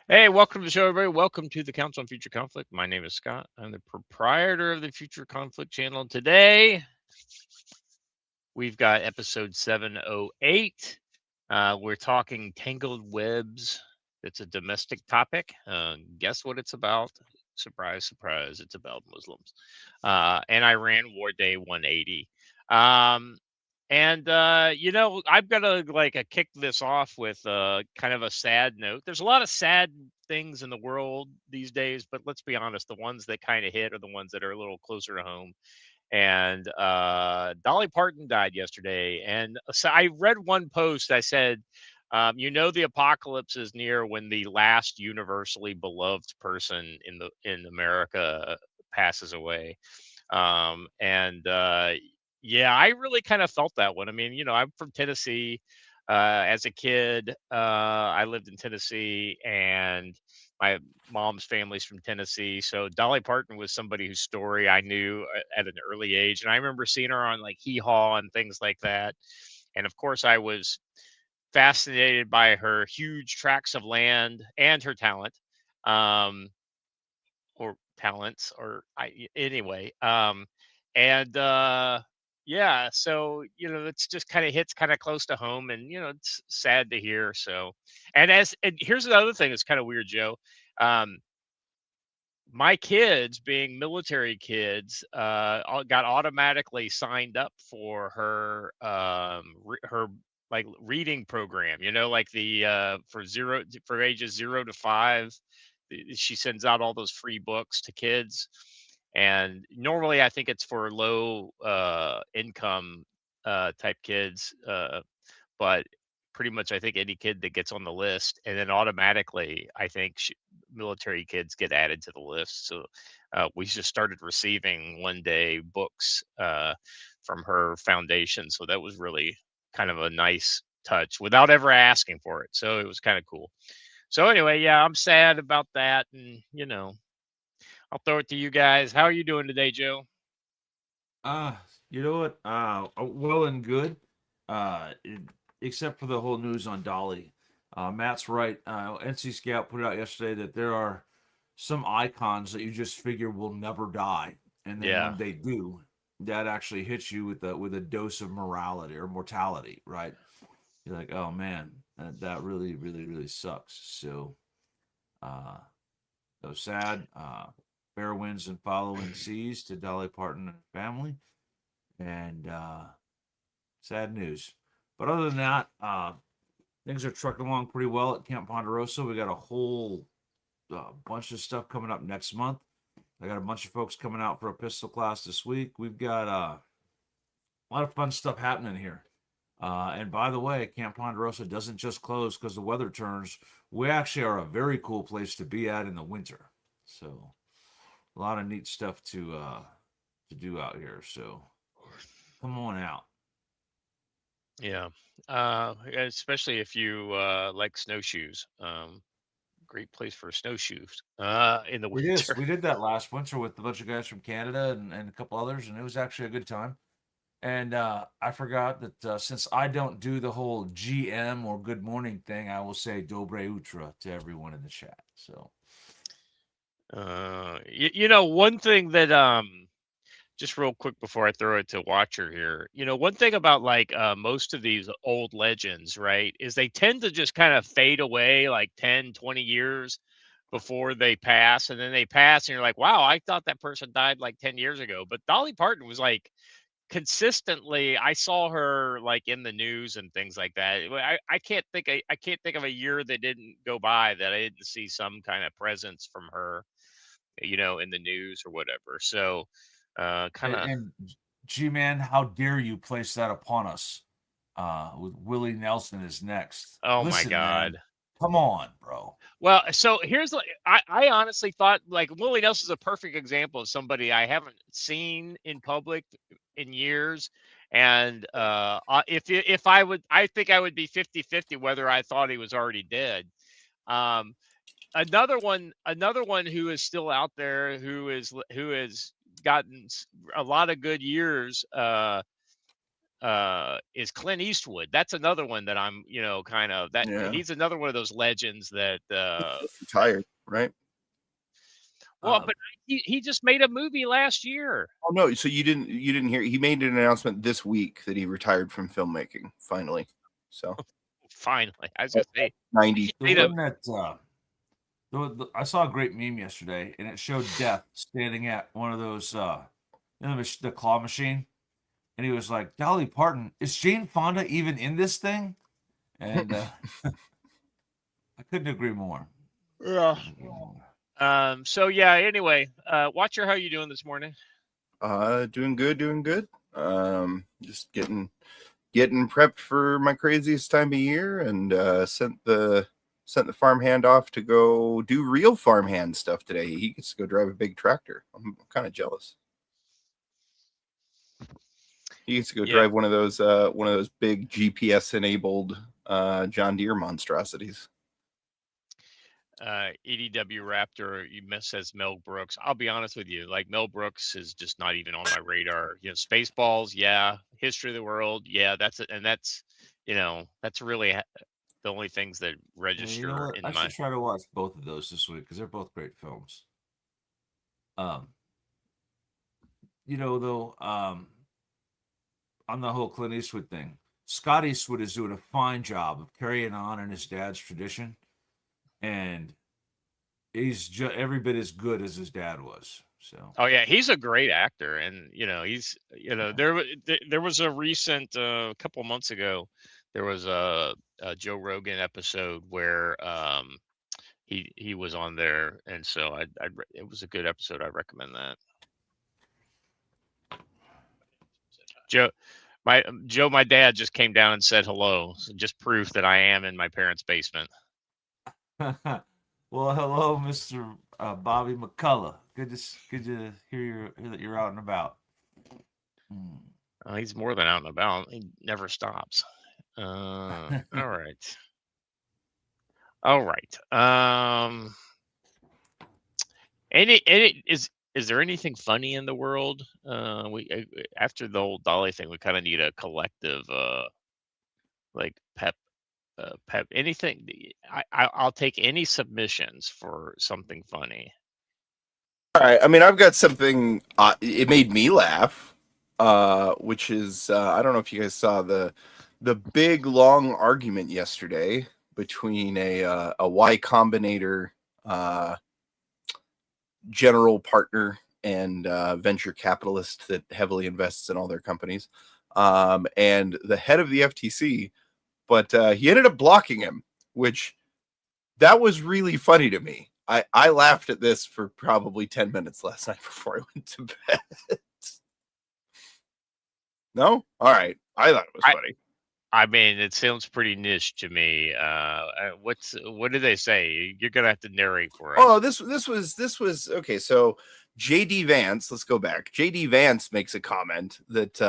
Hey, welcome to the show, everybody. Welcome to the Council on Future Conflict. My name is Scott. I'm the proprietor of the Future Conflict channel. Today, we've got episode 708. We're talking tangled webs. It's a domestic topic. Guess what it's about? Surprise, surprise. It's about Muslims and Iran War Day 180. Um, I've got to kick this off with kind of a sad note. There's a lot of sad things in the world these days, but let's be honest, the ones that kind of hit are the ones that are a little closer to home. And Dolly Parton died yesterday. And so I read one post. I said, the apocalypse is near when the last universally beloved person in America passes away. And Yeah, I really kind of felt that one. I mean, I'm from Tennessee. As a kid, I lived in Tennessee, and my mom's family's from Tennessee. So Dolly Parton was somebody whose story I knew at an early age, and I remember seeing her on like Hee Haw and things like that. And of course, I was fascinated by her huge tracts of land and her talent. Um, or talents or anyway and yeah, so it's just kind of hits kind of close to home, and it's sad to hear. So and here's another thing that's kind of weird, Joe. um my kids, being military kids, got automatically signed up for her like reading program, like the for ages 0 to 5. She sends out all those free books to kids, and normally I think it's for low income type kids, but pretty much I think any kid that gets on the list, and then automatically I think military kids get added to the list. So we just started receiving one day books from her foundation. So that was really kind of a nice touch without ever asking for it. So it was kind of cool. So anyway, yeah, I'm sad about that. And, I'll throw it to you guys. How are you doing today, Joe? Uh, you know what? Well and good. Except for the whole news on Dolly. Matt's right. NC Scout put out yesterday that there are some icons that you just figure will never die, and then Yeah. when they do, that actually hits you with a dose of morality or mortality, right? You're like, oh man, that really, really, really sucks. Uh, so sad. Fair winds and following seas to Dolly Parton and family, and sad news. But other than that, things are trucking along pretty well at Camp Ponderosa. We got a whole bunch of stuff coming up next month. I got a bunch of folks coming out for a pistol class this week. We've got a lot of fun stuff happening here. And by the way, Camp Ponderosa doesn't just close because the weather turns. We actually are a very cool place to be at in the winter. So a lot of neat stuff to do out here. So come on out. Yeah. Especially if you like snowshoes. Great place for snowshoes in the It is. winter. We did that last winter with a bunch of guys from Canada and a couple others, and it was actually a good time. And I forgot that since I don't do the whole GM or good morning thing, I will say Dobre Utra to everyone in the chat. So, One thing that just real quick before I throw it to Watcher here, one thing about like most of these old legends, right, is they tend to just kind of fade away like 10, 20 years before they pass, and then they pass and you're like, wow, I thought that person died like 10 years ago. But Dolly Parton was like consistently, I saw her like in the news and things like that. I can't think of a year that didn't go by that I didn't see some kind of presence from her, in the news or whatever. So kind of. and G Man, how dare you place that upon us? With Willie Nelson is next. Oh my Listen, man, god. come on, bro. Well, so here's like I honestly thought like Willie Nelson's a perfect example of somebody I haven't seen in public in years. And if I would, I think I would be 50-50 whether I thought he was already dead. um another one who is still out there, who has gotten a lot of good years, is Clint Eastwood. That's another one that I'm, kind of that Yeah. he's another one of those legends that Retired, right? well, but he just made a movie last year. Oh no, so you didn't hear he made an announcement this week that he retired from filmmaking finally. So Finally, I was gonna say 90. he The made a one that I saw a great meme yesterday, and it showed Death standing at one of those, the claw machine, and he was like, "Dolly Parton, is Jane Fonda even in this thing?" And I couldn't agree more. yeah. So yeah. Anyway, Watcher, how you doing this morning? Doing good. Just getting prepped for my craziest time of year, and sent the farmhand off to go do real farmhand stuff today. He gets to go drive a big tractor. I'm kind of jealous. He gets to go Yeah. drive one of those big GPS enabled John Deere monstrosities. EDW Raptor, says Mel Brooks. I'll be honest with you, like Mel Brooks is just not even on my radar. Spaceballs, yeah. History of the World, yeah. That's it, and that's that's really the only things that Yeah, register you know what? in I my. should try to watch both of those this week because they're both great films. Though, on the whole Clint Eastwood thing, Scott Eastwood is doing a fine job of carrying on in his dad's tradition, and he's every bit as good as his dad was. So, Oh yeah, he's a great actor, and he's there was a recent couple months ago, there was a Joe Rogan episode where he was on there, and so it was a good episode. I recommend that. My dad just came down and said hello, so just proof that I am in my parents' basement. well, hello, Mr. Bobby McCullough. Good to hear that you're out and about. He's more than out and about. He never stops. All right. All right. Any is there anything funny in the world? We after the old Dolly thing, we kind of need a collective like pep anything. I'll take any submissions for something funny. All right. I mean, I've got something. It made me laugh, which is I don't know if you guys saw the big long argument yesterday between a Y Combinator general partner and venture capitalist that heavily invests in all their companies, and the head of the FTC. But he ended up blocking him, which that was really funny to me. I laughed at this for probably 10 minutes last night before I went to bed. No? All right. I thought it was funny. I mean, it sounds pretty niche to me. What did they say? You're gonna have to narrate for us. Oh, this was okay. So JD Vance, let's go back. JD Vance makes a comment that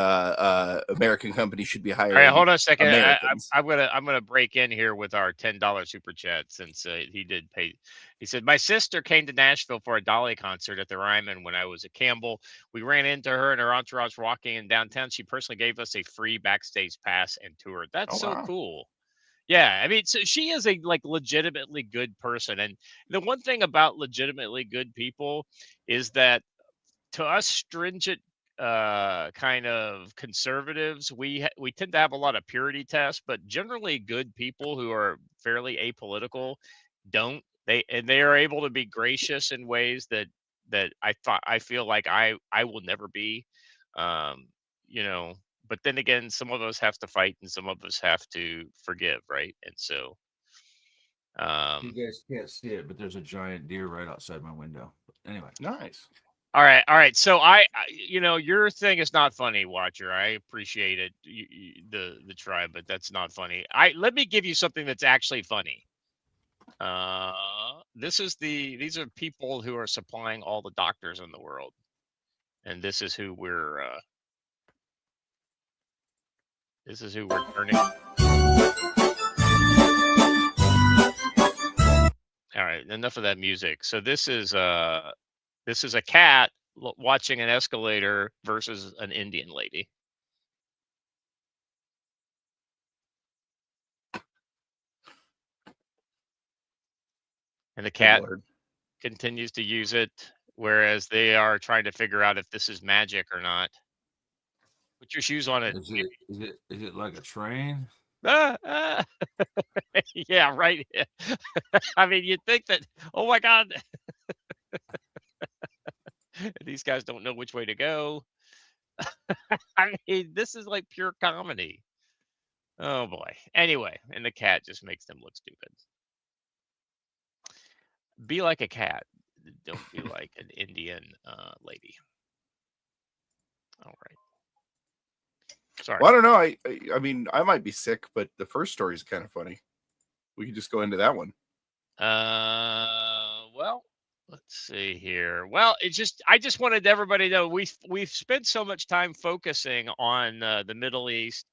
American companies should be hiring. All right, hold on a second. Americans. I'm gonna break in here with our $10 super chat since he did pay. He said my sister came to Nashville for a Dolly concert at the Ryman when I was at Campbell. We ran into her and her entourage walking in downtown. She personally gave us a free backstage pass and tour. That's so cool. Yeah, I mean, so she is a legitimately good person, and the one thing about legitimately good people is that to us stringent kind of conservatives, we tend to have a lot of purity tests, but generally good people who are fairly apolitical don't. They are able to be gracious in ways that I feel like I will never be. Um, but then again, some of us have to fight and some of us have to forgive, right? And so you guys can't see it, but there's a giant deer right outside my window. Anyway, nice. All right. So your thing is not funny, Watcher. I appreciate it, the try, but that's not funny. Let me give you something that's actually funny. These are people who are supplying all the doctors in the world, and this is who we're turning. All right, enough of that music. So this is a cat watching an escalator versus an Indian lady. and the Good cat Lord. continues to use it, whereas they are trying to figure out if this is magic or not. Put your shoes on it. Is it like a train? Ah, ah. Yeah, right. I mean, you'd think that, oh my God, these guys don't know which way to go. I mean, this is like pure comedy. Oh boy. Anyway, and the cat just makes them look stupid. Be like a cat. Don't be like an Indian lady. All right. Sorry. Well, I don't know. I mean, I might be sick, but the first story is kind of funny. We can just go into that one. Well, let's see here. Well, I just wanted everybody to know we've spent so much time focusing on the Middle East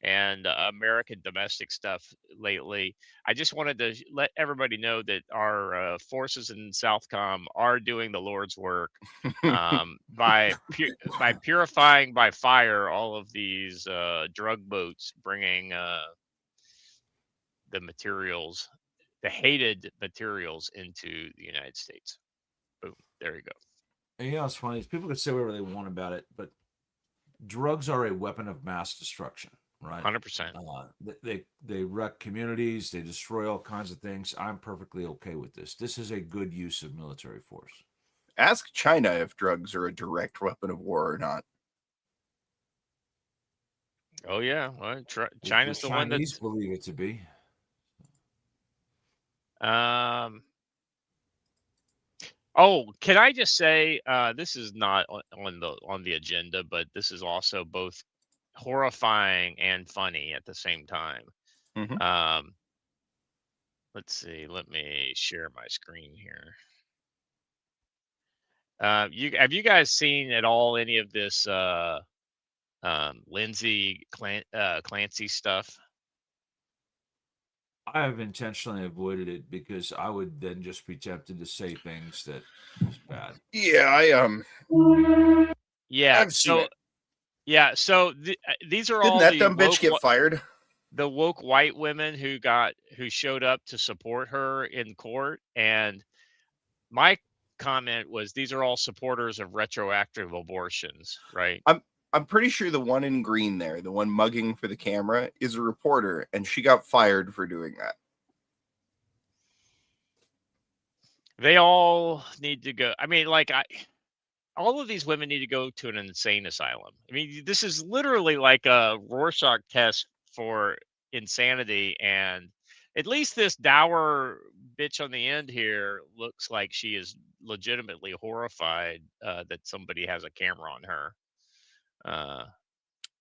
and American domestic stuff lately. I just wanted to let everybody know that our forces in Southcom are doing the Lord's work by purifying by fire all of these drug boats bringing the materials, the hated materials, into the United States. Boom. There you go. And you know what's funny is people can say whatever they want about it, but drugs are a weapon of mass destruction, right? 100%. They wreck communities, they destroy all kinds of things. I'm perfectly okay with this. This is a good use of military force. Ask China if drugs are a direct weapon of war or not. Oh yeah, well, China's the one Chinese that's believe it to be. Oh, can I just say this is not on the agenda, but this is also both horrifying and funny at the same time. Mhm. Let's see. Let me share my screen here. Have you guys seen at all any of this Lindsay Clancy stuff? I have intentionally avoided it because I would then just be tempted to say things that was bad. Yeah, Yeah. I've seen it. Yeah. So these are Didn't all that the dumb bitch get fired? the woke white women who showed up to support her in court. And my comment was, these are all supporters of retroactive abortions, right? I'm pretty sure the one in green there, the one mugging for the camera, is a reporter, and she got fired for doing that. They all need to go. I mean, all of these women need to go to an insane asylum. I mean, this is literally like a Rorschach test for insanity. And at least this dour bitch on the end here looks like she is legitimately horrified that somebody has a camera on her.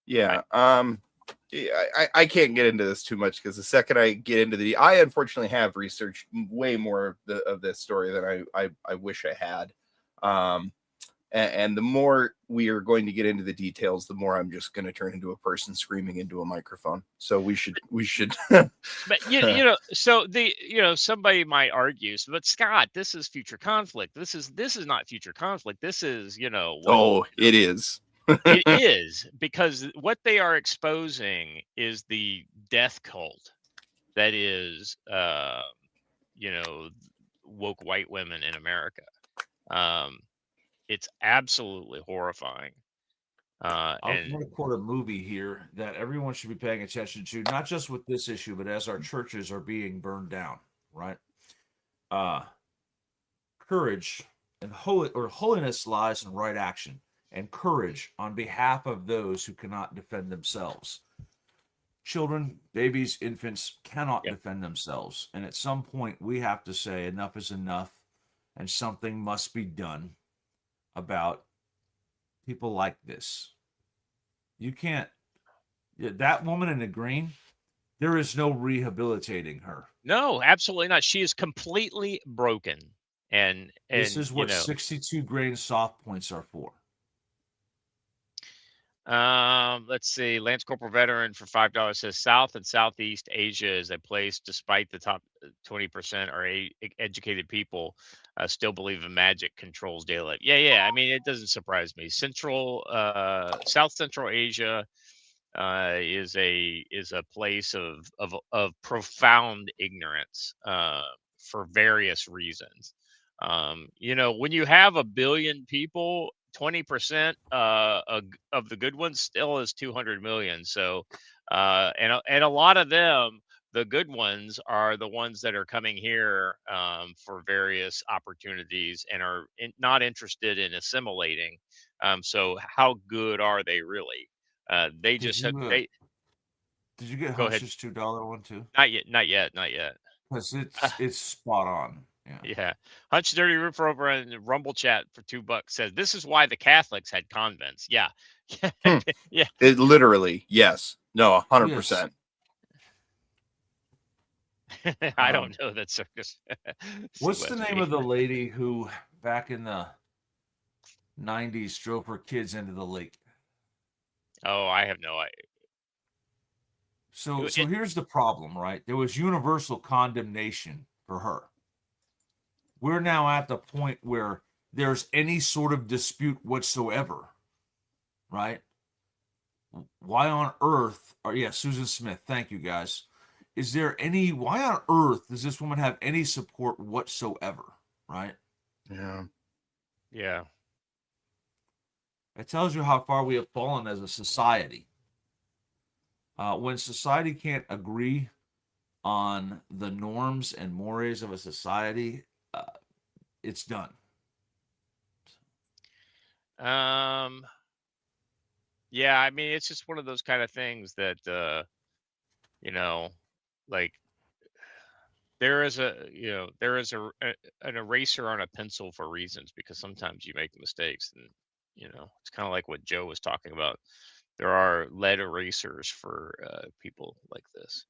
Yeah. I can't get into this too much because the second I get into I unfortunately have researched way more of this story than I wish I had. And the more we are going to get into the details, the more I'm just going to turn into a person screaming into a microphone. So we should. But so somebody might argue, but Scott, this is future conflict. This is not future conflict. This is Oh, it is. It is, because what they are exposing is the death cult that is woke white women in America. It's absolutely horrifying. I was And going to quote a movie here that everyone should be paying attention to, not just with this issue, but as our churches are being burned down, right? Courage and holiness lies in right action and courage on behalf of those who cannot defend themselves. Children, babies, infants cannot defend themselves. And at some point, we have to say enough is enough and something must be done about people like this. You can't, that woman in the green, there is no rehabilitating her. No, absolutely not. She is completely broken. And this is what 62 grain soft points are for. Let's see. Lance Corporal Veteran for $5 says South and Southeast Asia is a place, despite the top 20% are educated people, still believe in magic controls daily life. Yeah. I mean, it doesn't surprise me. South Central Asia is a place of profound ignorance. for various reasons. When you have 1 billion people, 20% of the good ones still is 200 million. So, and a lot of them, the good ones, are the ones that are coming here for various opportunities and are not interested in assimilating. So, how good are they really? They Did just have, you they did you get go ahead. Hunch's $2 one too? Not yet, not yet, not yet. Because it's spot on. Yeah. Yeah. Hunch Dirty Roofer over on the Rumble chat for $2 says this is why the Catholics had convents. Yeah. Hmm. Yeah. It literally, yes. No, Yes. 100%. I don't know that circus. What's the name CSB. of the lady who back in the 90s drove her kids into the lake? Oh, I have no idea. So here's the problem, right? There was universal condemnation for her. We're now at the point where there's any sort of dispute whatsoever, right? Why on earth Susan Smith, thank you guys. Why on earth does this woman have any support whatsoever, right? Yeah. Yeah. It tells you how far we have fallen as a society. When society can't agree on the norms and mores of a society, it's done. Yeah, I mean, it's just one of those kind of things that like there is an eraser on a pencil for reasons, because sometimes you make mistakes, and it's kind of like what Joe was talking about. There are lead erasers for people like this.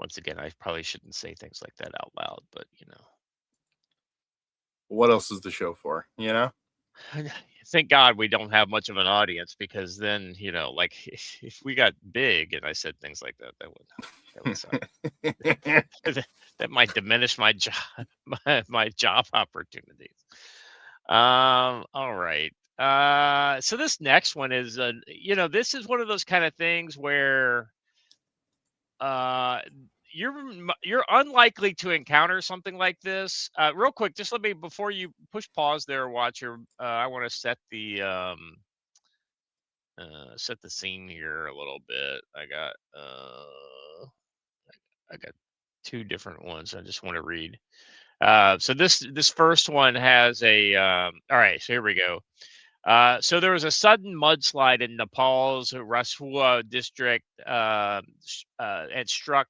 Once again, I probably shouldn't say things like that out loud, but What else is the show for? thank God we don't have much of an audience, because then like if we got big and I said things like that, that would suck. That might diminish my job my job opportunities. All right. So this next one is this is one of those kind of things where uh you're unlikely to encounter something like this. Real quick, just let me, before you push pause there, watcher, I want to set the scene here a little bit. I got two different ones I just want to read. So this first one has a all right, so here we go. So there was a sudden mudslide in Nepal's Rasuwa district and struck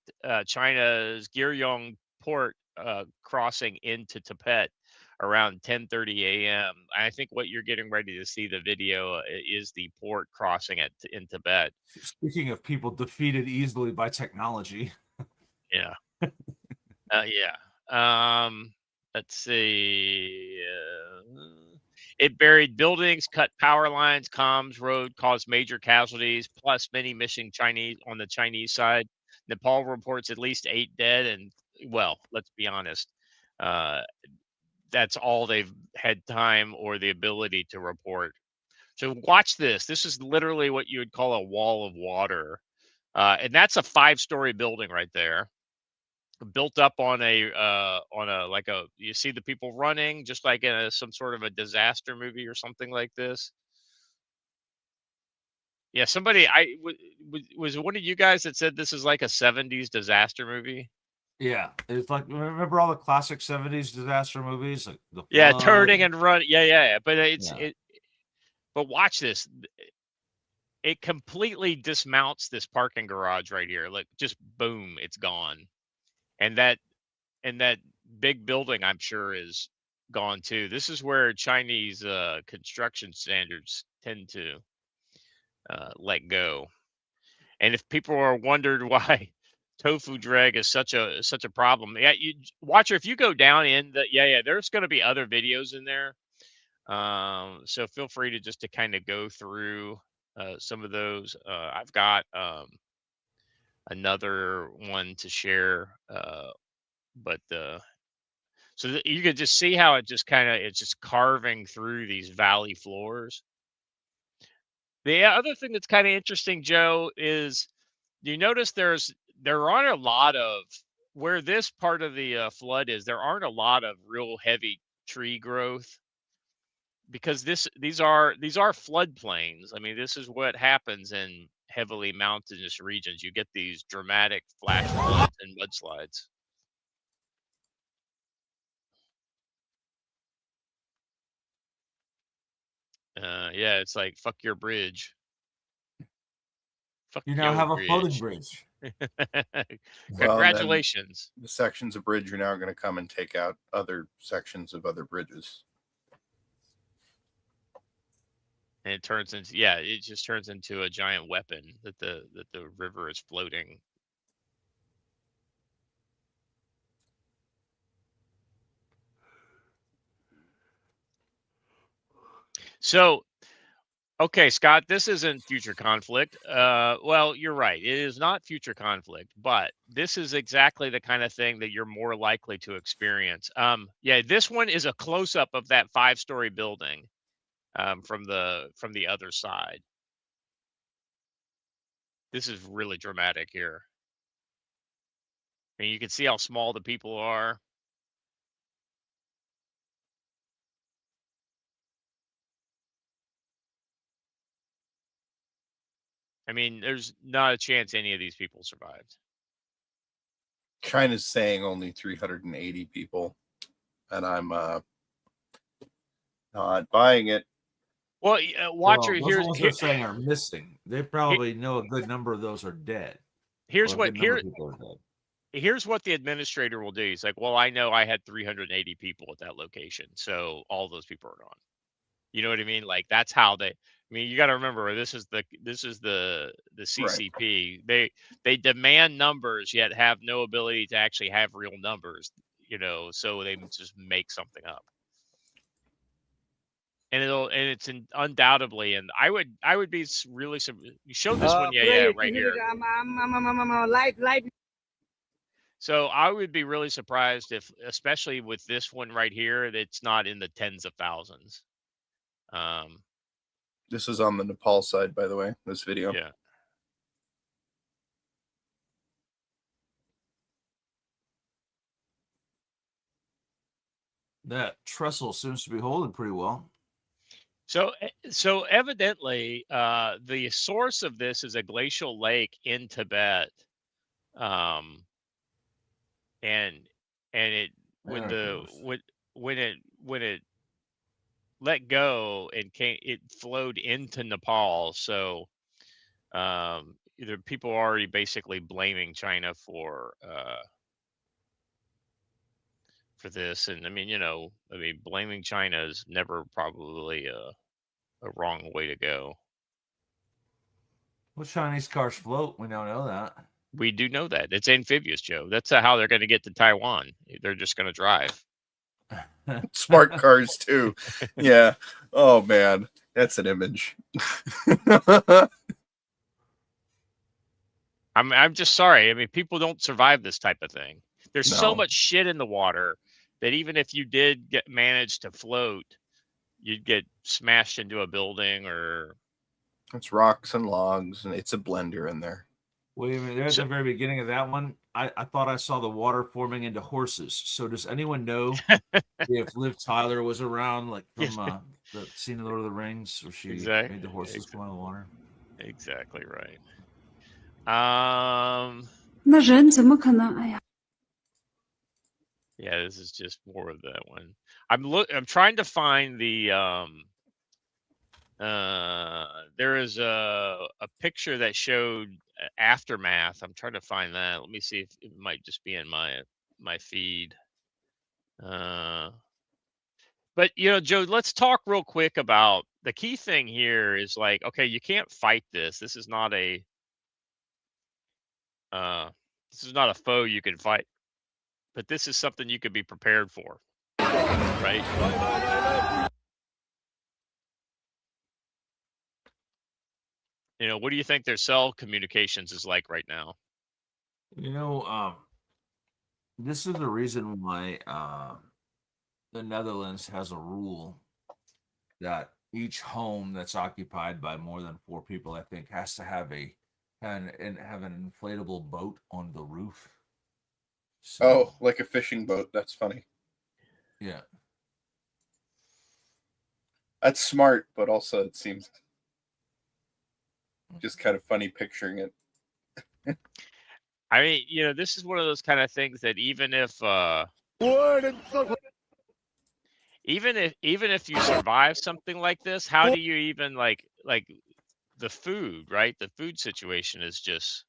China's Giryong port crossing into Tibet around 10:30 a.m. I think what you're getting ready to see, the video, is the port crossing in Tibet. Speaking of people defeated easily by technology. Yeah. Yeah. Let's see. It buried buildings, cut power lines, comms, road, caused major casualties, plus many missing Chinese on the Chinese side. Nepal reports at least 8 dead, and well, let's be honest, uh, that's all they've had time or the ability to report. So watch this. This is literally what you would call a wall of water, and that's a 5-story building right there, built up on a like a, you see the people running just like in some sort of a disaster movie or something like this. Yeah, somebody was one of you guys that said this is like a 70s disaster movie. Yeah, it's like, remember all the classic 70s disaster movies, like The Yeah, Flood? turning and running. Yeah. But Yeah. but watch this. It completely dismounts this parking garage right here. Like, just boom, it's gone. And that big building, I'm sure, is gone too. This is where Chinese construction standards tend to let go. And if people are wondered why tofu drag is such a problem, yeah, you watcher, if you go down in the there's going to be other videos in there. So feel free to just to kind of go through some of those. I've got another one to share, but so you could just see how it's just carving through these valley floors. The other thing that's kind of interesting, Joe, is you notice there's there aren't a lot of where this part of the flood is. There aren't a lot of real heavy tree growth because these are floodplains. I mean, this is what happens in heavily mountainous regions. You get these dramatic flash floods and mudslides. Yeah, it's like fuck your bridge. Fuck You now yo have a floating bridge. bridge. Well, and then Congratulations. the sections of bridge are now going to come and take out other sections of other bridges. And it turns into it just turns into a giant weapon that the river is floating. So, okay, Scott, this isn't future conflict. Well, you're right. It is not future conflict, but this is exactly the kind of thing that you're more likely to experience. Yeah, this one is a close up of that 5-story building from the other side. This is really dramatic here. And you can see how small the people are. I mean, there's not a chance any of these people survived. China's saying only 380 people, and I'm not buying it. Well, Watcher, Those ones they're saying are missing. They probably know a good number of those are dead. Here's or a what good number of people are dead. Here's what the administrator will do. He's like, well, I know I had 380 people at that location, so all those people are gone. You know what I mean? Like that's how they. I mean, you got to remember this is the CCP. Right. They demand numbers yet have no ability to actually have real numbers. You know, so they just make something up. And it's undoubtedly, and I would be really you showed this one, right here. So I would be really surprised if, especially with this one right here, that it's not in the tens of thousands. This is on the Nepal side, by the way, this video. Yeah. That trestle seems to be holding pretty well. So evidently, the source of this is a glacial lake in Tibet, and it when it let go and it flowed into Nepal. So either people are already basically blaming China for this, and I mean, blaming China is never probably a wrong way to go. Well, Chinese cars float. We don't know that. We do know that. It's amphibious, Joe. That's how they're going to get to Taiwan. They're just going to drive. Smart cars too. Yeah. Oh man, that's an image. I'm just sorry. I mean, people don't survive this type of thing. There's so much shit in the water that even if you did manage to float, you'd get smashed into a building or. It's rocks and logs, and it's a blender in there. Wait a minute. There at the very beginning of that one, I thought I saw the water forming into horses. So does anyone know if Liv Tyler was around, like from the scene of Lord of the Rings, where she made the horses come out of the water? Exactly right. Yeah, this is just more of that one. I'm trying to find the there is a picture that showed aftermath. I'm trying to find that. Let me see if it might just be in my feed. But Joe, let's talk real quick about the key thing here is like, okay, you can't fight this. This is not a foe you can fight, but this is something you could be prepared for, right? What do you think their cell communications is like right now? This is the reason why the Netherlands has a rule that each home that's occupied by more than 4 people, I think, has to have a and have an inflatable boat on the roof. So, Oh, like a fishing boat. That's funny. yeah. That's smart, but also it seems just kind of funny picturing it. I mean, this is one of those kind of things that even if you survive something like this, how do you even like the food, right? The food situation is just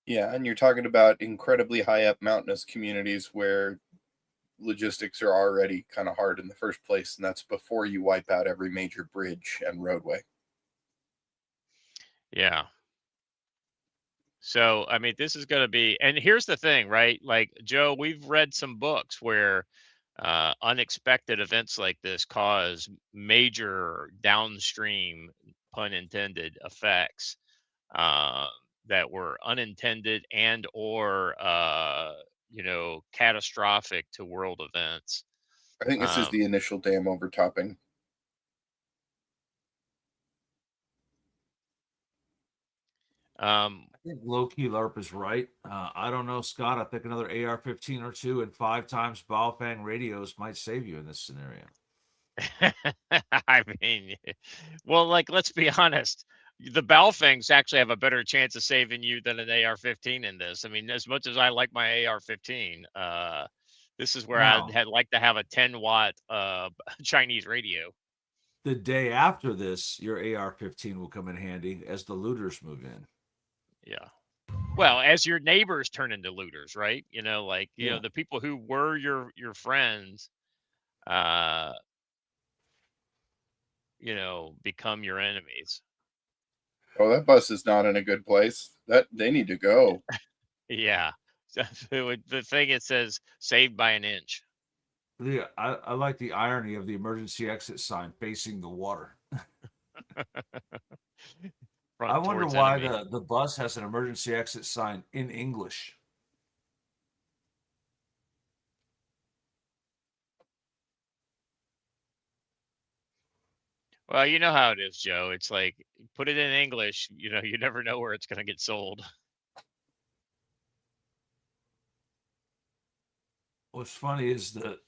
Yeah, and you're talking about incredibly high up mountainous communities where logistics are already kind of hard in the first place, and that's before you wipe out every major bridge and roadway. yeah. So, I mean, this is going to be, and here's the thing, right? Like, Joe, we've read some books where unexpected events like this cause major downstream, pun intended, effects uh, that were unintended and or catastrophic to world events. I think this is Um, the initial dam overtopping. um, I think low key LARP is right. I don't know, Scott. I think another AR-15 or two and 5 times Baofeng radios might save you in this scenario. I mean, well, like, let's be honest. The Balfangs actually have a better chance of saving you than an AR-15 in this. I mean, as much as I like my AR-15, this is where I'd Now, had like to have a 10-watt Chinese radio. the day after this, your AR-15 will come in handy as the looters move in. Yeah. Well, as your neighbors turn into looters, right? Yeah. The people who were your friends, uh, become your enemies. Oh, that bus is not in a good place. That they need to go. Yeah. The thing it says saved by an inch. I like the irony of the emergency exit sign facing the water. I Front wonder towards why enemy. the bus has an emergency exit sign in English. Well, you know how it is, Joe. It's like put it in English, you never know where it's going to get sold. What's funny is that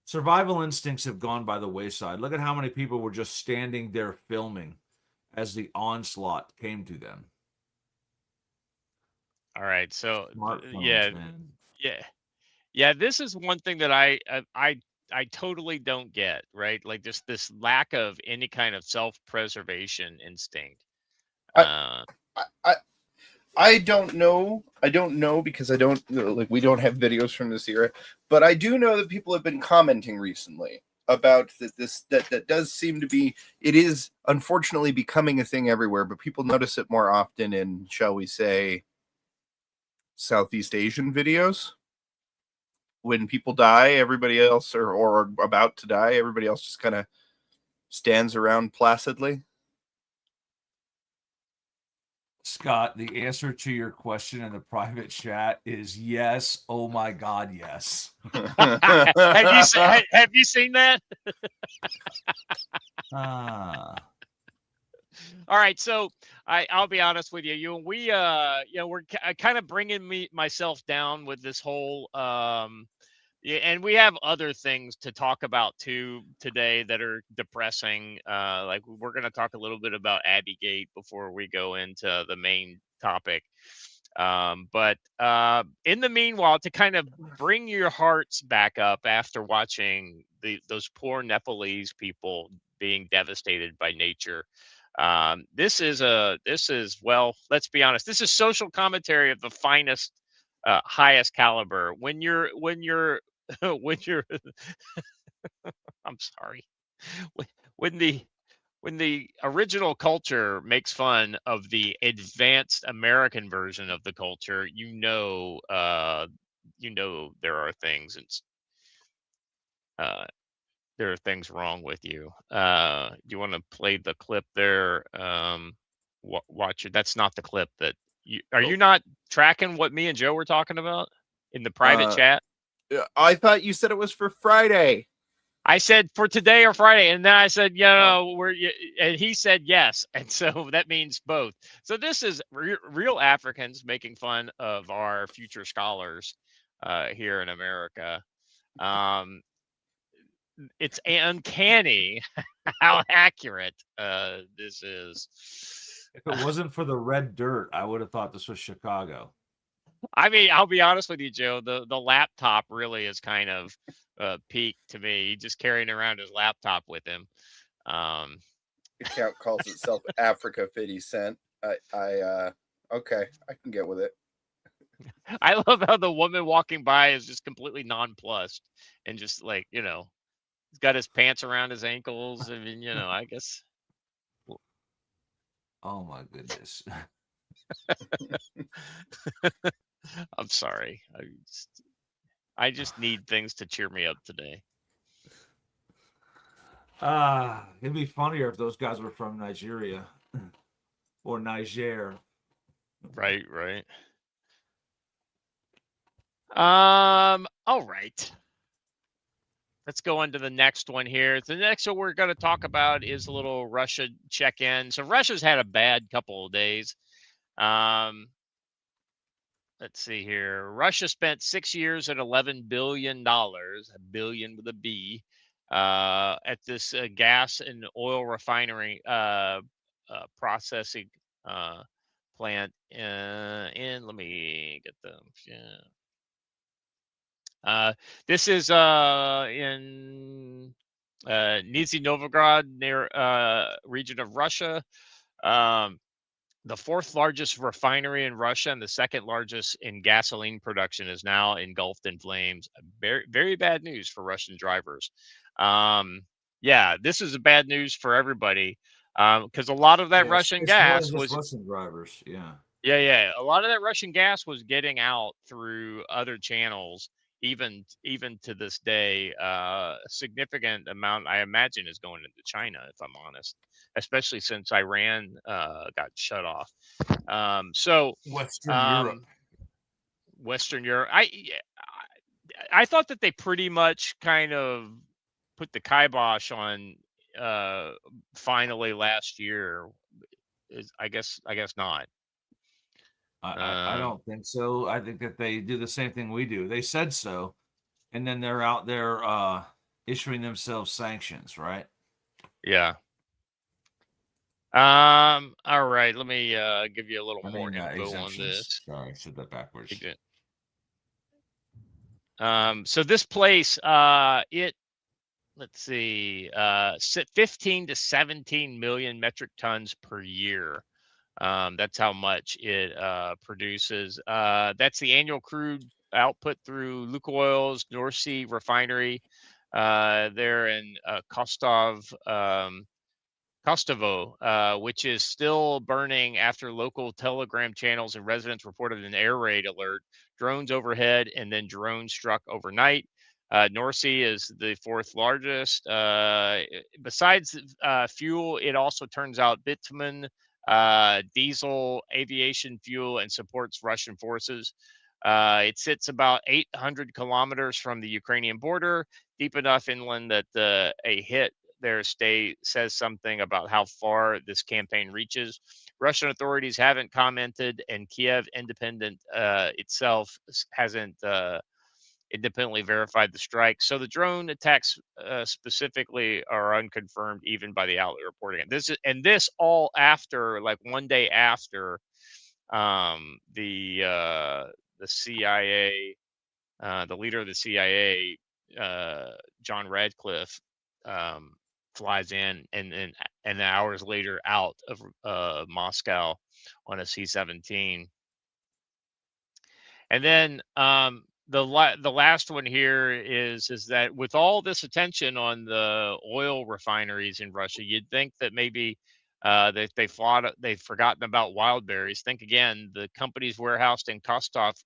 survival instincts have gone by the wayside. Look at how many people were just standing there filming as the onslaught came to them. All right. So, Smartphones, yeah, man. yeah. Yeah, this is one thing that I totally don't get, right? Like just this lack of any kind of self-preservation instinct. I, Uh, I, I don't know. I don't know because I don't like we don't have videos from this era, but I do know that people have been commenting recently about that does seem to be it is unfortunately becoming a thing everywhere, but people notice it more often in, shall we say, Southeast Asian videos. When people die, everybody else or are about to die, everybody else just kind of stands around placidly. Scott, the answer to your question in the private chat is yes. Oh my God, yes. have you seen that? Ah. All right, so I'll be honest with you. We're kind of bringing myself down with this whole yeah, and we have other things to talk about too today that are depressing. Like we're going to talk a little bit about Abbygate before we go into the main topic. But in the meanwhile, to kind of bring your hearts back up after watching those poor Nepalese people being devastated by nature. This is well, let's be honest. This is social commentary of the finest, highest caliber. When you're when you're I'm sorry. When when the when the original culture makes fun of the advanced American version of the culture, there are things uh, there are things wrong with you. Do you want to play the clip there? Watch it. That's not the clip that you are. Oh, You not tracking what me and Joe were talking about in the private uh, chat? I thought you said it was for Friday. I said for today or Friday, and then I said, and he said yes, and so that means both. So this is real Africans making fun of our future scholars here in America. Um, it's uncanny how accurate this is. If it wasn't for the red dirt, I would have thought this was Chicago. I mean, I'll be honest with you, Joe. The laptop really is kind of peak to me. Just carrying around his laptop with him. Um, Account calls itself Africa 50 Cent. Okay, I can get with it. I love how the woman walking by is just completely nonplussed and just like, he's got his pants around his ankles. I mean, I guess. Oh my goodness. I'm sorry. I just need things to cheer me up today. It'd be funnier if those guys were from Nigeria or Niger. Right. All right. Let's go on to the next one here. The next one we're going to talk about is a little Russia check-in. So Russia's had a bad couple of days. Let's see here. Russia spent 6 years and $11 billion, a billion with a B, at this gas and oil refinery processing plant. Let me get them. Yeah. This is in Nizhny Novgorod, near region of Russia. The fourth largest refinery in Russia and the second largest in gasoline production is now engulfed in flames. Very, very bad news for Russian drivers. Yeah, this is a bad news for everybody because a lot of that Russian it's more than gas just was. Russian drivers. Yeah. Yeah. A lot of that Russian gas was getting out through other channels. Even to this day, a significant amount, I imagine, is going into China, if I'm honest, especially since Iran got shut off. So Western Europe. Western Europe. I thought that they pretty much kind of put the kibosh on finally last year. I guess not. I don't think so. I think that they do the same thing we do. They said so, and then they're out there issuing themselves sanctions, right? Yeah. All right. Let me give you a little more info on this. Sorry, I said that backwards. So this place, let's see, 15 to 17 million metric tons per year. That's how much it produces. That's the annual crude output through Lukoil's North Sea refinery there in Kostovo, which is still burning after local Telegram channels and residents reported an air raid alert. Drones overhead and then drones struck overnight. North Sea is the fourth largest. Besides fuel, it also turns out bitumen, diesel, aviation fuel, and supports Russian forces. It sits about 800 kilometers from the Ukrainian border, deep enough inland that a hit their state says something about how far this campaign reaches. Russian authorities haven't commented, and Kiev independent itself hasn't independently verified the strike. So the drone attacks specifically are unconfirmed, even by the outlet reporting it. This all after, like, one day after the CIA, the leader of the CIA, John Radcliffe, flies in and hours later out of Moscow on a C-17. And then the last one here is that with all this attention on the oil refineries in Russia, you'd think that maybe they've forgotten about wild berries. Think again, the company's warehoused in Kostovsk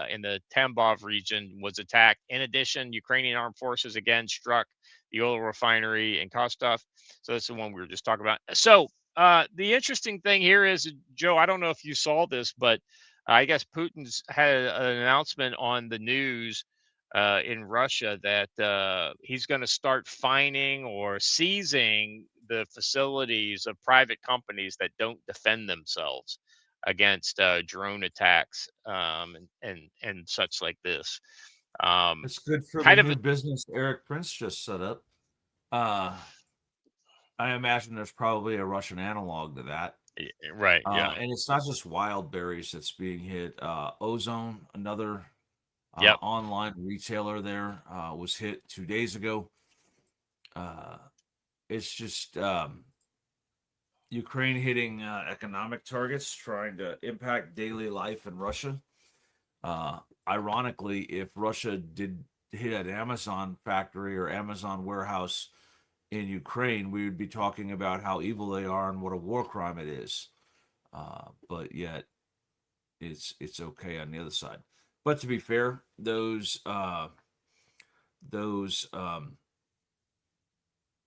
in the Tambov region was attacked. In addition, Ukrainian armed forces again struck the oil refinery in Kostov. So that's the one we were just talking about. So the interesting thing here is, Joe, I don't know if you saw this, but I guess Putin's had an announcement on the news in Russia that he's going to start fining or seizing the facilities of private companies that don't defend themselves against drone attacks and such like this. Um, It's good for the kind of new business Eric Prince just set up. Uh, I imagine there's probably a Russian analog to that. right, yeah, And it's not just wild berries that's being hit. Ozone, another yep, online retailer there, was hit 2 days ago. Uh, it's just Ukraine hitting economic targets, trying to impact daily life in Russia. Uh, Ironically, if Russia did hit an Amazon factory or Amazon warehouse in Ukraine, we would be talking about how evil they are and what a war crime it is. But yet, it's okay on the other side. But to be fair, those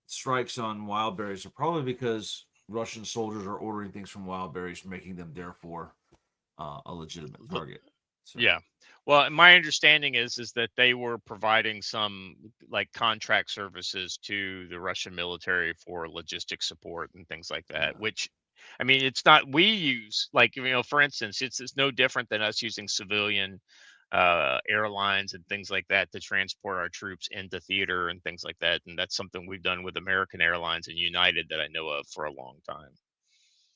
strikes on wild berries are probably because Russian soldiers are ordering things from wild berries, making them therefore a legitimate target. So yeah. Well, my understanding is that they were providing some like contract services to the Russian military for logistic support and things like that, yeah. which I mean, it's not we use like for instance, it's no different than us using civilian airlines and things like that to transport our troops into theater and things like that. And that's something we've done with American Airlines and United that I know of for a long time.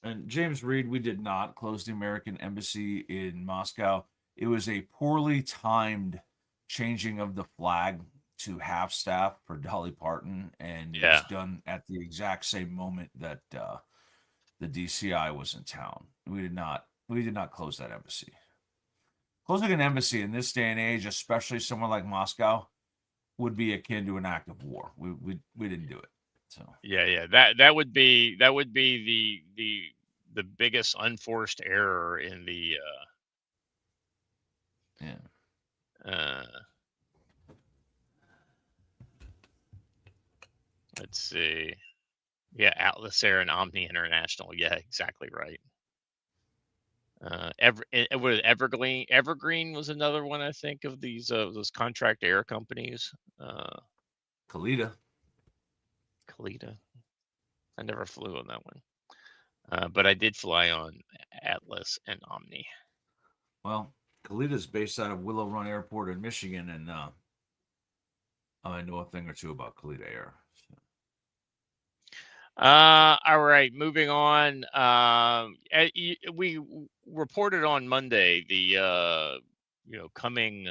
And James Reed, we did not close the American embassy in Moscow. It was a poorly timed changing of the flag to half staff for Dolly Parton, and it was Yeah. done at the exact same moment that the DCI was in town. We did not close that embassy. Closing an embassy in this day and age, especially somewhere like Moscow, would be akin to an act of war. We didn't do it. So Yeah. That would be the biggest unforced error in the yeah. uh let's see. Yeah, Atlas Air and Omni International. Yeah, exactly right. What Evergreen was another one I think of those contract air companies. Kalita. Kalita. I never flew on that one. But I did fly on Atlas and Omni. Well, Kalita is based out of Willow Run Airport in Michigan, and I know a thing or two about Kalita Air. So. All right, moving on. We reported on Monday the coming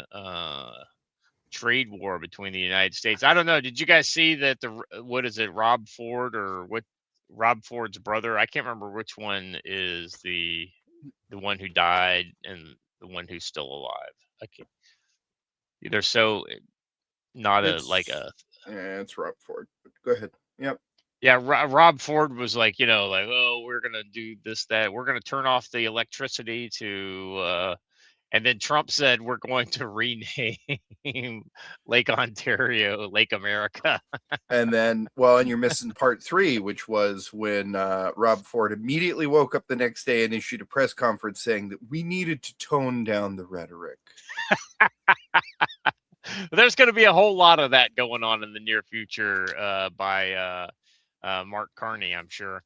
trade war between the United States. I don't know. Did you guys see that what is it, Rob Ford or what? Rob Ford's brother. I can't remember which one is the one who died and the one who's still alive. I can't. They're so not a like It's a it's Rob Ford. Go ahead. Yep. Yeah, Rob Ford was like, like, oh, we're gonna do this, that, we're gonna turn off the electricity and then Trump said we're going to rename Lake Ontario Lake America. And then, well, and you're missing part 3, which was when Rob Ford immediately woke up the next day and issued a press conference saying that we needed to tone down the rhetoric. There's going to be a whole lot of that going on in the near future by Mark Carney, I'm sure.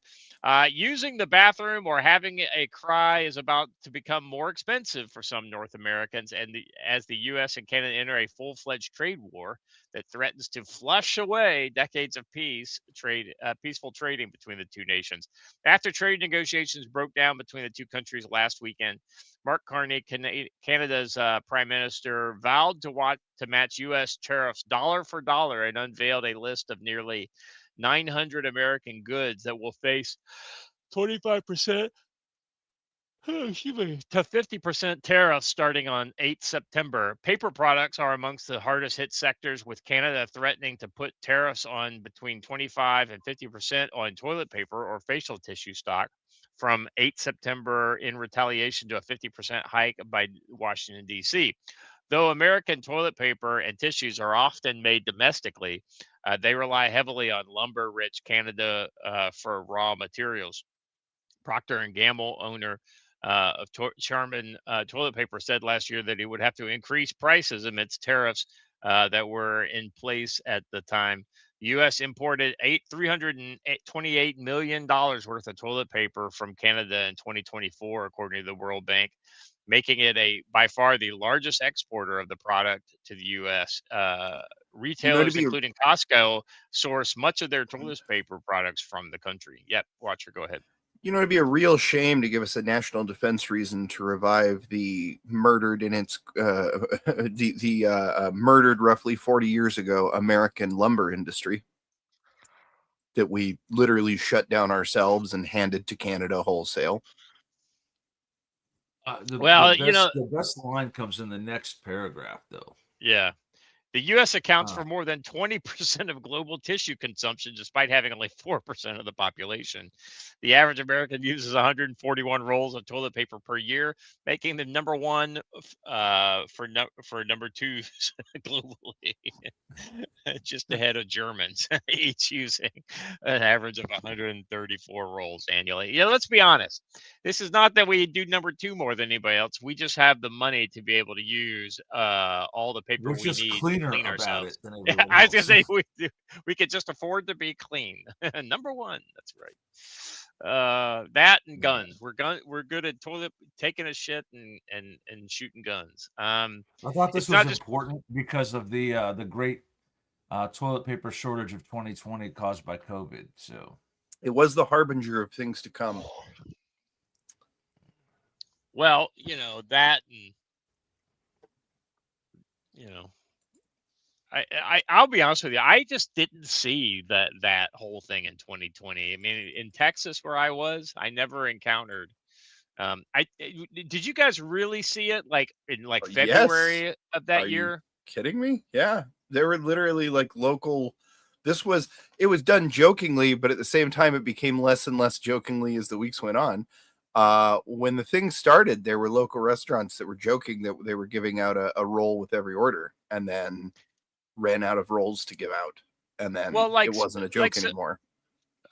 Using the bathroom or having a cry is about to become more expensive for some North Americans, and as the U.S. and Canada enter a full-fledged trade war that threatens to flush away decades of peaceful trading between the two nations. After trade negotiations broke down between the two countries last weekend, Mark Carney, Canada's Prime Minister, vowed to match U.S. tariffs dollar for dollar and unveiled a list of nearly 900 American goods that will face 25% to 50% tariffs starting on 8 September. Paper products are amongst the hardest hit sectors, with Canada threatening to put tariffs on between 25 and 50% on toilet paper or facial tissue stock from 8 September in retaliation to a 50% hike by Washington, D.C. Though American toilet paper and tissues are often made domestically, they rely heavily on lumber-rich Canada for raw materials. Procter and Gamble, owner of Charmin toilet paper, said last year that he would have to increase prices amidst tariffs that were in place at the time. The U.S. imported $328 million worth of toilet paper from Canada in 2024, according to the World Bank, making it by far the largest exporter of the product to the U.S. You know, to Retailers, be including Costco, source much of their toilet paper products from the country. Yep, Watcher, go ahead. it'd be a real shame to give us a national defense reason to revive the murdered in its murdered roughly 40 years ago American lumber industry that we literally shut down ourselves and handed to Canada wholesale. Well, The best line comes in the next paragraph, though. yeah. The U.S. accounts for more than 20% of global tissue consumption, despite having only 4% of the population. The average American uses 141 rolls of toilet paper per year, making them number one for number two globally, just ahead of Germans, each using an average of 134 rolls annually. Yeah, let's be honest. This is not that we do number two more than anybody else. We just have the money to be able to use all the paper We're we just need cleaner to clean about ourselves. it than everyone I was gonna else. say we could just afford to be clean. Number one, that's right. That and guns. We're good at taking a shit and shooting guns. I thought this It's was not just important because of the great toilet paper shortage of 2020 caused by COVID. So It was the harbinger of things to come. well, that and I'll be honest with you. I just didn't see that whole thing in 2020. I mean, in Texas where I was, I never encountered. Did you guys really see it like in Yes. February of that Are you year? kidding me? Yeah, there were literally like local. It was done jokingly, but at the same time, it became less and less jokingly as the weeks went on. When the thing started, there were local restaurants that were joking that they were giving out a roll with every order, and then ran out of rolls to give out, and then Well, it wasn't a joke anymore.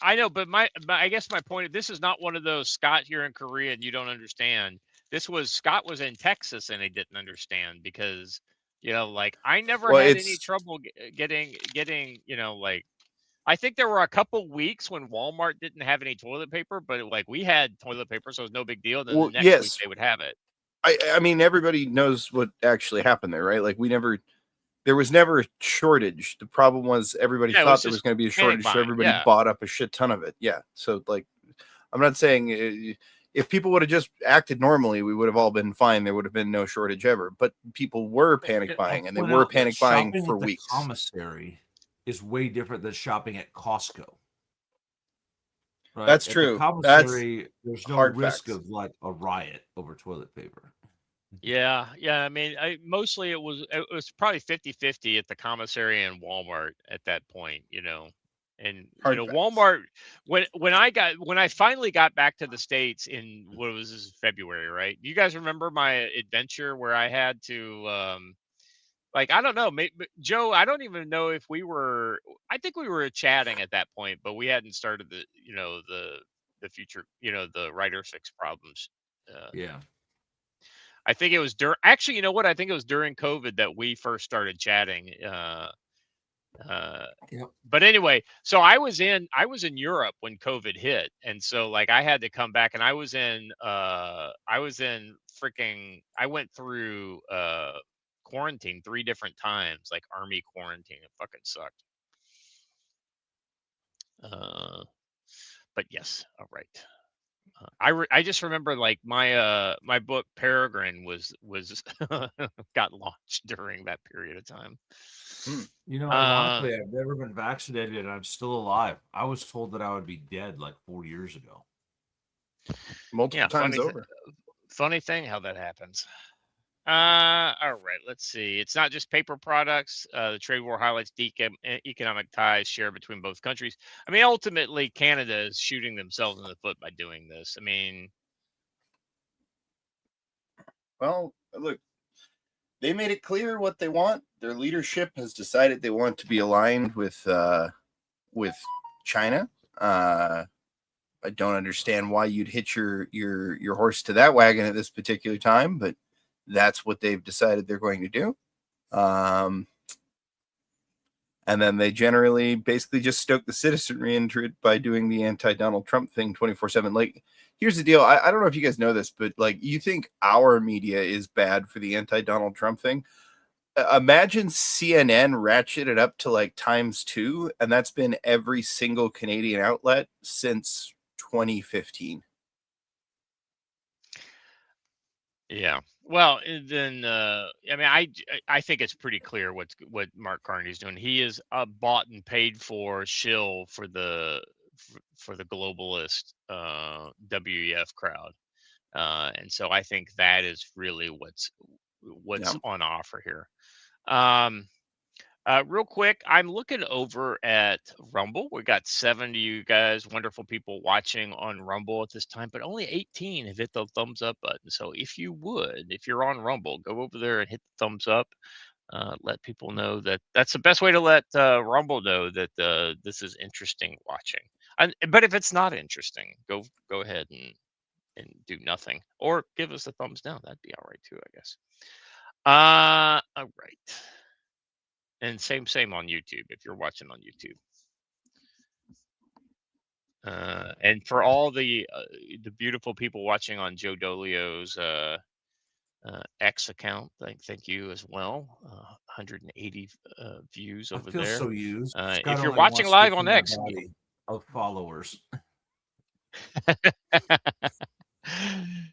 I know, but I guess my point. This is not one of those Scott here in Korea and you don't understand. Scott was in Texas and he didn't understand because like I never Well, had any it's trouble getting like I think there were a couple weeks when Walmart didn't have any toilet paper, but like we had toilet paper, so it was no big deal. Then the next week yes. they would have it. I mean, everybody knows what actually happened there, right? Like there was never a shortage. The problem was everybody thought there was going to be a shortage, so everybody bought up a shit ton of it. Yeah. So like, I'm not saying if people would have just acted normally, we would have all been fine. There would have been no shortage ever. But people were panic buying, and they were panic buying for weeks. Commissary is way different than shopping at Costco. Right? That's true. Commissary, there's no risk of like a riot over toilet paper. Yeah. I mean, mostly it was probably 50-50 at the commissary and Walmart at that point, And Walmart when I finally got back to the States in what was this, February, right? You guys remember my adventure where I had to like I don't know, Joe, I don't even know if I think we were chatting at that point, but we hadn't started the future, the writer fix problems. Yeah. I think it was actually, you know what? I think it was during COVID that we first started chatting. Yep. But anyway, so I was in Europe when COVID hit. And so like I had to come back and I went through quarantine 3 different times, like army quarantine. It fucking sucked. But yes, all right. I just remember like my book Peregrine was got launched during that period of time. Ironically, I've never been vaccinated and I'm still alive. I was told that I would be dead like 4 years ago. Multiple times over. Funny thing how that happens. All right, let's see. It's not just paper products. The trade war highlights deep economic ties shared between both countries. I mean, ultimately, Canada is shooting themselves in the foot by doing this. I mean, well, look, they made it clear what they want. Their leadership has decided they want to be aligned with China. I don't understand why you'd hitch your horse to that wagon at this particular time, but that's what they've decided they're going to do. And then they generally basically just stoke the citizenry into it by doing the anti-Donald Trump thing 24/7. Like, here's the deal. I don't know if you guys know this, but like, you think our media is bad for the anti-Donald Trump thing. Imagine CNN ratcheted up to like ×2, and that's been every single Canadian outlet since 2015. Yeah. Well, then I mean, I think it's pretty clear what Mark Carney's doing. He is a bought and paid for shill for the globalist WEF crowd, and so I think that is really what's Yeah. on offer here. Um, Real quick, I'm looking over at Rumble. We got 7 of you guys, wonderful people watching on Rumble at this time, but only 18 have hit the thumbs up button. So if you would, if you're on Rumble, go over there and hit the thumbs up. Let people know that that's the best way to let Rumble know that this is interesting watching. But if it's not interesting, go ahead and do nothing or give us a thumbs down. That'd be all right too, I guess. All right. And same on YouTube if you're watching on YouTube. And for all the beautiful people watching on Joe Dolio's X account, thank you as well. 180 views I over feel there. so used. Scott If you're only watching wants to live on feed my X, body of followers.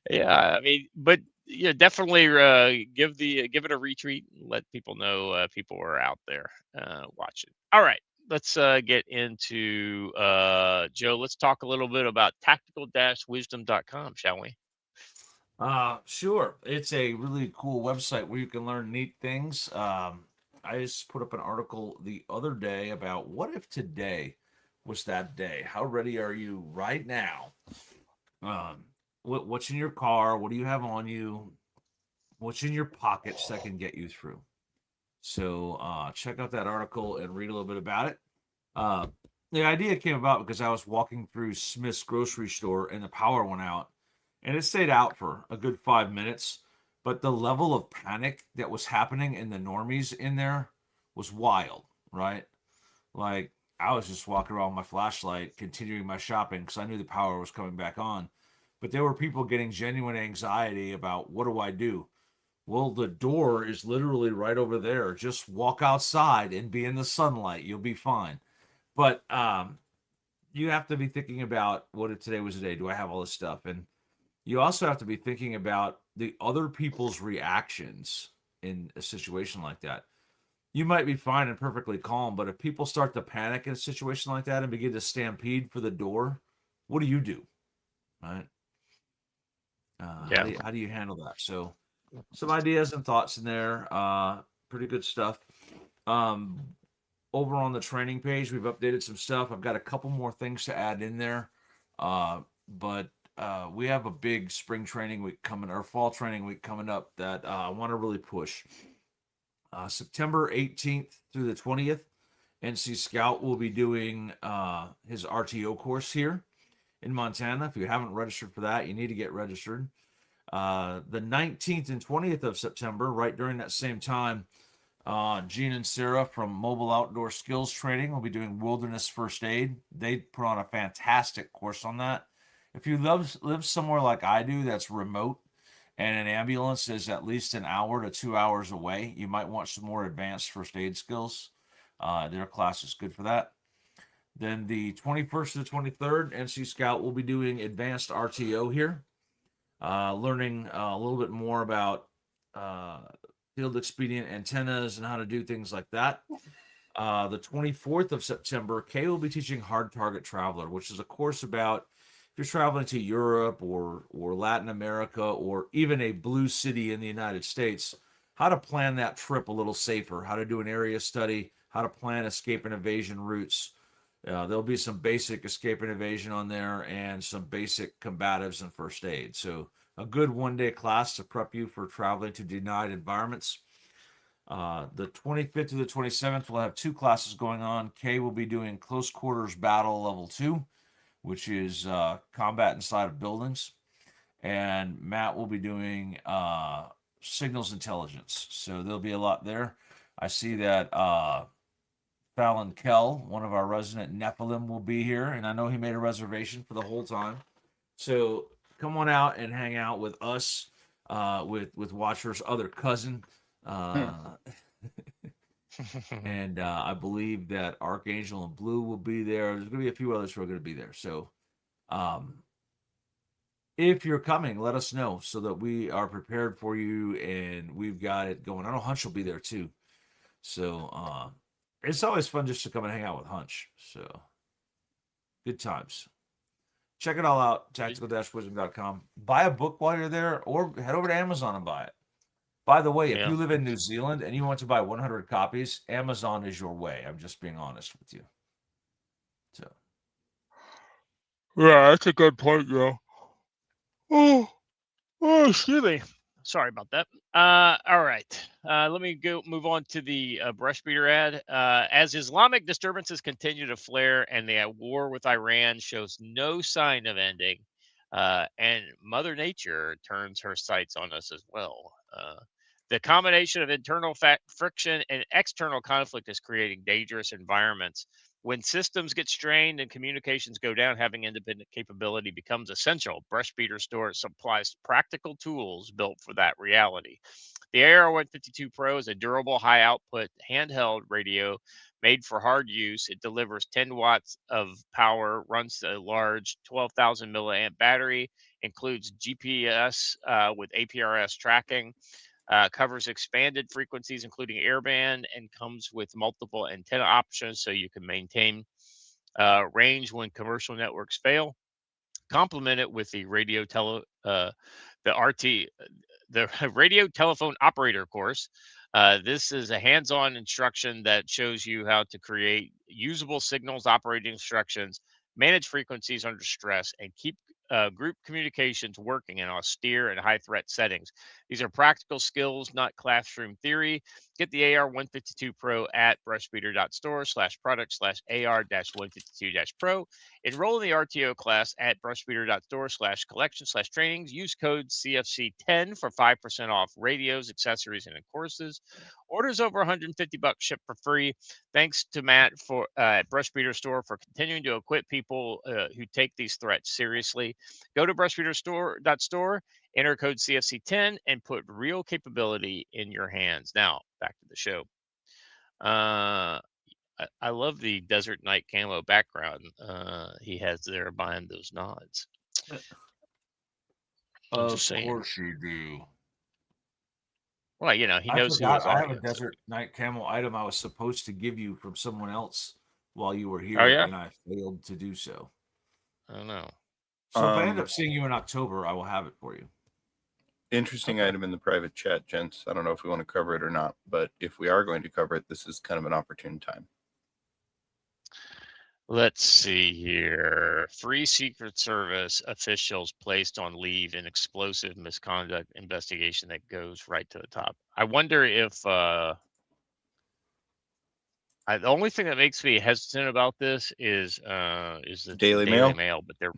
yeah, I mean, but yeah, definitely give it a retweet and let people know people are out there watching. All right, let's get into Joe. Let's talk a little bit about tactical-wisdom.com, shall we? Sure. It's a really cool website where you can learn neat things. I just put up an article the other day about what if today was that day? How ready are you right now? What's in your car? What do you have on you? What's in your pockets that can get you through? So check out that article and read a little bit about it. Uh, the idea came about because I was walking through Smith's grocery store and the power went out, and it stayed out for a good 5 minutes. But the level of panic that was happening in the normies in there was wild, right? Like, I was just walking around with my flashlight, continuing my shopping because I knew the power was coming back on. But there were people getting genuine anxiety about, what do I do? Well, the door is literally right over there. Just walk outside and be in the sunlight. You'll be fine. But you have to be thinking about, what if today was the day? Do I have all this stuff? And you also have to be thinking about the other people's reactions in a situation like that. You might be fine and perfectly calm, but if people start to panic in a situation like that and begin to stampede for the door, what do? Right? Yeah. How do you handle that? So, some ideas and thoughts in there. Pretty good stuff. Over on the training page, we've updated some stuff. I've got a couple more things to add in there. But we have a big spring training week coming, or fall training week coming up that I want to really push. September 18th through the 20th, NC Scout will be doing his RTO course here in Montana. If you haven't registered for that, you need to get registered. The 19th and 20th of September, right during that same time, Gene and Sarah from Mobile Outdoor Skills Training will be doing wilderness first aid. They put on a fantastic course on that. If you live somewhere like I do that's remote and an ambulance is at least an hour to 2 hours away, you might want some more advanced first aid skills. Their class is good for that. Then the 21st to the 23rd, NC Scout will be doing advanced RTO here, learning a little bit more about field expedient antennas and how to do things like that. The 24th of September, Kay will be teaching Hard Target Traveler, which is a course about if you're traveling to Europe or Latin America or even a blue city in the United States, how to plan that trip a little safer, how to do an area study, how to plan escape and evasion routes. There'll be some basic escape and evasion on there and some basic combatives and first aid. So a good one-day class to prep you for traveling to denied environments. The 25th to the 27th, we'll have 2 classes going on. Kay will be doing Close Quarters Battle Level 2, which is combat inside of buildings. And Matt will be doing Signals Intelligence. So there'll be a lot there. I see that Fallon Kell, one of our resident Nephilim, will be here, and I know he made a reservation for the whole time. So come on out and hang out with us, with Watcher's other cousin, and I believe that Archangel and Blue will be there. There's going to be a few others who are going to be there. So, if you're coming, let us know so that we are prepared for you and we've got it going. I know Hunch will be there too. So, it's always fun just to come and hang out with Hunch. So, good times. Check it all out, tactical-wisdom.com. Buy a book while you're there or head over to Amazon and buy it. By the way, if you live in New Zealand and you want to buy 100 copies, Amazon is your way. I'm just being honest with you. So, yeah, that's a good point, though. Oh, excuse me. Sorry about that. All right. Let me move on to the brush beater ad. As Islamic disturbances continue to flare and the war with Iran shows no sign of ending, and Mother Nature turns her sights on us as well. The combination of internal friction and external conflict is creating dangerous environments. When systems get strained and communications go down, having independent capability becomes essential. Brush Beater Store supplies practical tools built for that reality. The AR-152 Pro is a durable, high-output handheld radio made for hard use. It delivers 10 watts of power, runs a large 12,000 milliamp battery, includes GPS with APRS tracking, covers expanded frequencies, including airband, and comes with multiple antenna options so you can maintain range when commercial networks fail. Complement it with the the radio telephone operator course. This is a hands-on instruction that shows you how to create usable signals, operating instructions, manage frequencies under stress, and keep group communications working in austere and high-threat settings. These are practical skills, not classroom theory. Get the AR-152 Pro at brushbeater.store/product/AR-152-Pro. Enroll in the RTO class at brushbeater.store/collection/trainings. Use code CFC10 for 5% off radios, accessories, and courses. Orders over $150 ship for free. Thanks to Matt for at Brushbeater Store for continuing to equip people who take these threats seriously. Go to brushbeater.store, enter code CFC10, and put real capability in your hands. Now, back to the show. I love the Desert Night camo background he has there behind those nods. of course you do. Well, he I knows who his forgot I have a audience is. Desert Night camo item I was supposed to give you from someone else while you were Oh, here, yeah? and I failed to do so. I don't know. So if I end up seeing you in October, I will have it for you. Interesting item in the private chat, gents. I don't know if we want to cover it or not, but if we are going to cover it, this is kind of an opportune time. Let's see here. 3 Secret Service officials placed on leave in explosive misconduct investigation that goes right to the top. I wonder if the only thing that makes me hesitant about this is the Daily Daily Mail? Mail, but they're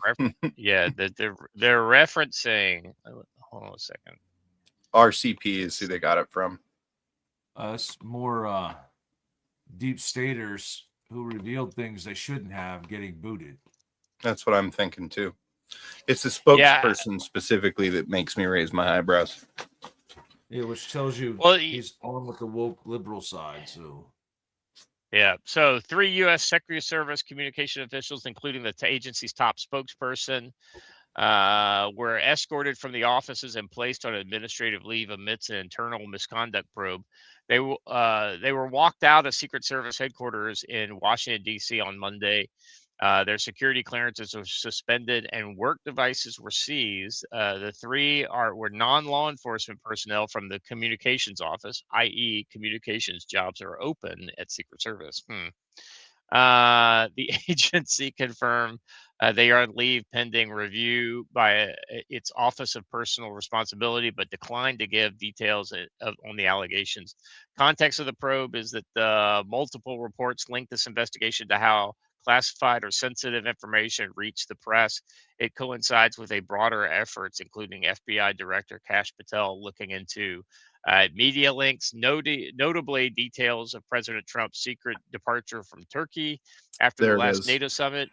they're referencing. Hold on a second. RCP is who they got it from. Us more deep staters who revealed things they shouldn't have getting booted. That's what I'm thinking too. It's the spokesperson specifically that makes me raise my eyebrows. Yeah, which tells you he's on with the woke liberal side. So, yeah. So 3 U.S. Secretary of Service communication officials, including the agency's top spokesperson, were escorted from the offices and placed on administrative leave amidst an internal misconduct probe. They were walked out of Secret Service headquarters in Washington, D.C. on Monday. Their security clearances were suspended and work devices were seized. The 3 were non-law enforcement personnel from the communications office, i.e. communications jobs are open at Secret Service. The agency confirmed they are on leave pending review by its Office of Personal Responsibility, but declined to give details on the allegations. Context of the probe is that multiple reports link this investigation to how classified or sensitive information reach the press. It coincides with a broader efforts, including FBI Director Kash Patel looking into media links, notably details of President Trump's secret departure from Turkey after the There it last is. NATO summit.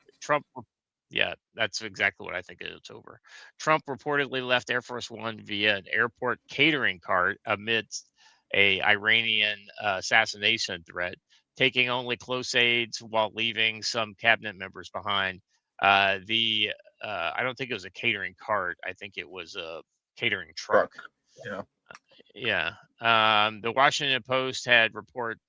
Yeah, that's exactly what I think it's over. Trump reportedly left Air Force One via an airport catering cart amidst a Iranian assassination threat, taking only close aides while leaving some cabinet members behind. I don't think it was a catering cart. I think it was a catering truck. Yeah. Yeah. The Washington Post had reported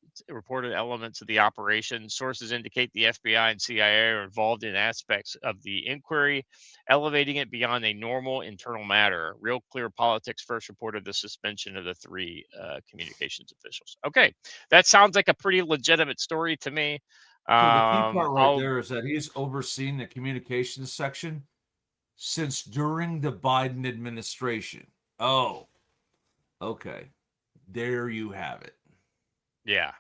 elements of the operation. Sources indicate the FBI and CIA are involved in aspects of the inquiry, elevating it beyond a normal internal matter. Real Clear Politics first reported the suspension of the three communications officials. Okay, that sounds like a pretty legitimate story to me. So the key part right there is that he's overseen the communications section since during the Biden administration. Oh, okay. There you have it. Yeah.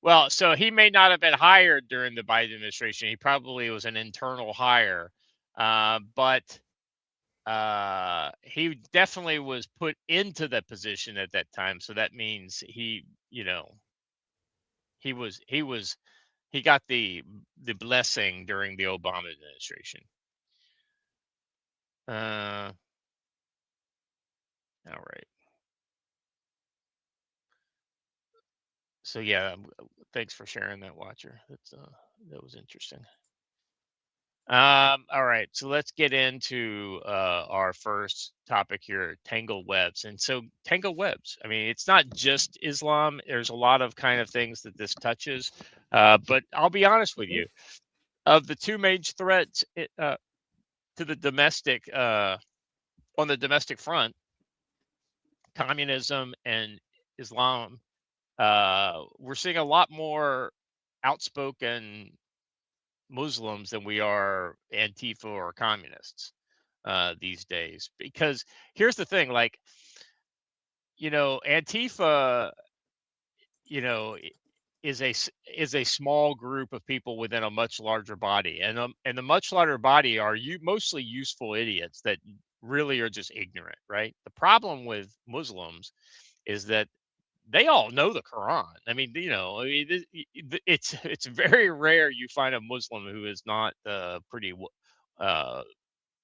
Well, so he may not have been hired during the Biden administration. He probably was an internal hire, but he definitely was put into the position at that time. So that means he got the blessing during the Obama administration. All right. So yeah, thanks for sharing that, Watcher. That was interesting. All right, so let's get into our first topic here, tangled webs. And so tangled webs, I mean, it's not just Islam. There's a lot of kind of things that this touches. But I'll be honest with you, of the two major threats to the domestic on the domestic front, communism and Islam, we're seeing a lot more outspoken Muslims than we are Antifa or communists these days. Because here's the thing, like, Antifa, is a small group of people within a much larger body, and the much larger body are mostly useful idiots that really are just ignorant, right? The problem with Muslims is that they all know the Quran. I mean, it's very rare you find a Muslim who is not pretty uh,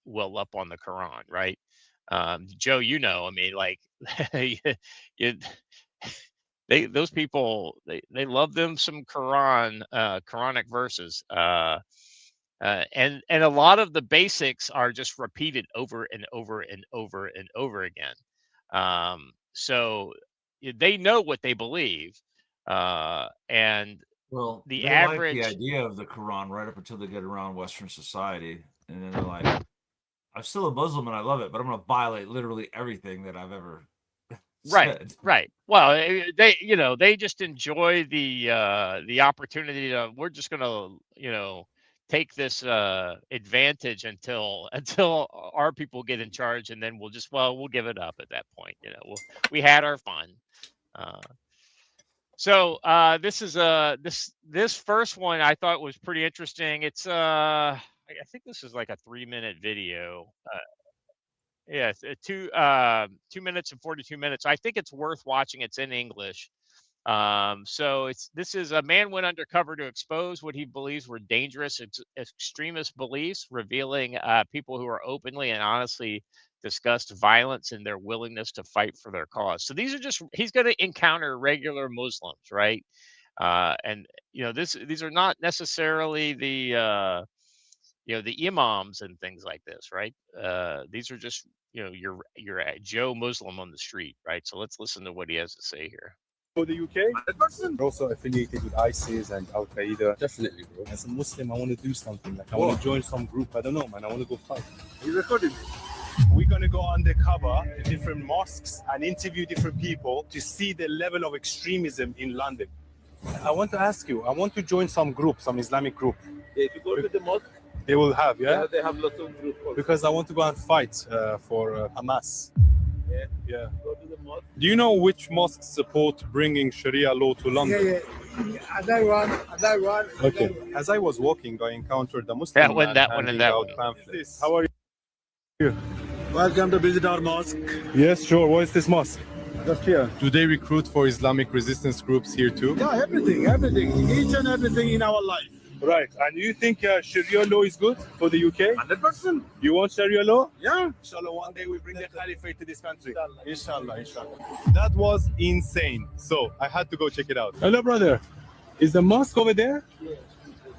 well up on the Quran, right? Joe, I mean, like, you, those people they love them some Quranic verses, and a lot of the basics are just repeated over and over and over and over again. So they know what they believe, and well, the they average like the idea of the Quran right up until they get around Western society, and then they're like, I'm still a Muslim and I love it, but I'm going to violate literally everything that I've ever said. Right. Well, they just enjoy the opportunity to. We're just going to, take this advantage until our people get in charge, and then we'll give it up at that point. We had our fun. So this is this first one I thought was pretty interesting. It's I think this is like a 3-minute video. Yeah, 2 minutes and 42 minutes. I think it's worth watching. It's in English. So this is a man went undercover to expose what he believes were dangerous extremist beliefs, revealing people who are openly and honestly discussed violence and their willingness to fight for their cause. So he's going to encounter regular Muslims, right? And these are not necessarily the imams and things like this, right? These are just your Joe Muslim on the street, right? So let's listen to what he has to say here. For the UK, also affiliated with ISIS and Al Qaeda. Definitely, bro. As a Muslim, I want to do something. Like I want to join some group. I don't know, man. I want to go fight. You recording me? We're gonna go undercover in different mosques and interview different people to see the level of extremism in London. I want to ask you. I want to join some group, some Islamic group. Yeah, if you go to the mosque, they will have, yeah. They have lots of groups. Because I want to go and fight for Hamas. Yeah. Yeah. Go to the mosque. Do you know which mosques support bringing Sharia law to London? Yeah. Okay. As I was walking, I encountered a Muslim man that one, and handing that out one. pamphlets. How are you? Welcome to visit our mosque. Yes, sure. What is this mosque? Just here. Do they recruit for Islamic resistance groups here too? Yeah, everything, each and everything in our life. Right. And you think Sharia law is good for the UK? 100%. You want Sharia law? Yeah. Inshallah, one day we bring the caliphate to this country. Inshallah, inshallah. That was insane. So I had to go check it out. Hello, brother. Is the mosque over there?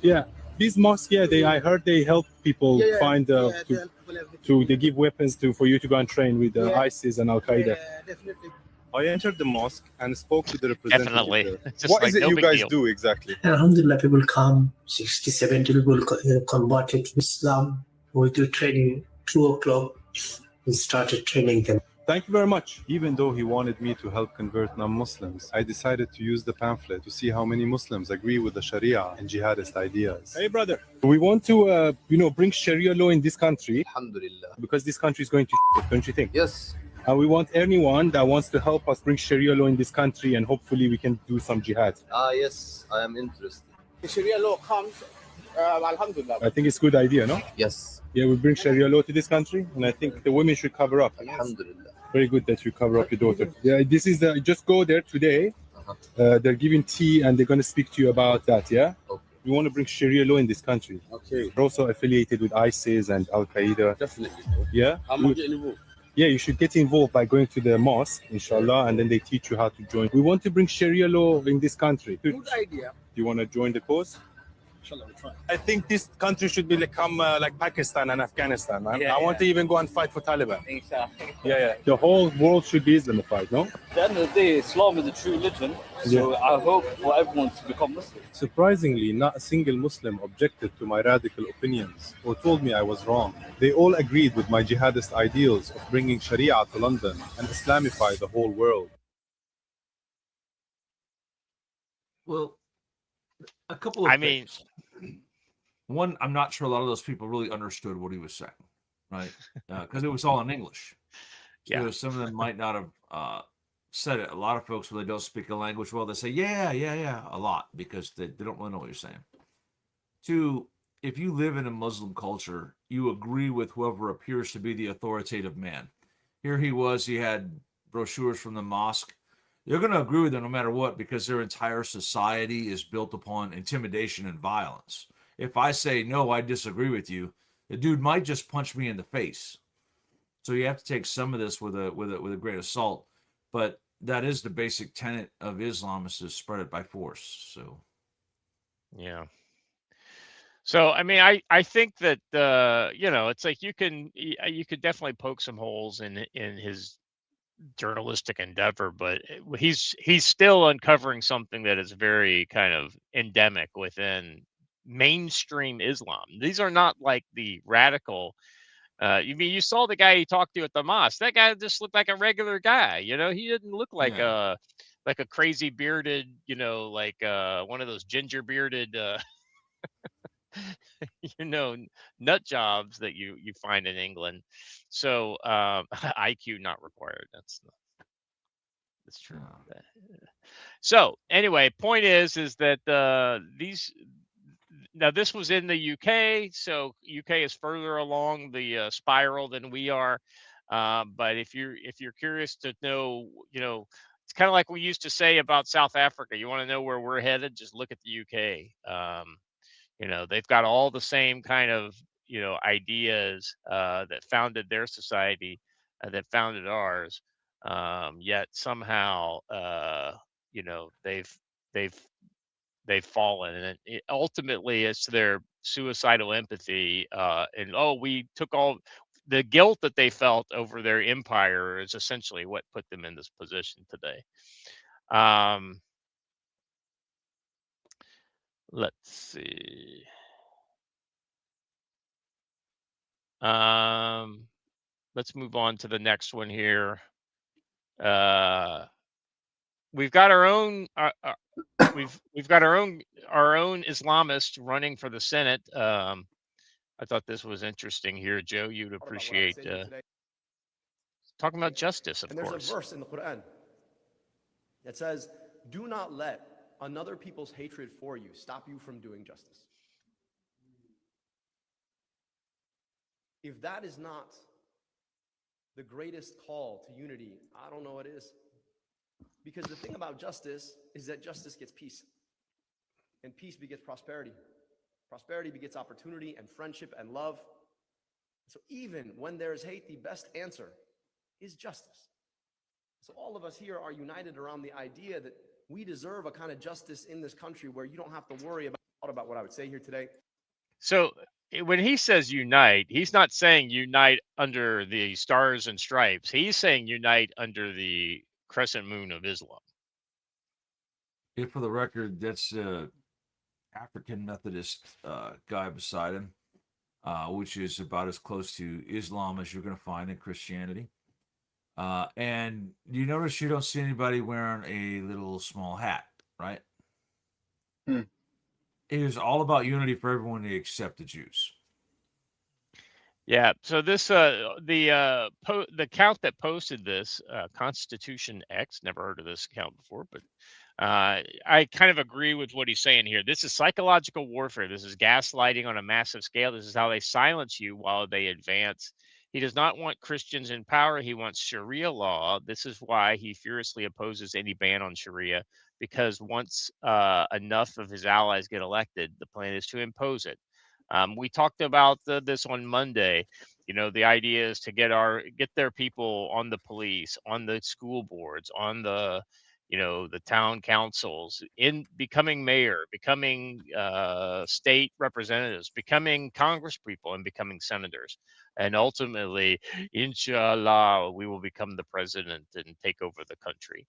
Yeah. This mosque, yeah, I heard they help people find they give weapons for you to go and train with ISIS and Al Qaeda. Definitely. I entered the mosque and spoke to the representative Definitely. there. It's just What like is it no you big guys deal. do exactly? Alhamdulillah, people come, 60, 70 people converted to Islam. We do training 2 o'clock. We started training them. Thank you very much. Even though he wanted me to help convert non-Muslims, I decided to use the pamphlet to see how many Muslims agree with the Sharia and jihadist ideas. Hey, brother. We want to, bring Sharia law in this country Alhamdulillah. because this country is going to don't you think? Yes. And we want anyone that wants to help us bring Sharia law in this country, and hopefully we can do some jihad. Yes, I am interested. The Sharia law comes, alhamdulillah. I think it's a good idea, no? Yes. Yeah, we bring Sharia law to this country, and I think the women should cover up. Alhamdulillah. Very good that you cover up your daughter. Yeah, this is just go there today. They're giving tea and they're going to speak to you about that. Yeah. Okay. We want to bring Sharia law in this country. Okay. We're also affiliated with ISIS and Al Qaeda. Definitely. Yeah. I'm not getting involved. Yeah, you should get involved by going to the mosque, inshallah, and then they teach you how to join. We want to bring Sharia law in this country. Do Good idea. you want to join the cause? Inshallah, we'll try. I think this country should become like Pakistan and Afghanistan. I want to even go and fight for Taliban. Inshallah. Yeah. The whole world should be Islamified, no? At the end of the day, Islam is a true religion. So I hope for everyone to become Muslim. Surprisingly, not a single Muslim objected to my radical opinions or told me I was wrong. They all agreed with my jihadist ideals of bringing Sharia to London and Islamify the whole world. Well, a couple of I mean, things. One, I'm not sure a lot of those people really understood what he was saying, right? Because it was all in English. Yeah. So some of them might not have said it. A lot of folks, when they don't speak a language well, they say, yeah, a lot, because they don't really know what you're saying. Two, if you live in a Muslim culture, you agree with whoever appears to be the authoritative man. Here he was, he had brochures from the mosque. You're going to agree with them no matter what, because their entire society is built upon intimidation and violence. If I say, no, I disagree with you, the dude might just punch me in the face. So you have to take some of this with a grain of salt. But that is the basic tenet of Islam, is to spread it by force. So, yeah. So, I mean, I think that, it's like you could definitely poke some holes in his journalistic endeavor, but he's still uncovering something that is very kind of endemic within mainstream Islam. These are not like the radical. You saw the guy he talked to at the mosque. That guy just looked like a regular guy. He didn't look like a crazy bearded, like one of those ginger bearded, nut jobs that you find in England. So IQ not required. That's true. So anyway, point is that now this was in the UK, so UK is further along the spiral than we are. But if you're curious to know, it's kind of like we used to say about South Africa. You want to know where we're headed? Just look at the UK. They've got all the same kind of ideas that founded their society, that founded ours. Yet somehow, they've fallen, and ultimately it's their suicidal empathy. And we took all the guilt that they felt over their empire is essentially what put them in this position today. Let's see. Let's move on to the next one here. We've got our own we've got our own Islamist running for the Senate. I thought this was interesting here, Joe. You'd appreciate talking about justice, of and there's course. a verse in the Quran that says, "Do not let another people's hatred for you stop you from doing justice? If that is not the greatest call to unity, I don't know what is. Because the thing about justice is that justice gets peace, and peace begets prosperity. Prosperity begets opportunity and friendship and love. So even when there is hate, the best answer is justice. So all of us here are united around the idea that we deserve a kind of justice in this country where you don't have to worry about what I would say here today. So when he says unite, he's not saying unite under the stars and stripes. He's saying unite under the crescent moon of Islam. If for the record, that's African Methodist guy beside him, which is about as close to Islam as you're going to find in Christianity. And you notice you don't see anybody wearing a little small hat, right? It is all about unity for everyone except the Jews. Yeah. So this the account that posted this Constitution X, never heard of this account before, but I kind of agree with what he's saying here. This is psychological warfare. This is gaslighting on a massive scale. This is how they silence you while they advance. He does not want Christians in power. He wants Sharia law. This is why he furiously opposes any ban on Sharia, because once enough of his allies get elected, the plan is to impose it. We talked about this on Monday. You know, the idea is to get their people on the police, on the school boards, on the the town councils, in becoming mayor, becoming state representatives, becoming congresspeople, and becoming senators. And ultimately, inshallah, we will become the president and take over the country.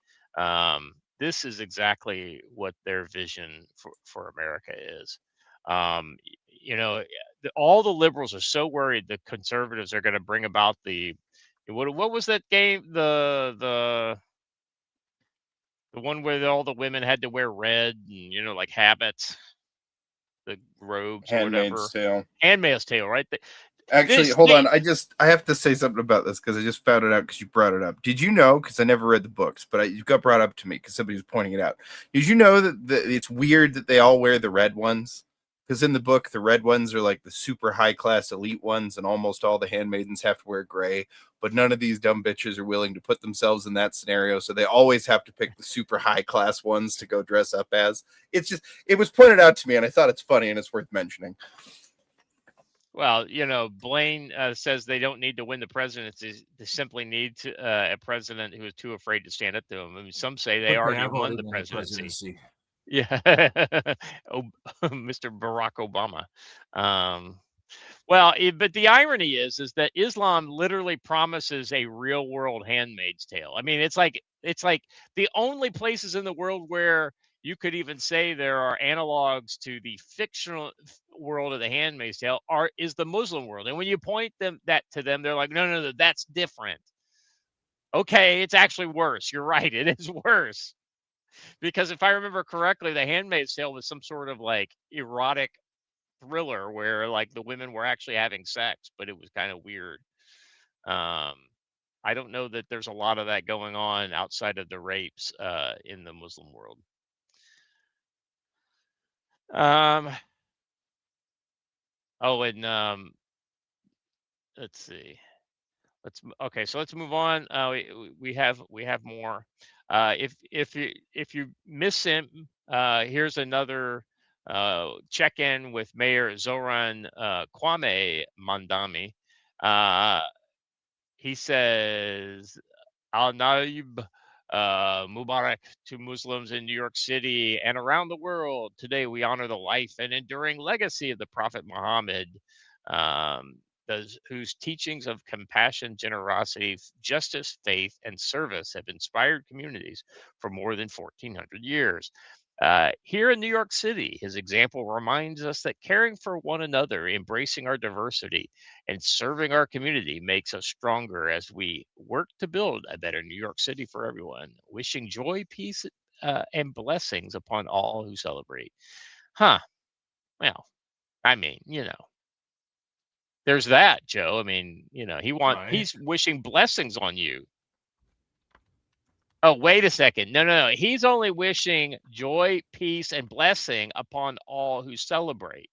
This is exactly what their vision for America is. All the liberals are so worried the conservatives are going to bring about what was that game, the one where all the women had to wear red and like habits, the robes or whatever. Handmaid's Tale. Handmaid's Tale, right? Actually, hold on. I have to say something about this because I just found it out because you brought it up. Did you know? Because I never read the books, but you got brought up to me because somebody was pointing it out. Did you know that it's weird that they all wear the red ones? Because in the book, the red ones are like the super high class elite ones, and almost all the handmaidens have to wear gray. But none of these dumb bitches are willing to put themselves in that scenario, so they always have to pick the super high class ones to go dress up as. It was pointed out to me, and I thought it's funny and it's worth mentioning. Well, Blaine says they don't need to win the presidency. They simply need a president who is too afraid to stand up to him. I mean, some say they already won the presidency. Yeah. Mr. Barack Obama. But the irony is that Islam literally promises a real world Handmaid's Tale. I mean, it's like the only places in the world where you could even say there are analogs to the fictional world of the Handmaid's Tale is the Muslim world. And when you point that to them, they're like, no, that's different. Okay, it's actually worse. You're right. It is worse. Because if I remember correctly, the Handmaid's Tale was some sort of like erotic thriller where like the women were actually having sex, but it was kind of weird. I don't know that there's a lot of that going on outside of the rapes in the Muslim world. Let's see. So let's move on. We have more. If you miss him, here's another check-in with Mayor Zoran Kwame Mandami. He says, Al-Naib Mubarak to Muslims in New York City and around the world. Today we honor the life and enduring legacy of the Prophet Muhammad, whose teachings of compassion, generosity, justice, faith, and service have inspired communities for more than 1,400 years. Here in New York City, his example reminds us that caring for one another, embracing our diversity, and serving our community makes us stronger as we work to build a better New York City for everyone. Wishing joy, peace, and blessings upon all who celebrate. Well, I mean, there's that, Joe. I mean, he's wishing blessings on you. Oh, wait a second. No. He's only wishing joy, peace, and blessing upon all who celebrate.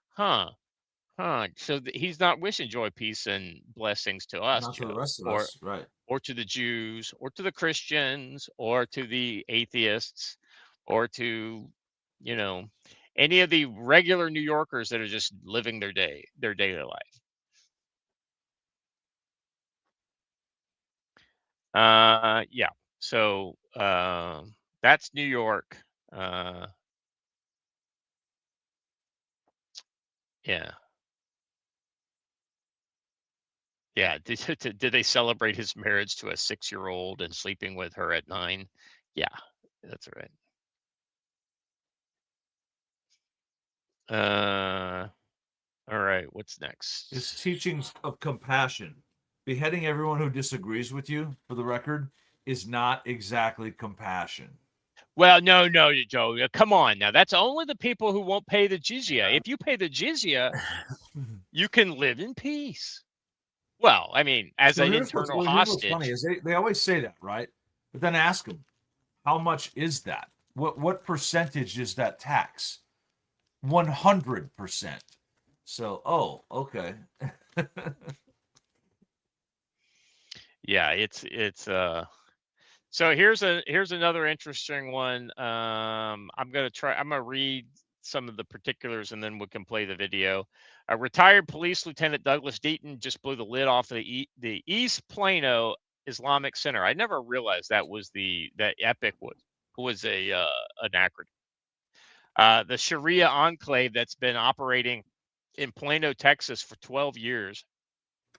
Huh. Huh. So he's not wishing joy, peace, and blessings to us, Not to the Joe, rest of us, right? or to the Jews, or to the Christians, or to the atheists, or to, you know, any of the regular New Yorkers that are just living their daily life. Yeah. So that's New York. Yeah. Yeah. Did they celebrate his marriage to a 6-year-old and sleeping with her at 9? Yeah, that's right. All right. What's next? His teachings of compassion. Beheading everyone who disagrees with you, for the record, is not exactly compassion. Well, no, Joe. Come on now. That's only the people who won't pay the jizya. If you pay the jizya, you can live in peace. Well, I mean, as So an here's internal here's what's funny hostage. is they always say that, right? But then ask them, how much is that? What percentage is that tax? 100%. So, oh, okay. Yeah, it's so here's another interesting one. I'm gonna read some of the particulars and then we can play the video. A retired police lieutenant Douglas Deaton just blew the lid off the East Plano Islamic Center. I never realized that EPIC was a an acronym. The Sharia enclave that's been operating in Plano, Texas for 12 years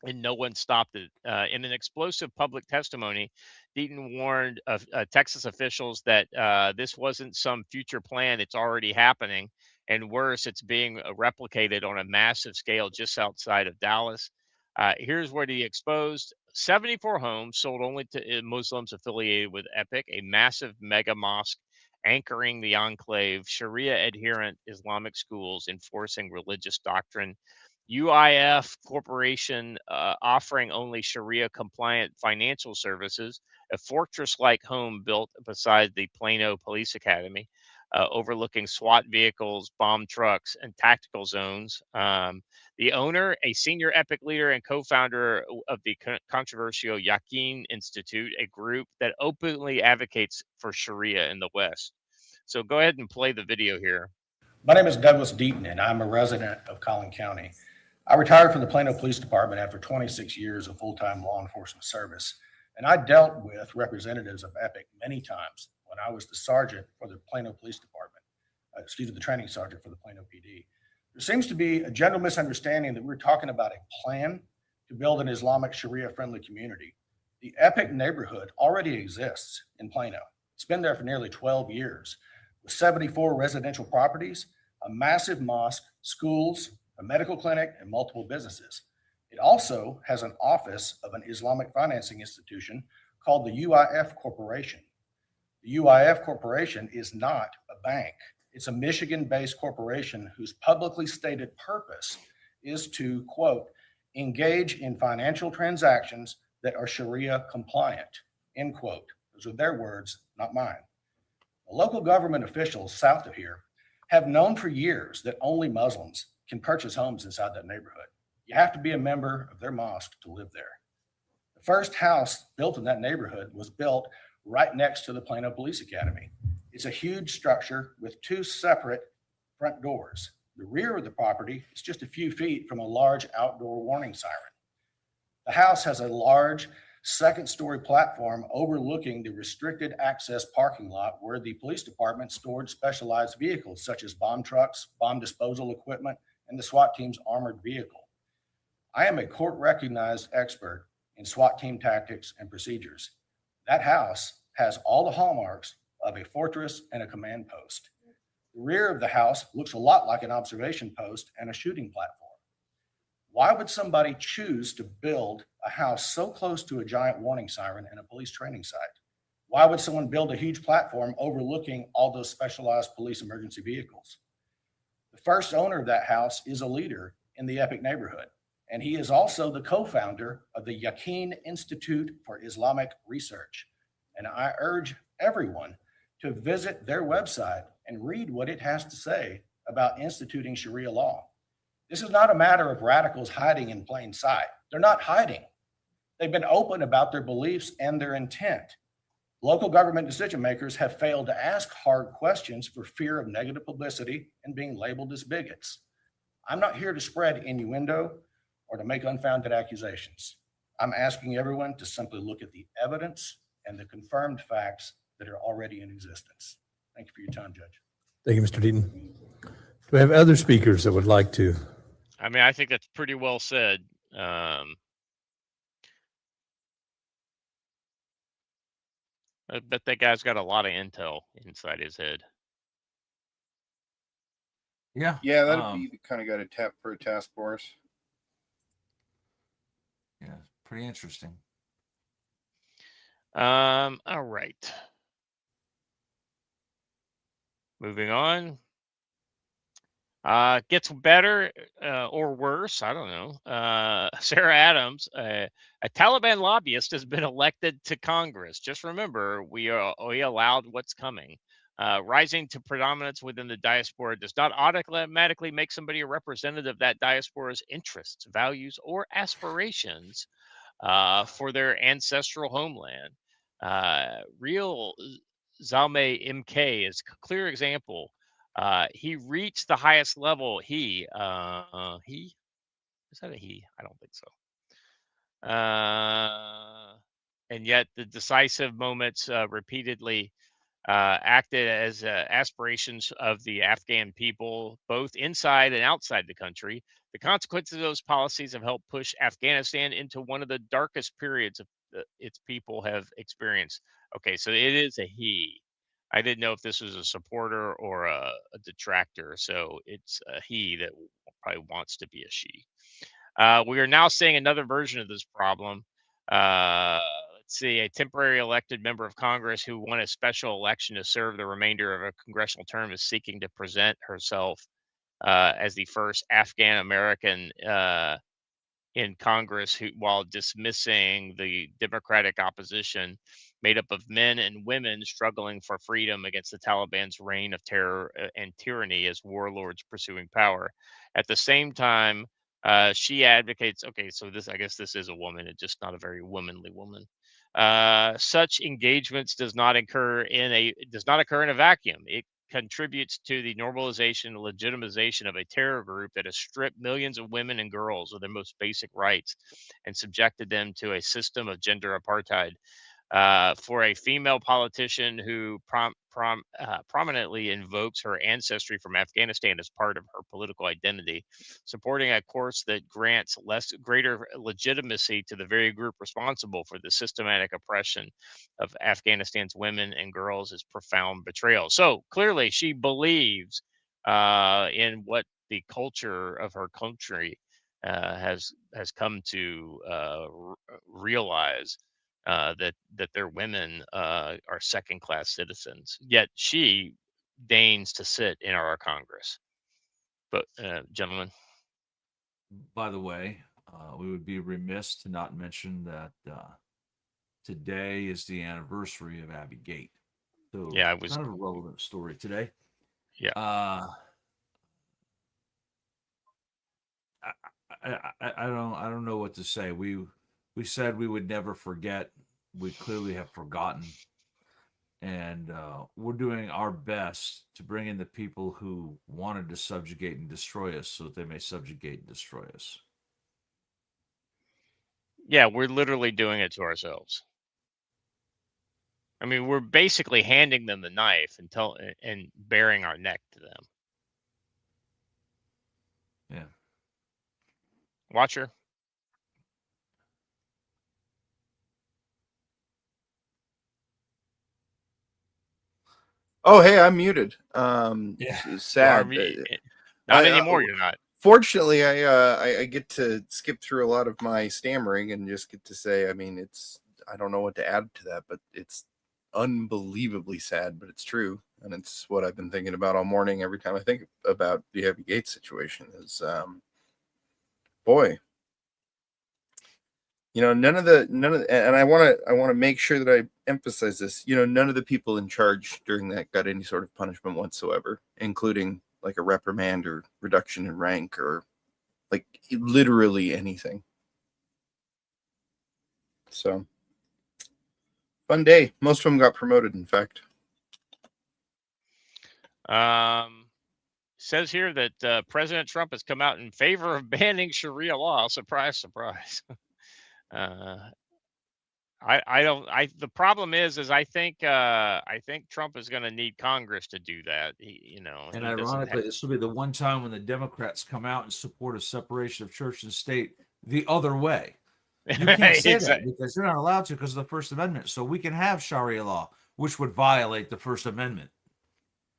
and no one stopped it. In an explosive public testimony, Deaton warned Texas officials that this wasn't some future plan, it's already happening. And worse, it's being replicated on a massive scale just outside of Dallas. Here's what he exposed: 74 homes sold only to Muslims affiliated with EPIC, a massive mega mosque anchoring the enclave, Sharia adherent Islamic schools enforcing religious doctrine, UIF Corporation offering only Sharia compliant financial services, a fortress like home built beside the Plano Police Academy, overlooking SWAT vehicles, bomb trucks, and tactical zones. The owner, a senior EPIC leader and co founder of the controversial Yaqeen Institute, a group that openly advocates for Sharia in the West. So go ahead and play the video here. My name is Douglas Deaton, and I'm a resident of Collin County. I retired from the Plano Police Department after 26 years of full-time law enforcement service, and I dealt with representatives of EPIC many times when I was the sergeant for the Plano Police Department, the training sergeant for the Plano PD. There seems to be a general misunderstanding that we're talking about a plan to build an Islamic Sharia-friendly community. The EPIC neighborhood already exists in Plano. It's been there for nearly 12 years, with 74 residential properties, a massive mosque, schools, a medical clinic, and multiple businesses. It also has an office of an Islamic financing institution called the UIF Corporation. The UIF Corporation is not a bank. It's a Michigan-based corporation whose publicly stated purpose is to, quote, engage in financial transactions that are Sharia compliant, end quote. Those are their words, not mine. Local government officials south of here have known for years that only Muslims can purchase homes inside that neighborhood. You have to be a member of their mosque to live there. The first house built in that neighborhood was built right next to the Plano Police Academy. It's a huge structure with two separate front doors. The rear of the property is just a few feet from a large outdoor warning siren. The house has a large second-story platform overlooking the restricted access parking lot where the police department stored specialized vehicles such as bomb trucks, bomb disposal equipment, and the SWAT team's armored vehicle. I am a court-recognized expert in SWAT team tactics and procedures. That house has all the hallmarks of a fortress and a command post. The rear of the house looks a lot like an observation post and a shooting platform. Why would somebody choose to build a house so close to a giant warning siren and a police training site? Why would someone build a huge platform overlooking all those specialized police emergency vehicles? The first owner of that house is a leader in the EPIC neighborhood, and he is also the co-founder of the Yaqeen Institute for Islamic Research. And I urge everyone to visit their website and read what it has to say about instituting Sharia law. This is not a matter of radicals hiding in plain sight. They're not hiding. They've been open about their beliefs and their intent. Local government decision makers have failed to ask hard questions for fear of negative publicity and being labeled as bigots. I'm not here to spread innuendo or to make unfounded accusations. I'm asking everyone to simply look at the evidence and the confirmed facts that are already in existence. Thank you for your time, Judge. Thank you, Mr. Deaton. Do we have other speakers that would like to? I mean, I think that's pretty well said. I bet that guy's got a lot of intel inside his head. Yeah. Yeah, that'd be the kind of guy to tap for a task force. Yeah, pretty interesting. All right. Moving on. Gets better or worse. I don't know. Sarah Adams, a Taliban lobbyist, has been elected to Congress. Just remember, we allowed what's coming. Rising to predominance within the diaspora does not automatically make somebody a representative of that diaspora's interests, values, or aspirations for their ancestral homeland. Real Zalmay MK is a clear example. He reached the highest level. He is that a he? I don't think so. And yet the decisive moments repeatedly acted as aspirations of the Afghan people, both inside and outside the country. The consequences of those policies have helped push Afghanistan into one of the darkest periods of its people have experienced. Okay, so it is a he. I didn't know if this was a supporter or a detractor, so it's a he that probably wants to be a she. We are now seeing another version of this problem. Let's see, a temporary elected member of Congress who won a special election to serve the remainder of a congressional term is seeking to present herself as the first Afghan American in Congress who, while dismissing the Democratic opposition made up of men and women struggling for freedom against the Taliban's reign of terror and tyranny as warlords pursuing power. At the same time, she advocates, okay, so this, I guess this is a woman, it's just not a very womanly woman. Such engagements does not occur in a vacuum. It contributes to the normalization and legitimization of a terror group that has stripped millions of women and girls of their most basic rights and subjected them to a system of gender apartheid. For a female politician who prominently invokes her ancestry from Afghanistan as part of her political identity, supporting a course that grants greater legitimacy to the very group responsible for the systematic oppression of Afghanistan's women and girls is profound betrayal. So clearly, she believes in what the culture of her country has come to realize. That their women are second-class citizens. Yet she deigns to sit in our Congress. But gentlemen, By the way, we would be remiss to not mention that today is the anniversary of Abbey Gate. So yeah, it was kind of a relevant story today. Yeah. I don't know what to say. We said we would never forget. We clearly have forgotten, and we're doing our best to bring in the people who wanted to subjugate and destroy us, so that they may subjugate and destroy us. Yeah, we're literally doing it to ourselves. I mean, we're basically handing them the knife and baring our neck to them. Yeah. Watcher. Oh, hey, I'm muted. Yeah. Sad. Not anymore. You're not. Fortunately, I get to skip through a lot of my stammering and just get to say, I mean, I don't know what to add to that, but it's unbelievably sad, but it's true. And it's what I've been thinking about all morning. Every time I think about the Abbey Gate situation is, boy, none of the, and I want to make sure that I emphasize this. None of the people in charge during that got any sort of punishment whatsoever, including like a reprimand or reduction in rank or like literally anything. So, fun day. Most of them got promoted, in fact. Says here that President Trump has come out in favor of banning Sharia law. Surprise, surprise. The problem is I think Trump is going to need Congress to do that. And ironically, this will be the one time when the Democrats come out and support a separation of church and state the other way. You can't say that because you're not allowed to because of the First Amendment. So we can have Sharia law, which would violate the First Amendment.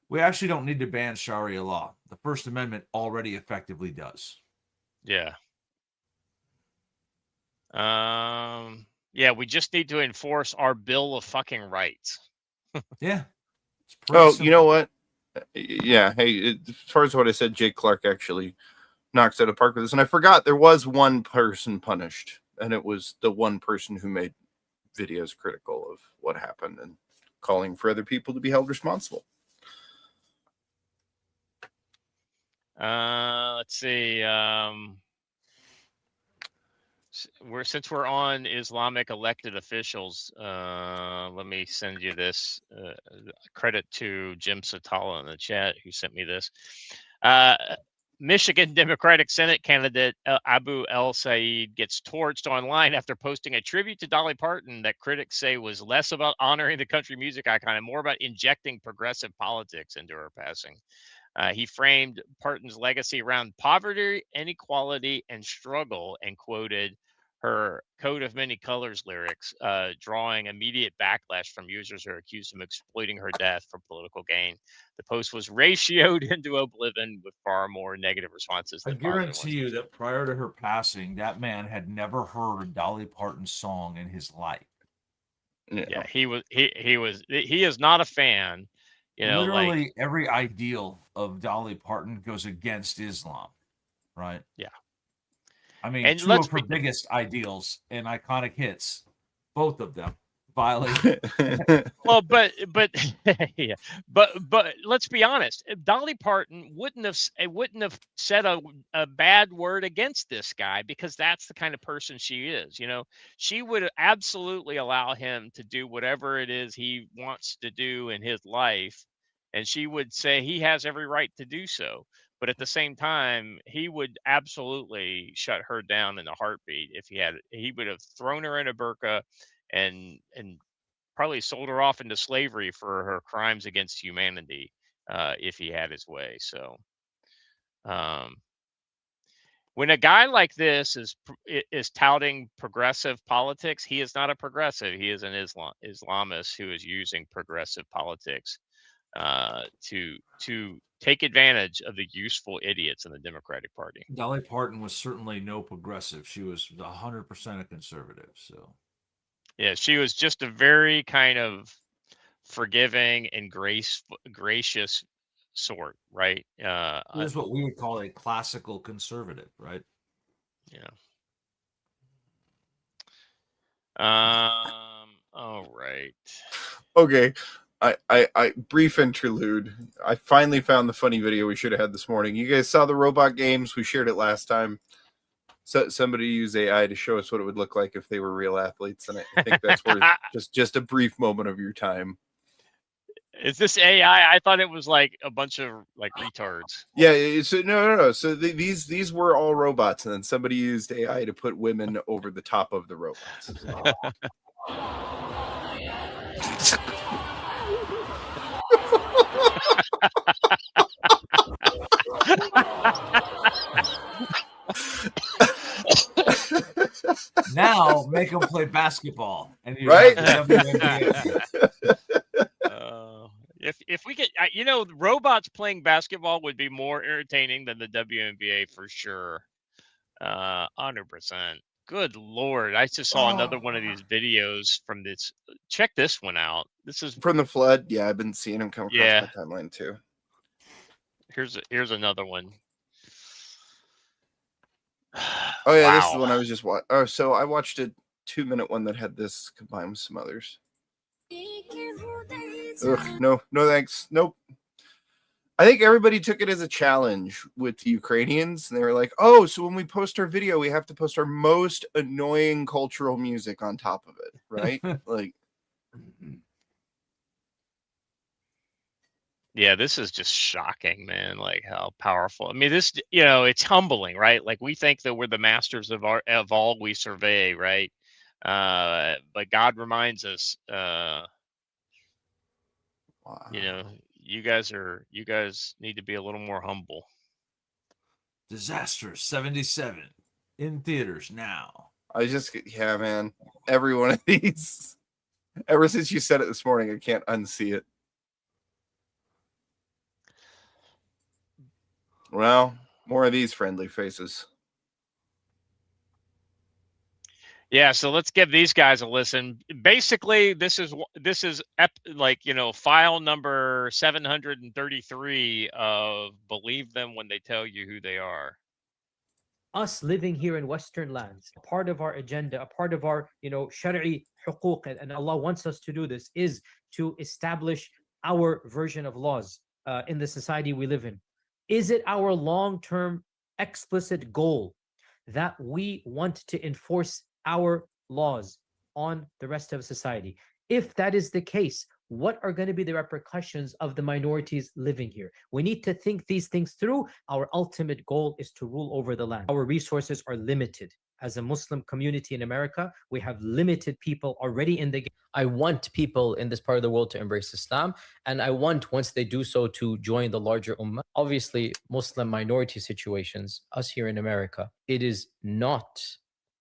We actually don't need to ban Sharia law. The First Amendment already effectively does. Yeah. Yeah, we just need to enforce our Bill of fucking Rights. Yeah. Oh, simple. You know what? Yeah. Hey, as far as what I said, Jake Clark actually knocks out of the park with this. And I forgot there was one person punished, and it was the one person who made videos critical of what happened and calling for other people to be held responsible. Let's see. Since we're on Islamic elected officials, let me send you this. Credit to Jim Satala in the chat who sent me this. Michigan Democratic Senate candidate Abu El Said gets torched online after posting a tribute to Dolly Parton that critics say was less about honoring the country music icon and more about injecting progressive politics into her passing. He framed Parton's legacy around poverty, inequality, and struggle, and quoted her Coat of Many Colors lyrics, drawing immediate backlash from users who accused him of exploiting her death for political gain. The post was ratioed into oblivion with far more negative responses than I guarantee you that prior to her passing, that man had never heard a Dolly Parton song in his life. Yeah, he is not a fan. Literally every ideal of Dolly Parton goes against Islam, right? Yeah. I mean, and two of her biggest ideals and iconic hits, both of them violate. Well, but yeah, but let's be honest. Dolly Parton wouldn't have said a bad word against this guy because that's the kind of person she is. She would absolutely allow him to do whatever it is he wants to do in his life, and she would say he has every right to do so. But at the same time, he would absolutely shut her down in a heartbeat if he would have thrown her in a burqa and probably sold her off into slavery for her crimes against humanity if he had his way. So when a guy like this is touting progressive politics, he is not a progressive. He is an Islamist who is using progressive politics to take advantage of the useful idiots in the Democratic Party. Dolly Parton was certainly no progressive. She was 100% a conservative. So, yeah, she was just a very kind of forgiving and gracious sort, right? Here's what we would call a classical conservative, right? Yeah. All right. Okay. I brief interlude. I finally found the funny video we should have had this morning. You guys saw the robot games? We shared it last time. So somebody used AI to show us what it would look like if they were real athletes, and I think that's worth just a brief moment of your time. Is this AI? I thought it was like a bunch of like retards. Yeah, so no. So these were all robots, and then somebody used AI to put women over the top of the robots. Now make them play basketball, and right? If we get, robots playing basketball would be more entertaining than the WNBA for sure. 100%. Good Lord. I just saw another one of these videos from this. Check this one out. This is from the flood. Yeah, I've been seeing them come across my timeline too. Here's another one. Oh yeah, wow. This is the one I was just watching. Oh, so I watched it 2-minute one that had this combined with some others. Ugh, no thanks. Nope. I think everybody took it as a challenge with the Ukrainians, and they were like, oh, so when we post our video, we have to post our most annoying cultural music on top of it, right? Like, Yeah, this is just shocking, man. Like how powerful. I mean, this, you know, it's humbling, right? Like we think that we're the masters of all we survey, right? But God reminds us, wow. you know, you guys need to be a little more humble. Disaster 77 in theaters now. Yeah, man. Every one of these. Ever since you said it this morning, I can't unsee it. Well, more of these friendly faces. Yeah, so let's give these guys a listen. Basically, this is like, you know, file number 733 of Believe Them When They Tell You Who They Are. Us living here in Western lands, a part of our agenda, a part of our, you know, shari'i huquq, and Allah wants us to do this, is to establish our version of laws in the society we live in. Is it our long-term explicit goal that we want to enforce our laws on the rest of society? If that is the case, what are going to be the repercussions of the minorities living here? We need to think these things through. Our ultimate goal is to rule over the land. Our resources are limited. As a Muslim community in America, we have limited people already in the game. I want people in this part of the world to embrace Islam, and I want, once they do so, to join the larger ummah. Obviously, Muslim minority situations, us here in America, it is not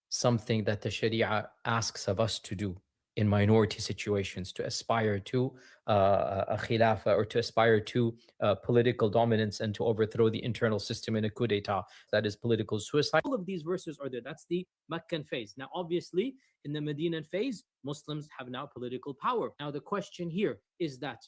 something that the Sharia asks of us to do in minority situations, to aspire to a khilafah, or to aspire to political dominance and to overthrow the internal system in a coup d'etat. That is political suicide. All of these verses are there. That's the Meccan phase. Now, obviously, in the Medinan phase, Muslims have now political power. Now, the question here is that,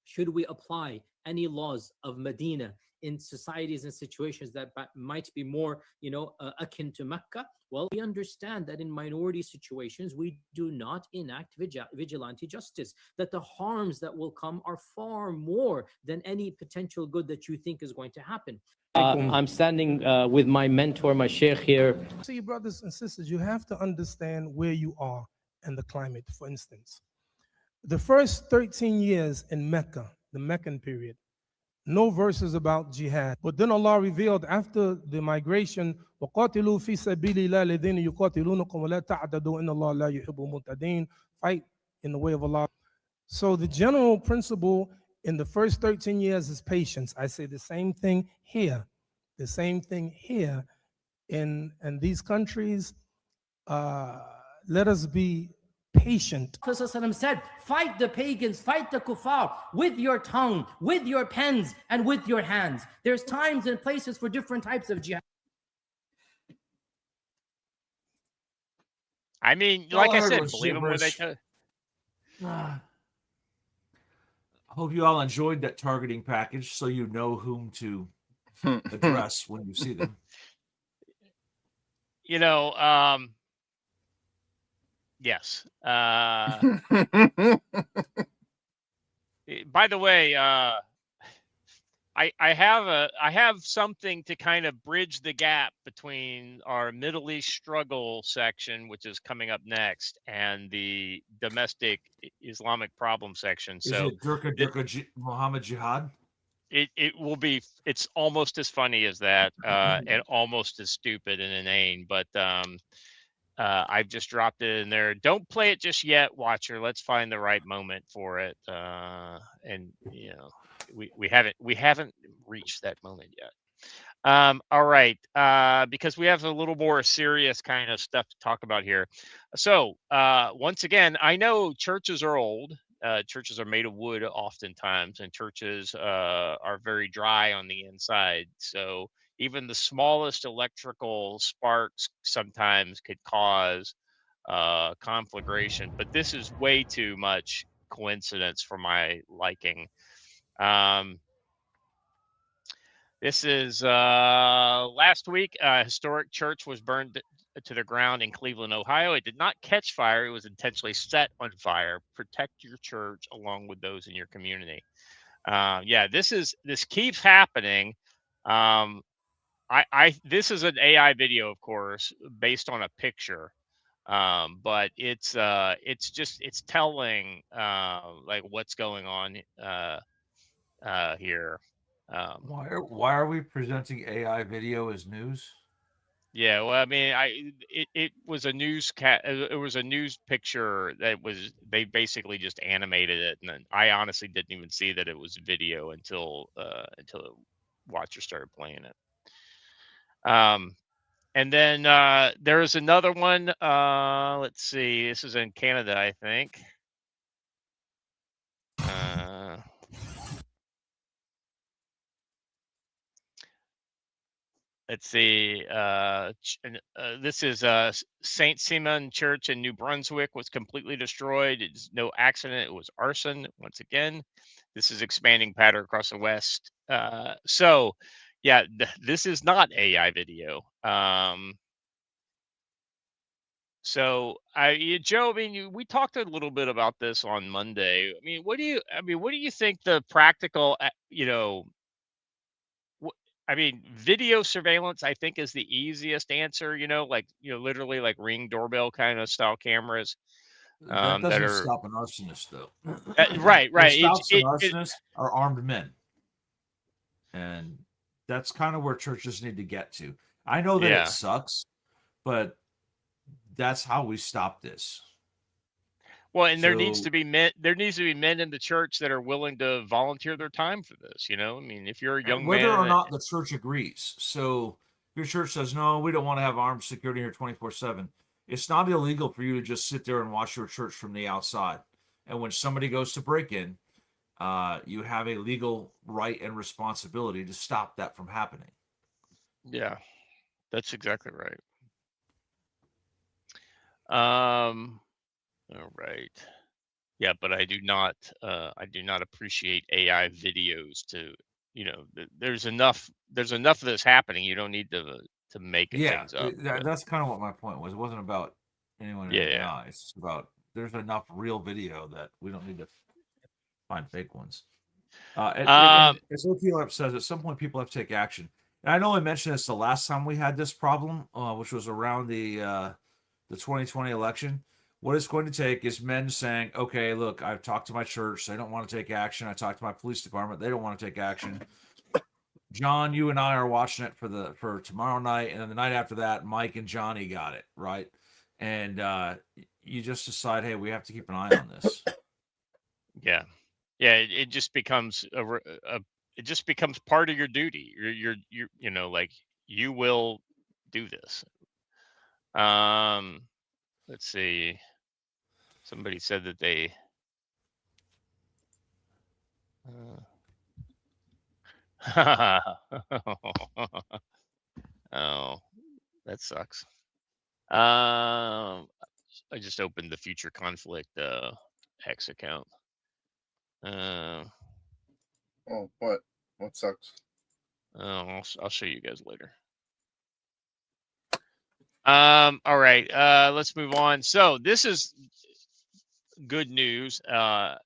should we apply any laws of Medina in societies and situations that might be more, you know, akin to Mecca? Well, we understand that in minority situations, we do not enact vigilante justice, that the harms that will come are far more than any potential good that you think is going to happen. I'm standing with my mentor, my sheikh here. See, brothers and sisters, you have to understand where you are and the climate. For instance, the first 13 years in Mecca, the Meccan period, no verses about jihad. But then Allah revealed after the migration, وَقَاتِلُوا فِي سَبِيلِ اللَّهِ الَّذِينَ يُقَاتِلُونَكُمْ وَلَا تَعْتَدُوا إِنَّ اللَّهَ لَا يُحِبُّ الْمُعْتَدِينَ. Fight in the way of Allah. So the general principle in the first 13 years is patience. I say the same thing here. The same thing here in these countries. Let us be patient. Prophet said, fight the pagans, fight the kuffar with your tongue, with your pens, and with your hands. There's times and places for different types of jihad. I mean, like I said, believe them when they tell. I hope you all enjoyed that targeting package, so you know whom to address when you see them. You know, yes. By the way, I have something to kind of bridge the gap between our Middle East struggle section, which is coming up next, and the domestic Islamic problem section. So is it Gurkha Muhammad Jihad? It will be. It's almost as funny as that, and almost as stupid and inane. But I've just dropped it in there. Don't play it just yet, watcher. Let's find the right moment for it. And you know, we haven't reached that moment yet. All right, because we have a little more serious kind of stuff to talk about here. So once again, I know churches are old. Churches are made of wood oftentimes, and churches are very dry on the inside. So even the smallest electrical sparks sometimes could cause conflagration. But this is way too much coincidence for my liking. This is last week, a historic church was burned to the ground in Cleveland, Ohio. It did not catch fire. It was intentionally set on fire. Protect your church along with those in your community. Yeah, this keeps happening. This is an AI video, of course, based on a picture. But it's telling like what's going on here. Why are we presenting AI video as news? Yeah, well, I mean, it was a it was a news picture that they basically just animated it, and then I honestly didn't even see that it was video until the watcher started playing it. And then there is another one. Let's see, this is in Canada, I think. Let's see. This is Saint Simon Church in New Brunswick was completely destroyed. It's no accident. It was arson. Once again, this is expanding pattern across the West. So, yeah, this is not AI video. So, Joe, I mean, we talked a little bit about this on Monday. I mean, what do you think the practical, I mean, video surveillance, I think, is the easiest answer, like, literally like Ring doorbell kind of style cameras. That That doesn't are stop an arsonist, though. right. What It, stops an it, it, arsonist are armed men. And that's kind of where churches need to get to. I know that it yeah. sucks, but that's how we stop this. Well, and there needs So to be men in the church that are willing to volunteer their time for this, I mean, if you're a young whether man or not the church agrees. So if your church says, no, we don't want to have armed security here 24/7. It's not illegal for you to just sit there and watch your church from the outside. And when somebody goes to break in, you have a legal right and responsibility to stop that from happening. Yeah, that's exactly right. All right. Yeah, but I do not appreciate AI videos to, there's enough of this happening. You don't need to make Yeah, things up. that's kind of what my point was. It wasn't about anyone in Yeah. AI. It's just about there's enough real video that we don't need to find fake ones. And as OTLF says, at some point people have to take action. And I know I mentioned this the last time we had this problem, which was around the 2020 election. What it's going to take is men saying, okay, look, I've talked to my church. They don't want to take action. I talked to my police department. They don't want to take action. John, you and I are watching it for tomorrow night. And then the night after that, Mike and Johnny got it, right? And you just decide, hey, we have to keep an eye on this. Yeah. Yeah. It just becomes it just becomes part of your duty. You're like, you will do this. Let's see. Somebody said that they. Oh, that sucks. I just opened the future conflict X account. Oh, what? What sucks? I'll show you guys later. All right. Let's move on. So this is good news. And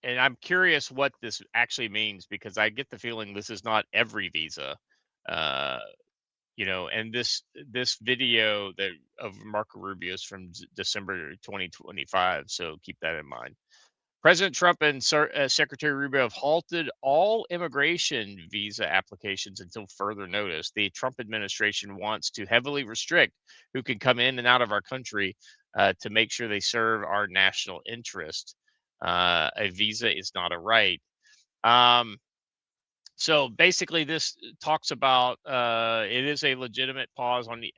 I'm curious what this actually means, because I get the feeling this is not every visa. And this video that of Marco Rubio's from December 2025. So keep that in mind. President Trump and Secretary Rubio have halted all immigration visa applications until further notice. The Trump administration wants to heavily restrict who can come in and out of our country to make sure they serve our national interest. A visa is not a right. So basically, this talks about it is a legitimate pause on the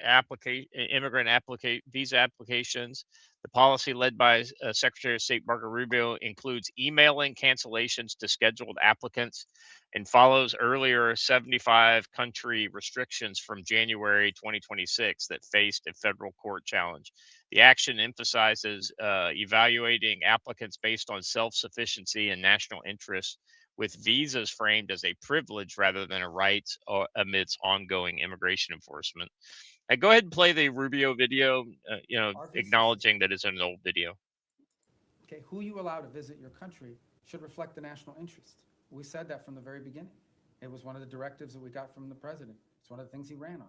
visa applications. The policy led by Secretary of State Marco Rubio includes emailing cancellations to scheduled applicants and follows earlier 75 country restrictions from January 2026 that faced a federal court challenge. The action emphasizes evaluating applicants based on self-sufficiency and national interest, with visas framed as a privilege rather than a right amidst ongoing immigration enforcement. Go ahead and play the Rubio video, Our visas- acknowledging that it's an old video. Okay, who you allow to visit your country should reflect the national interest. We said that from the very beginning. It was one of the directives that we got from the president. It's one of the things he ran on.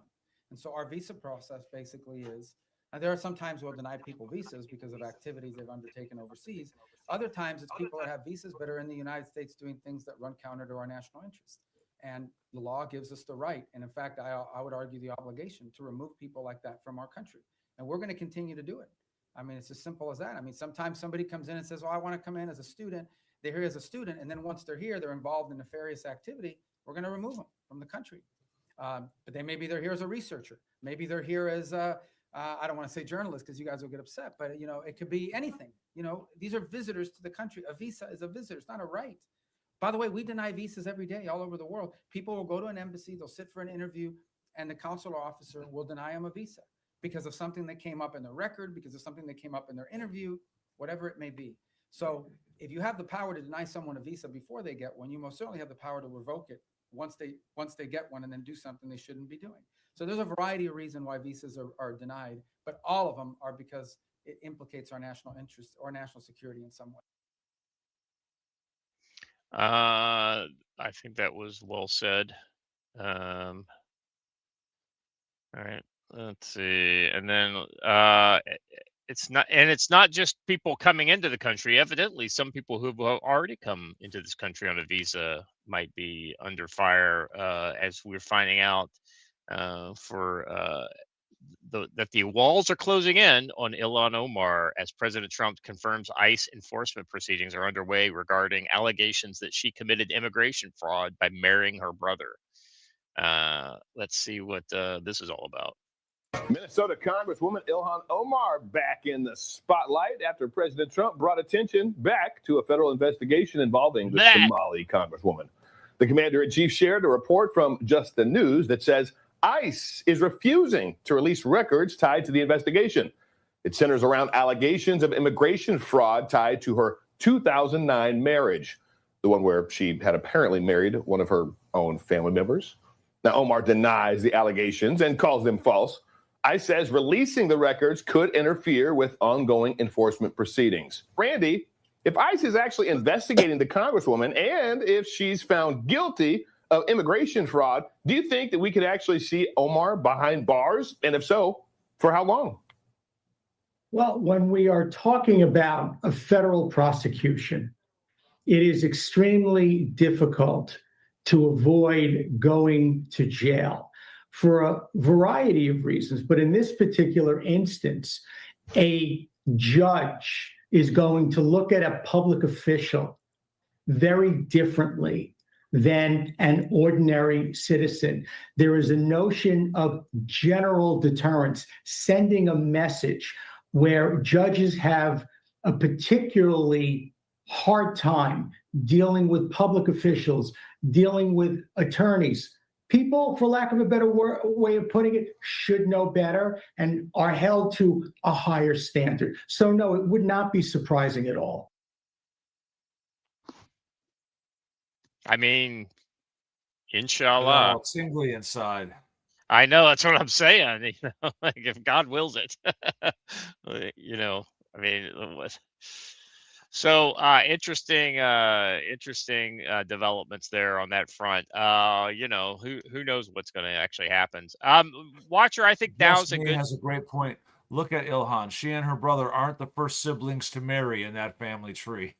And so our visa process basically is, and there are some times we'll deny people visas because of activities they've undertaken overseas. Other times it's people that have visas but are in the United States doing things that run counter to our national interest. And the law gives us the right, and in fact, I would argue the obligation to remove people like that from our country. And we're going to continue to do it. I mean, it's as simple as that. I mean, sometimes somebody comes in and says, oh, I want to come in as a student. They're here as a student. And then once they're here, they're involved in nefarious activity. We're going to remove them from the country. But they're here as a researcher. Maybe they're here as I don't want to say journalist because you guys will get upset, but it could be anything. These are visitors to the country. A visa is a visitor. It's not a right. By the way, we deny visas every day all over the world. People will go to an embassy, they'll sit for an interview, and the consular officer will deny them a visa because of something that came up in their record, because of something that came up in their interview, whatever it may be. So if you have the power to deny someone a visa before they get one, you most certainly have the power to revoke it once they get one and then do something they shouldn't be doing. So there's a variety of reasons why visas are denied, but all of them are because it implicates our national interest or national security in some way. I think that was well said. All right, let's see. And then it's not just people coming into the country. Evidently, some people who have already come into this country on a visa might be under fire, as we're finding out that the walls are closing in on Ilhan Omar as President Trump confirms ICE enforcement proceedings are underway regarding allegations that she committed immigration fraud by marrying her brother. Let's see what this is all about. Minnesota Congresswoman Ilhan Omar back in the spotlight after President Trump brought attention back to a federal investigation involving the Somali Congresswoman. The commander-in-chief shared a report from Just the News that says ICE is refusing to release records tied to the investigation. It centers around allegations of immigration fraud tied to her 2009 marriage, the one where she had apparently married one of her own family members. Now, Omar denies the allegations and calls them false. ICE says releasing the records could interfere with ongoing enforcement proceedings. Randy, if ICE is actually investigating the Congresswoman and if she's found guilty of immigration fraud, do you think that we could actually see Omar behind bars? And if so, for how long? Well, when we are talking about a federal prosecution, it is extremely difficult to avoid going to jail for a variety of reasons. But in this particular instance, a judge is going to look at a public official very differently than an ordinary citizen. There is a notion of general deterrence, sending a message where judges have a particularly hard time dealing with public officials, dealing with attorneys. People, for lack of a better way of putting it, should know better and are held to a higher standard. So no, it would not be surprising at all. I mean, inshallah. Oh, tingly inside. I know, that's what I'm saying. Like if God wills it, I mean, so interesting developments there on that front. Who knows what's going to actually happen. Watcher, I think now's a good. Has a great point. Look at Ilhan. She and her brother aren't the first siblings to marry in that family tree.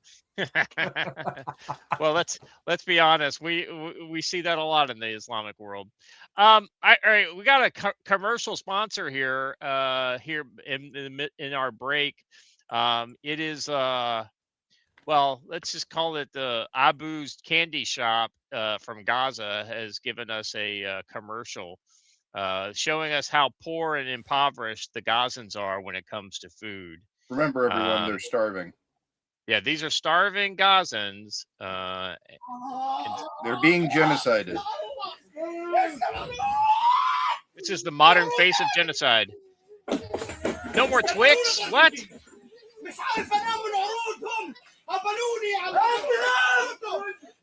Well, let's be honest. We see that a lot in the Islamic world. All right, we got a commercial sponsor here. Here in our break. It is well, let's just call it the Abu's Candy Shop from Gaza has given us a commercial showing us how poor and impoverished the Gazans are when it comes to food. Remember, everyone, they're starving. Yeah, these are starving Gazans. They're being genocided. This is the modern face of genocide. No more Twix? What? مش عارف انام من عروضهم قبلوني على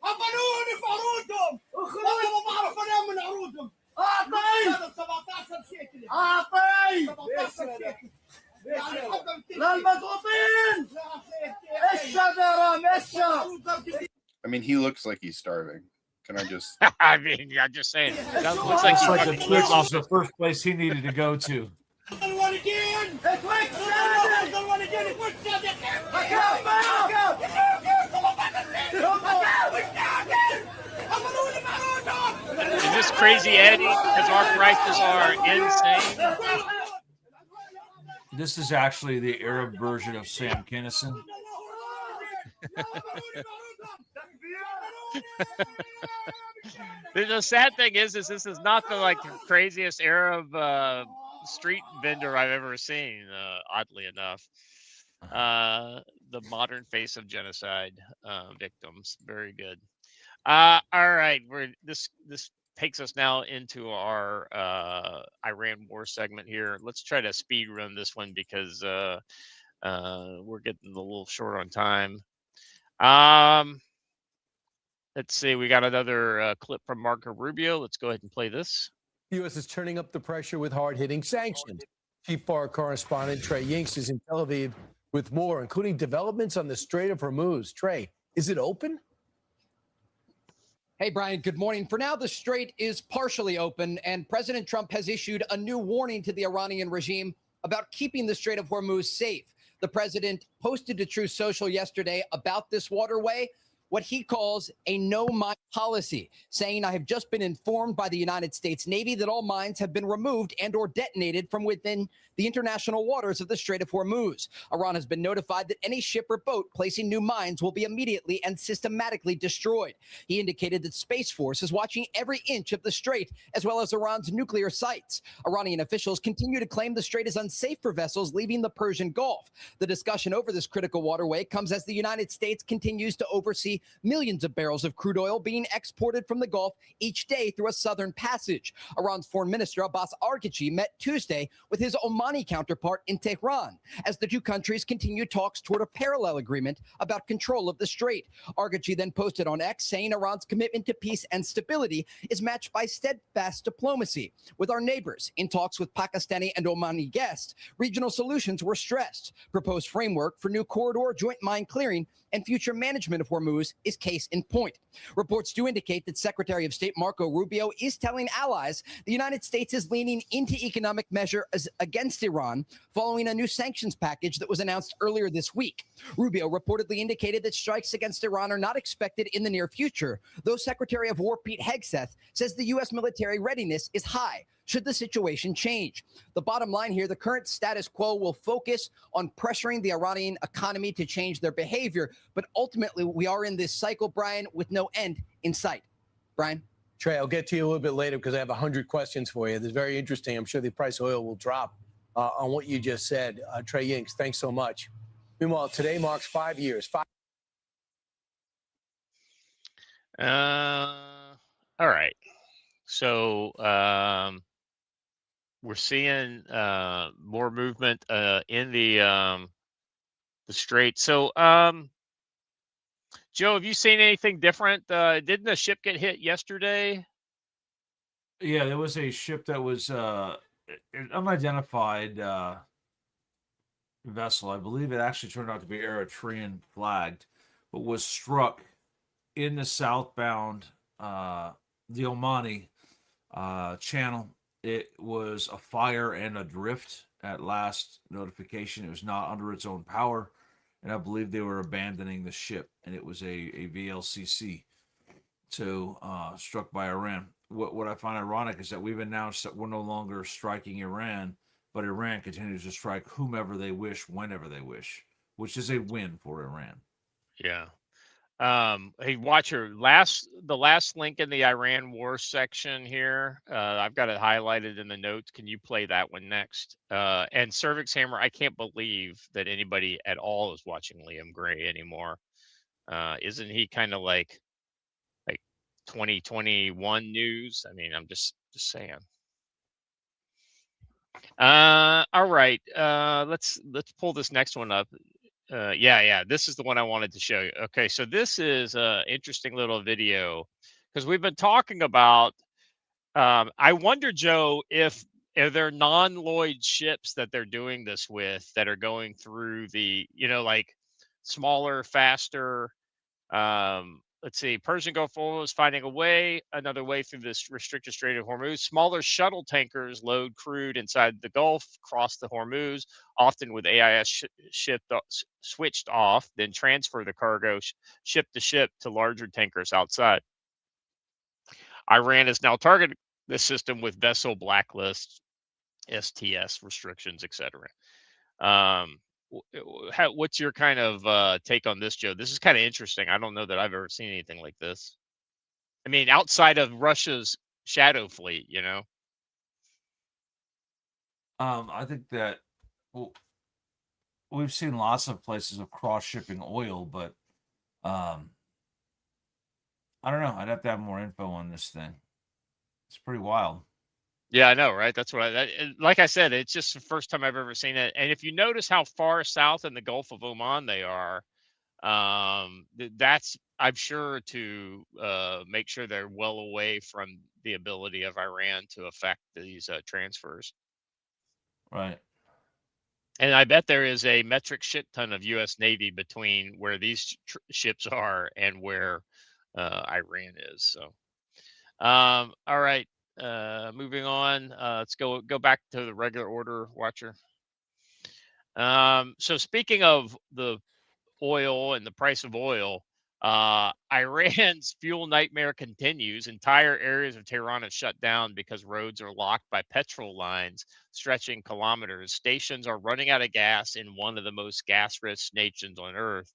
قبلوني في عروضهم والله ما بعرف انام من عروضهم 17 شيكل mean, he looks like he's starving. Can I just? I mean, I'm just saying. That looks like It's he like the fucking lives Twix off was the first place he needed to go to. Is this crazy Eddie? Because our prices are insane. This is actually the Arab version of Sam Kinison. The sad thing is this is not the craziest Arab street vendor I've ever seen. Oddly enough, the modern face of genocide victims. Very good. All right, this takes us now into our Iran war segment here. Let's try to speed run this one because we're getting a little short on time. Let's see. We got another clip from Marco Rubio. Let's go ahead and play this. The U.S. is turning up the pressure with hard-hitting sanctions. Chief Foreign Correspondent Trey Yingst is in Tel Aviv with more, including developments on the Strait of Hormuz. Trey, is it open? Hey, Brian, good morning. For now, the strait is partially open, and President Trump has issued a new warning to the Iranian regime about keeping the Strait of Hormuz safe. The president posted to Truth Social yesterday about this waterway, what he calls a no-mine policy, saying, I have just been informed by the United States Navy that all mines have been removed and or detonated from within the international waters of the Strait of Hormuz. Iran has been notified that any ship or boat placing new mines will be immediately and systematically destroyed. He indicated that Space Force is watching every inch of the strait, as well as Iran's nuclear sites. Iranian officials continue to claim the strait is unsafe for vessels leaving the Persian Gulf. The discussion over this critical waterway comes as the United States continues to oversee millions of barrels of crude oil being exported from the Gulf each day through a southern passage. Iran's foreign minister Abbas Araghchi met Tuesday with his Omani counterpart in Tehran as the two countries continue talks toward a parallel agreement about control of the strait. Araghchi then posted on X saying Iran's commitment to peace and stability is matched by steadfast diplomacy. With our neighbors in talks with Pakistani and Omani guests, regional solutions were stressed. Proposed framework for new corridor joint mine clearing and future management of Hormuz is case in point. Reports do indicate that Secretary of State Marco Rubio is telling allies the United States is leaning into economic measures against Iran following a new sanctions package that was announced earlier this week. Rubio reportedly indicated that strikes against Iran are not expected in the near future, though Secretary of War Pete Hegseth says the U.S. military readiness is high should the situation change. The bottom line here, the current status quo will focus on pressuring the Iranian economy to change their behavior. But ultimately, we are in this cycle, Brian, with no end in sight. Brian? Trey, I'll get to you a little bit later because I have 100 questions for you. This is very interesting. I'm sure the price of oil will drop on what you just said. Trey Yingst, thanks so much. Meanwhile, today marks 5 years. All right. So we're seeing more movement in the strait. So, Joe, have you seen anything different? Didn't the ship get hit yesterday? Yeah, there was a ship that was an unidentified vessel. I believe it actually turned out to be Eritrean flagged, but was struck in the southbound, the Omani channel. It was a fire and adrift at last notification. It was not under its own power, and I believe they were abandoning the ship, and it was a VLCC. So struck by Iran. What I find ironic is that we've announced that we're no longer striking Iran, but Iran continues to strike whomever they wish, whenever they wish, which is a win for Iran. Yeah. Hey, watcher, the last link in the Iran war section here. I've got it highlighted in the notes. Can you play that one next? And Cervix Hammer, I can't believe that anybody at all is watching Liam Gray anymore. Isn't he kind of like 2021 news? I mean, I'm just saying. All right. Let's pull this next one up. Yeah, this is the one I wanted to show you. Okay, so this is an interesting little video because we've been talking about. I wonder, Joe, if are there non-Lloyd ships that they're doing this with that are going through the, like smaller, faster let's see, Persian Gulf oil is finding another way through this restricted Strait of Hormuz. Smaller shuttle tankers load crude inside the Gulf, cross the Hormuz, often with AIS switched off, then transfer the cargo ship to ship to larger tankers outside. Iran has now targeted this system with vessel blacklists, STS restrictions, etc. What's your kind of take on this, Joe? This is kind of interesting. I don't know that I've ever seen anything like this. I mean, outside of Russia's shadow fleet, you know. I think that we've seen lots of places of cross shipping oil, but I don't know. I'd have to have more info on this thing. It's pretty wild. Yeah, I know, right? That's what like I said, it's just the first time I've ever seen it. And if you notice how far south in the Gulf of Oman they are, that's, I'm sure, to make sure they're well away from the ability of Iran to affect these transfers. Right. And I bet there is a metric shit ton of U.S. Navy between where these ships are and where Iran is. So, all right. Moving on. Let's go back to the regular order, Watcher. So speaking of the oil and the price of oil, Iran's fuel nightmare continues. Entire areas of Tehran have shut down because roads are locked by petrol lines stretching kilometers. Stations are running out of gas in one of the most gas-rich nations on earth.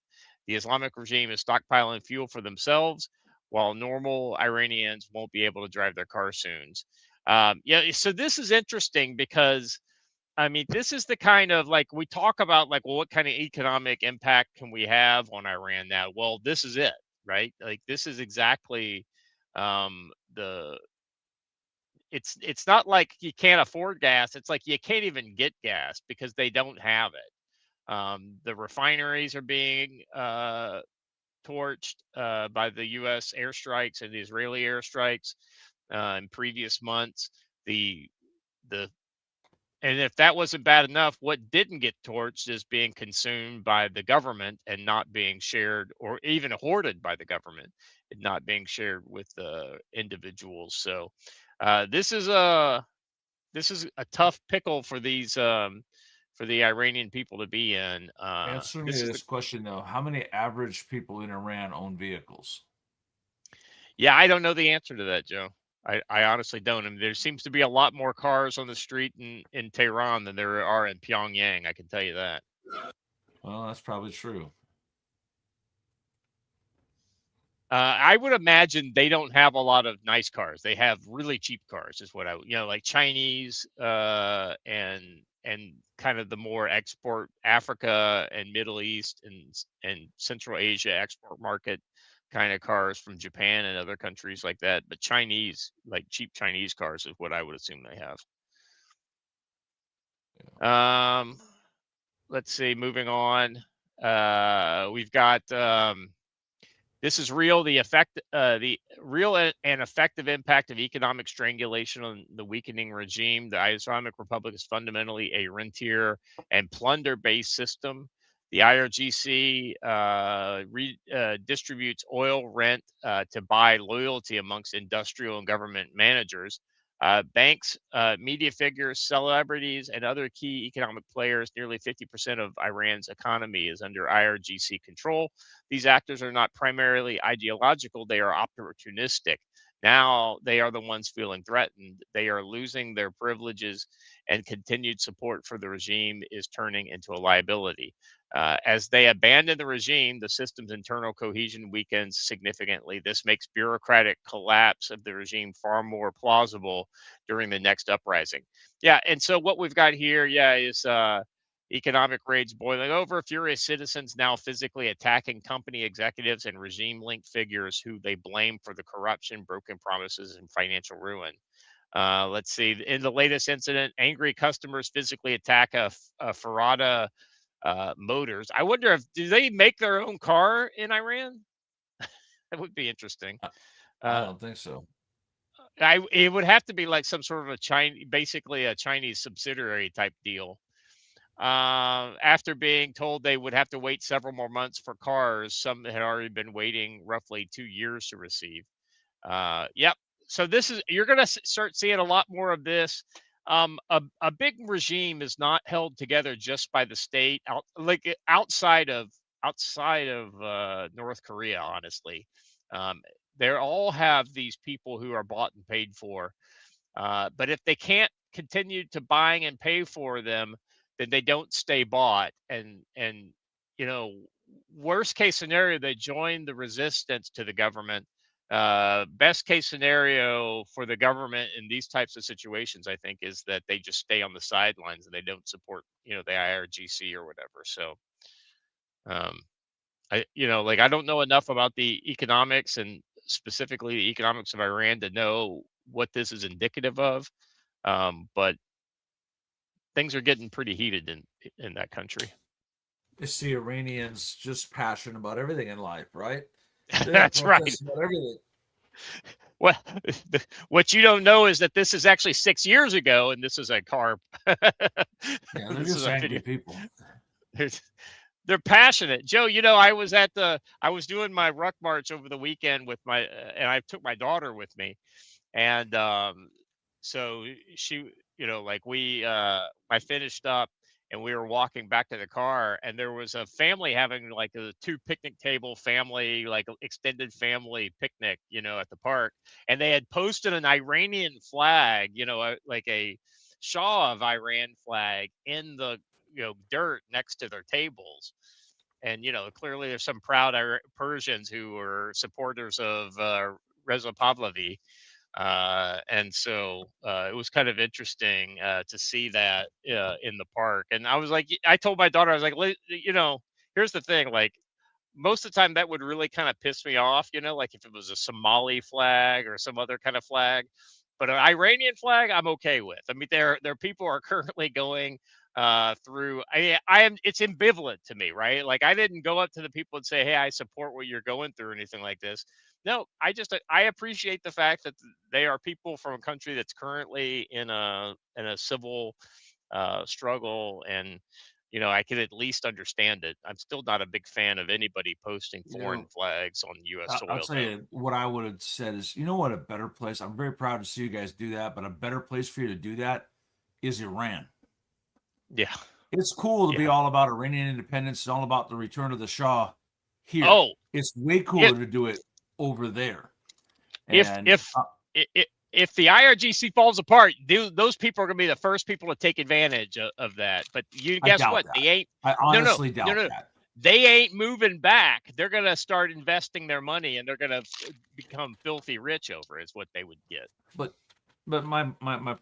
The Islamic regime is stockpiling fuel for themselves, while normal Iranians won't be able to drive their cars soon. Yeah, so this is interesting because, I mean, this is the kind of, like, we talk about, like, well, what kind of economic impact can we have on Iran now? Well, this is it, right? Like, this is exactly the. It's not like you can't afford gas. It's like you can't even get gas because they don't have it. The refineries are being torched by the U.S. airstrikes and the Israeli airstrikes in previous months. And if that wasn't bad enough, what didn't get torched is being consumed by the government and not being shared, or even hoarded by the government and not being shared with the individuals. So this is a tough pickle for these for the Iranian people to be in. Answer me this question though: how many average people in Iran own vehicles? Yeah, I don't know the answer to that, Joe. I honestly don't. I mean, there seems to be a lot more cars on the street in Tehran than there are in Pyongyang. I can tell you that. Well, that's probably true. I would imagine they don't have a lot of nice cars. They have really cheap cars, is what like Chinese and kind of the more export Africa and Middle East and Central Asia export market kind of cars from Japan and other countries like that. But Chinese, like cheap Chinese cars, is what I would assume they have. Let's see, moving on. We've got this is real. The real and effective impact of economic strangulation on the weakening regime. The Islamic Republic is fundamentally a rentier and plunder-based system. The IRGC distributes oil rent to buy loyalty amongst industrial and government managers. Banks, media figures, celebrities, and other key economic players, nearly 50% of Iran's economy is under IRGC control. These actors are not primarily ideological, they are opportunistic. Now they are the ones feeling threatened. They are losing their privileges, and continued support for the regime is turning into a liability. As they abandon the regime, the system's internal cohesion weakens significantly. This makes bureaucratic collapse of the regime far more plausible during the next uprising. Yeah, and so what we've got here, is economic rage boiling over, furious citizens now physically attacking company executives and regime-linked figures who they blame for the corruption, broken promises, and financial ruin. Let's see. In the latest incident, angry customers physically attack a Farada Motors. I wonder do they make their own car in Iran? That would be interesting. I don't think so. It would have to be like some sort of basically a Chinese subsidiary type deal. after being told they would have to wait several more months for cars, some had already been waiting roughly 2 years to receive. Yep. So you're going to start seeing a lot more of this. A big regime is not held together just by the state, outside of North Korea. Honestly, they all have these people who are bought and paid for. But if they can't continue to buying and pay for them, then they don't stay bought. And worst case scenario, they join the resistance to the government. Best case scenario for the government in these types of situations, I think, is that they just stay on the sidelines and they don't support, the IRGC or whatever. So, I don't know enough about the economics and specifically the economics of Iran to know what this is indicative of. But things are getting pretty heated in that country. It's the Iranians just passionate about everything in life, right? That's right. About everything. Well, what you don't know is that this is actually 6 years ago, and this is a car. Yeah, they're just angry people. They're passionate. Joe, I was doing my ruck march over the weekend with and I took my daughter with me. And so she, I finished up and we were walking back to the car, and there was a family having like a 2 picnic table family, like extended family picnic, at the park. And they had posted an Iranian flag, like a Shah of Iran flag in the, dirt next to their tables. And, clearly there's some proud Persians who were supporters of Reza Pahlavi. And so it was kind of interesting to see that in the park. And I was like, I told my daughter, I was like, here's the thing, like, most of the time that would really kind of piss me off, like if it was a Somali flag or some other kind of flag. But an Iranian flag, I'm okay with. I mean, their people are currently going through. It's ambivalent to me, right? Like, I didn't go up to the people and say, "Hey, I support what you're going through," or anything like this. No, I appreciate the fact that they are people from a country that's currently in a civil struggle, and I can at least understand it. I'm still not a big fan of anybody posting foreign flags on U.S. soil. I'll tell you what I would have said is, what a better place. I'm very proud to see you guys do that, but a better place for you to do that is Iran. Yeah, it's cool to be all about Iranian independence. It's all about the return of the Shah here. Oh, it's way cooler to do it over there. And if the IRGC falls apart, those people are going to be the first people to take advantage of that. But guess what? That. They ain't. I honestly doubt that. They ain't moving back. They're going to start investing their money, and they're going to become filthy rich over it, is what they would get. But my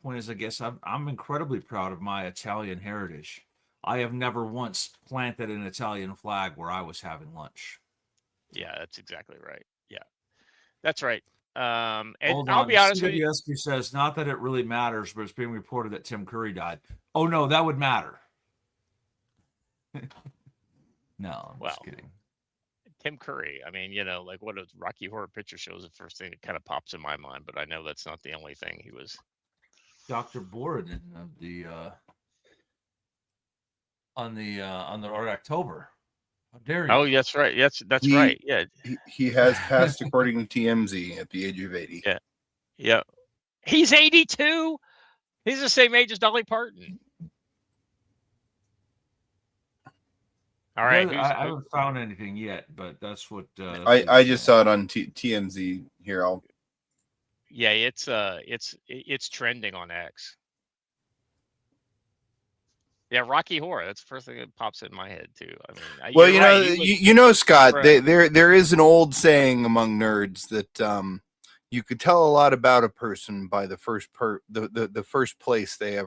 point is, I guess I'm incredibly proud of my Italian heritage. I have never once planted an Italian flag where I was having lunch. Yeah, that's exactly right. Yeah, that's right. And I'll be honest with you. CWSP says, not that it really matters, but it's being reported that Tim Curry died. Oh, no, that would matter. No, I'm just kidding. Tim Curry. I mean, like what a Rocky Horror Picture Show is the first thing that kind of pops in my mind, but I know that's not the only thing he was. Dr. Borodin of the on the Art October. How dare you? Oh, that's right. That's right. Yeah. He has passed according to TMZ at the age of 80. Yeah. Yeah. He's 82. He's the same age as Dolly Parton. All right. I haven't found anything yet, but that's what I just saw it on TMZ here. Yeah, it's trending on X. Yeah, Rocky Horror. That's the first thing that pops in my head too. I mean, well, Scott, there is an old saying among nerds that you could tell a lot about a person by the first the first place they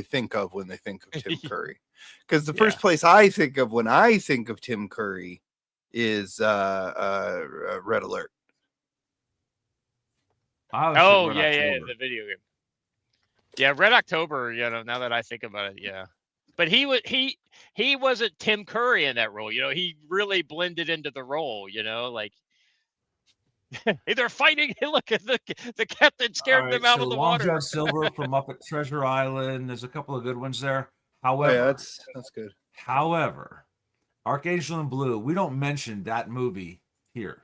think of when they think of Tim Curry. Because the first place I think of when I think of Tim Curry is Red Alert. Oh, yeah, the video game. Yeah, Red October, now that I think about it, yeah. But he wasn't Tim Curry in that role, he really blended into the role, like they're fighting. Look at the captain scared them out of the Long water. John Silver from Up at Treasure Island. There's a couple of good ones there. However, yeah, that's good. However, Archangel in Blue, we don't mention that movie here.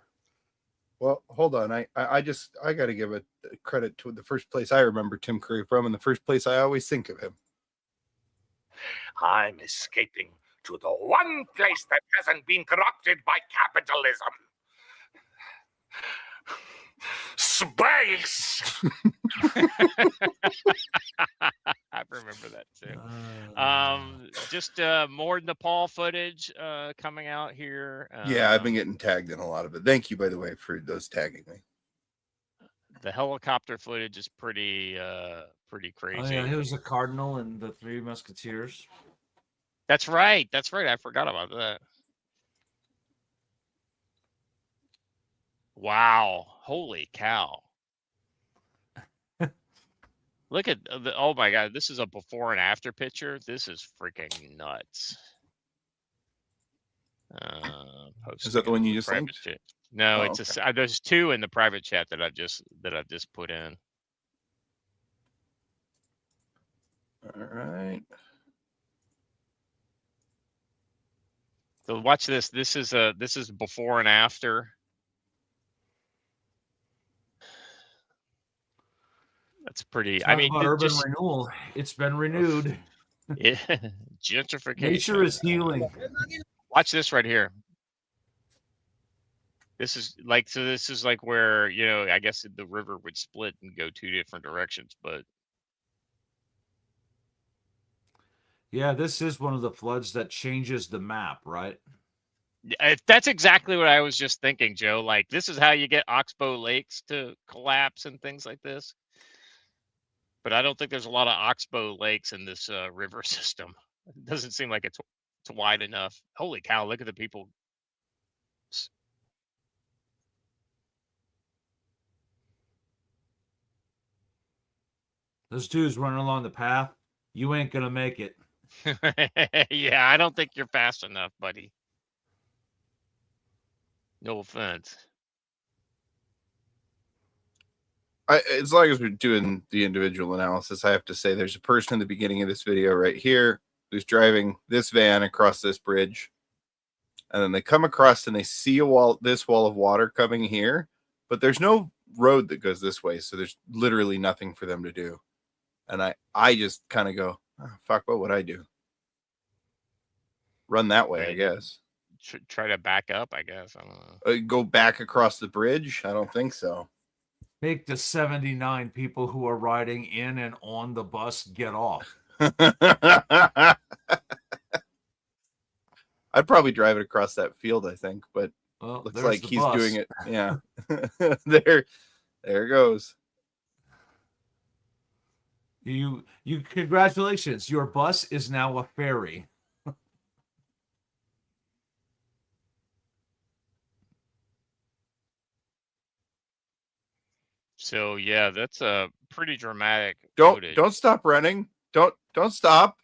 Well, hold on. I got to give it credit to the first place I remember Tim Curry from, and the first place I always think of him. I'm escaping to the one place that hasn't been corrupted by capitalism. Space. I remember that too. Just more Nepal footage coming out here. Yeah, I've been getting tagged in a lot of it. Thank you, by the way, for those tagging me. The helicopter footage is pretty crazy. Oh yeah, here's the Cardinal and the Three Musketeers. That's right. That's right. I forgot about that. Wow. Holy cow. Look at oh my God. This is a before and after picture. This is freaking nuts. Is that the one you just private linked? chat. No, Oh, it's there's two in the private chat that I've just put in. All right. So watch this. This is before and after. That's pretty. Talk I mean, about urban renewal. It's been renewed. Yeah, gentrification. Nature is healing. Watch this right here. This is like where, you know, I guess the river would split and go two different directions, but Yeah, this is one of the floods that changes the map, right? that's exactly what I was just thinking, Joe. Like, this is how you get Oxbow Lakes to collapse and things like this. But I don't think there's a lot of Oxbow Lakes in this river system. It doesn't seem like it's wide enough. Holy cow, look at the people. Those dudes running along the path, you ain't gonna make it. Yeah, I don't think you're fast enough, buddy. No offense. As long as we're doing the individual analysis, I have to say there's a person in the beginning of this video right here who's driving this van across this bridge. And then they come across and they see this wall of water coming here, but there's no road that goes this way. So there's literally nothing for them to do. And I just kind of go, oh, fuck, what would I do? Run that way, I guess. Try to back up, I guess. I don't know. Go back across the bridge? I don't think so. Make the 79 people who are riding in and on the bus get off. I'd probably drive it across that field, I think, but well, looks like he's bus. doing it. Yeah. there it goes. You congratulations. Your bus is now a ferry. So yeah, that's a pretty dramatic footage. Don't stop running. Don't stop.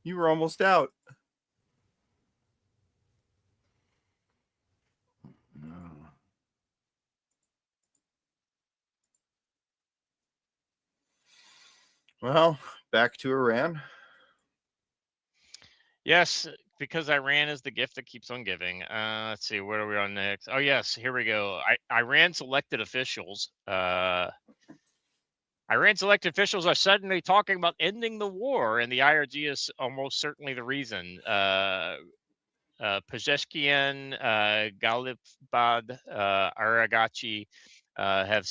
You were almost out. Well, back to Iran. Yes, because Iran is the gift that keeps on giving. Let's see, where are we on next? Oh yes, here we go. Iran's elected officials. Iran's elected officials are suddenly talking about ending the war, and the IRG is almost certainly the reason. Pezeshkian, Ghalibabad, Aragachi have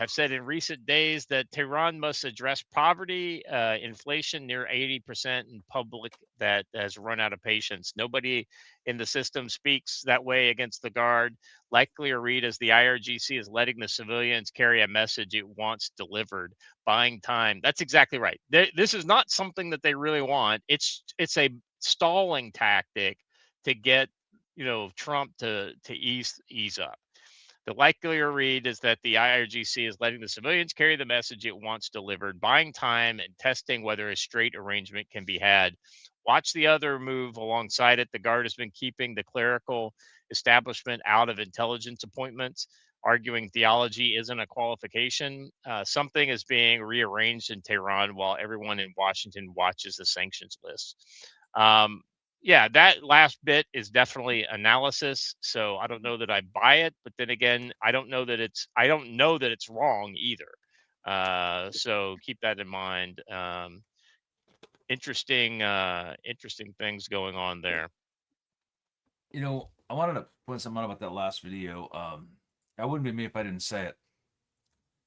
said in recent days that Tehran must address poverty, inflation near 80% in public that has run out of patience. Nobody in the system speaks that way against the guard. Likely a read as the IRGC is letting the civilians carry a message it wants delivered, buying time. That's exactly right. This is not something that they really want. It's a stalling tactic to get, you know, Trump to ease up. The likelier read is that the IRGC is letting the civilians carry the message it wants delivered, buying time and testing whether a straight arrangement can be had. Watch the other move alongside it. The guard has been keeping the clerical establishment out of intelligence appointments. arguing theology isn't a qualification. Something is being rearranged in Tehran while everyone in Washington watches the sanctions list. Yeah, that last bit is definitely analysis. So I don't know that I buy it, but then again, I don't know that it's wrong either. So keep that in mind. Interesting things going on there. You know, I wanted to point something out about that last video. That wouldn't be me if I didn't say it.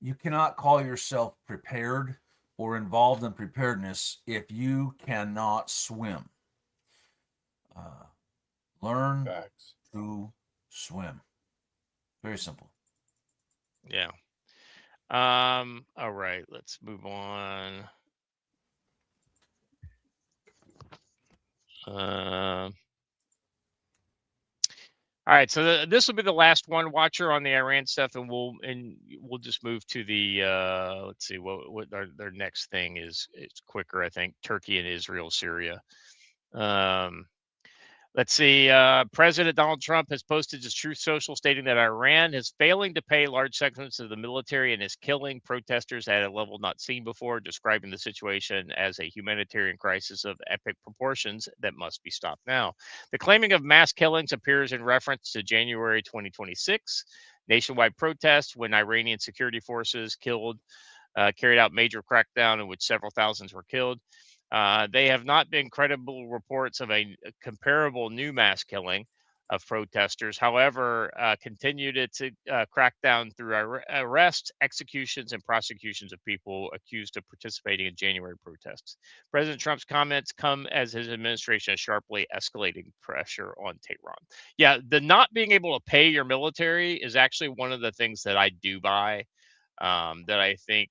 You cannot call yourself prepared or involved in preparedness if you cannot swim. Learn to swim. Very simple. Yeah. All right, let's move on. All right, so this will be the last one, Watcher, on the Iran stuff, and we'll just move to the let's see what their next thing is. It's quicker, I think. Turkey and Israel, Syria. Let's see. President Donald Trump has posted his Truth Social stating that Iran is failing to pay large segments of the military and is killing protesters at a level not seen before, describing the situation as a humanitarian crisis of epic proportions that must be stopped now. The claiming of mass killings appears in reference to January 2026 nationwide protests when Iranian security forces carried out major crackdown in which several thousands were killed. They have not been credible reports of a comparable new mass killing of protesters. However, continued its crackdown through arrests, executions, and prosecutions of people accused of participating in January protests. President Trump's comments come as his administration is sharply escalating pressure on Tehran. Yeah, the not being able to pay your military is actually one of the things that I do buy, that I think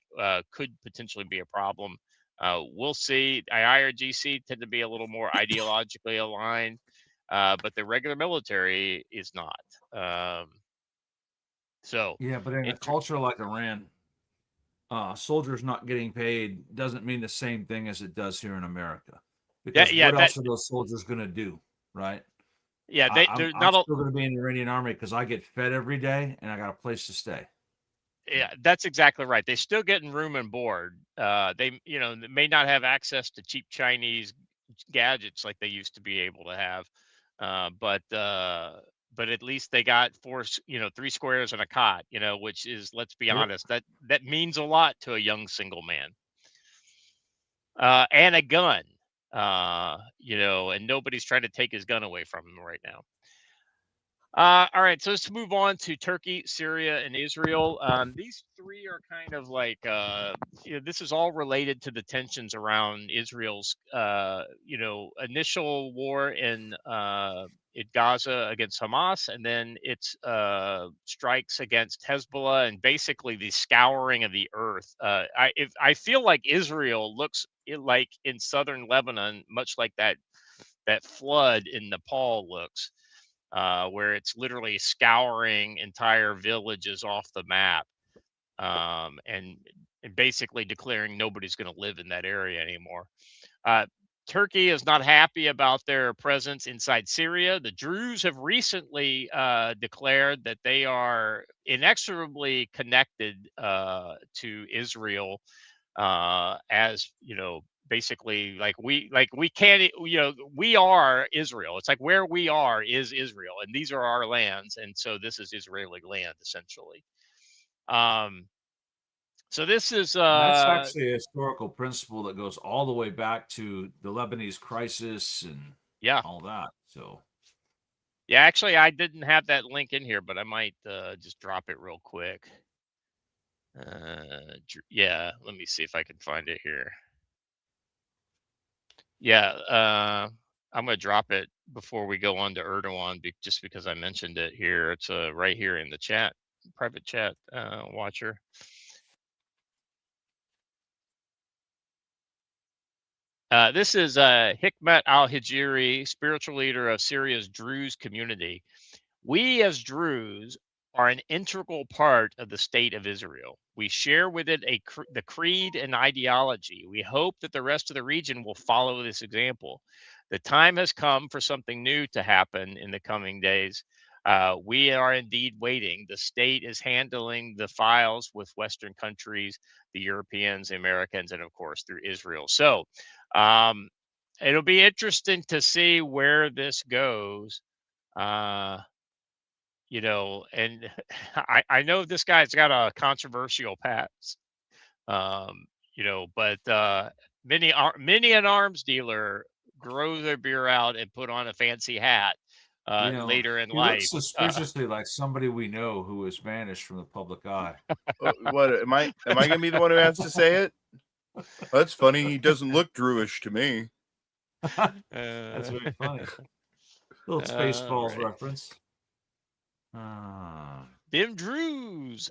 could potentially be a problem. We'll see. IRGC tend to be a little more ideologically aligned, but the regular military is not. So yeah, but in a culture like Iran, soldiers not getting paid doesn't mean the same thing as it does here in America. Because what else are those soldiers going to do, right? Yeah, I'm still going to be in the Iranian army because I get fed every day and I got a place to stay. Yeah, that's exactly right. They still getting room and board. They may not have access to cheap Chinese gadgets like they used to be able to have, but at least they got three squares and a cot. Which is, let's be honest, that means a lot to a young single man. And a gun. And nobody's trying to take his gun away from him right now. All right, so let's move on to Turkey, Syria, and Israel. These three are kind of like, this is all related to the tensions around Israel's, initial war in Gaza against Hamas, and then its strikes against Hezbollah, and basically the scouring of the earth. I feel like Israel looks like in southern Lebanon, much like that flood in Nepal looks. Where it's literally scouring entire villages off the map, and basically declaring nobody's going to live in that area anymore. Turkey is not happy about their presence inside Syria. The Druze have recently declared that they are inexorably connected to Israel, as basically we can't, we are Israel. It's like where we are is Israel, and these are our lands, and so this is Israeli land essentially. So this is that's actually a historical principle that goes all the way back to the Lebanese crisis and all that. So yeah, actually I didn't have that link in here, but I might just drop it real quick. Yeah, let me see if I can find it here. Yeah, I'm going to drop it before we go on to Erdogan, just because I mentioned it here. It's right here in the chat, private chat, Watcher. This is Hikmet al-Hijri, spiritual leader of Syria's Druze community. We as Druze are an integral part of the state of Israel. We share with it the creed and ideology. We hope that the rest of the region will follow this example. The time has come for something new to happen in the coming days. We are indeed waiting. The state is handling the files with Western countries, the Europeans, the Americans, and of course through Israel. So it'll be interesting to see where this goes. And I know this guy's got a controversial past, but many an arms dealer grows their beer out and put on a fancy hat later in He looks life. suspiciously like somebody we know who was banished from the public eye. What am I gonna be the one who has to say it? That's funny. He doesn't look Druish to me. That's very funny. Little Spaceballs reference. Them Drews.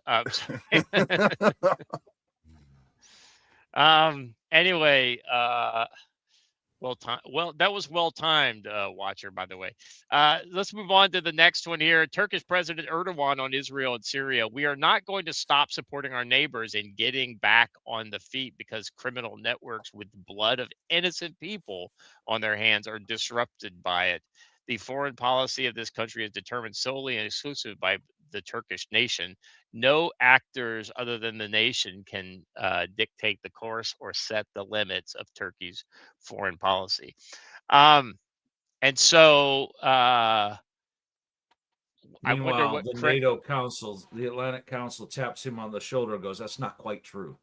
Anyway, that was well timed, Watcher, by the way. Let's move on to the next one here. Turkish President Erdogan on Israel and Syria. We are not going to stop supporting our neighbors and getting back on the feet because criminal networks with the blood of innocent people on their hands are disrupted by it. The foreign policy of this country is determined solely and exclusively by the Turkish nation. No actors other than the nation can dictate the course or set the limits of Turkey's foreign policy. And so I wonder Meanwhile, what the NATO Council, the Atlantic Council, taps him on the shoulder and goes, "That's not quite true."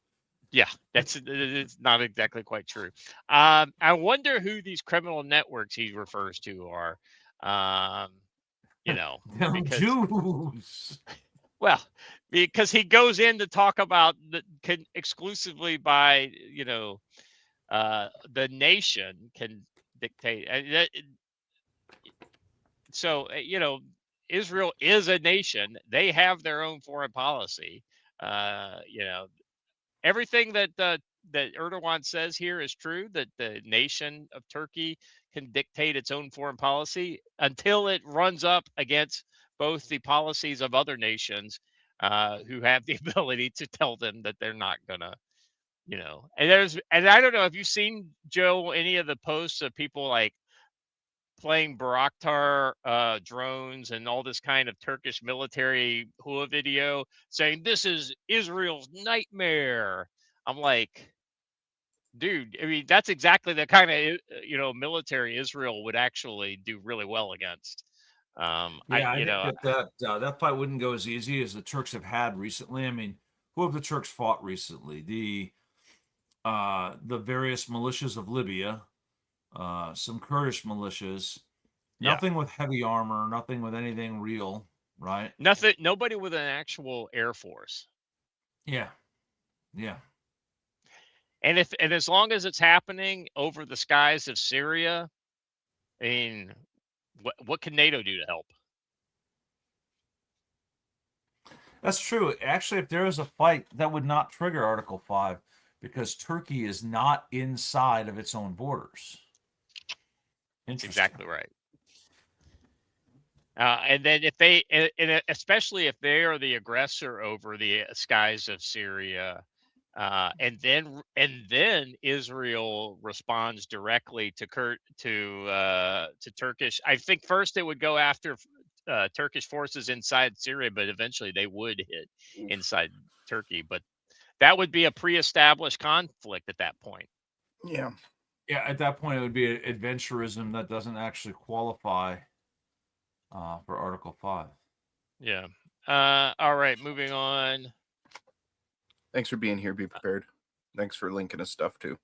Yeah, it's not exactly quite true. I wonder who these criminal networks he refers to are. Them Because Jews. well, because he goes in to talk about exclusively by the nation can dictate. So Israel is a nation. They have their own foreign policy. Everything that Erdogan says here is true, that the nation of Turkey can dictate its own foreign policy until it runs up against both the policies of other nations who have the ability to tell them that they're not gonna, and I don't know if you've seen, Joe, any of the posts of people like playing Baraktar drones and all this kind of Turkish military hua video saying this is Israel's nightmare. I'm like, dude, I mean, that's exactly the kind of military Israel would actually do really well against. I think that fight wouldn't go as easy as the Turks have had recently. I mean, who have the Turks fought recently? The various militias of Libya, some Kurdish militias, nothing with heavy armor, nothing with anything real, right? Nobody with an actual air force. Yeah. And as long as it's happening over the skies of Syria, I mean, what can NATO do to help? That's true. Actually, if there is a fight, that would not trigger Article 5 because Turkey is not inside of its own borders. That's exactly right. And then if they, especially if they are the aggressor over the skies of Syria, and then Israel responds directly to Turkish. I think first it would go after Turkish forces inside Syria, but eventually they would hit inside Turkey. But that would be a pre-established conflict at that point. Yeah. At that point, it would be adventurism that doesn't actually qualify for Article 5. Yeah. All right, moving on. Thanks for being here. Be prepared. Thanks for linking us stuff too.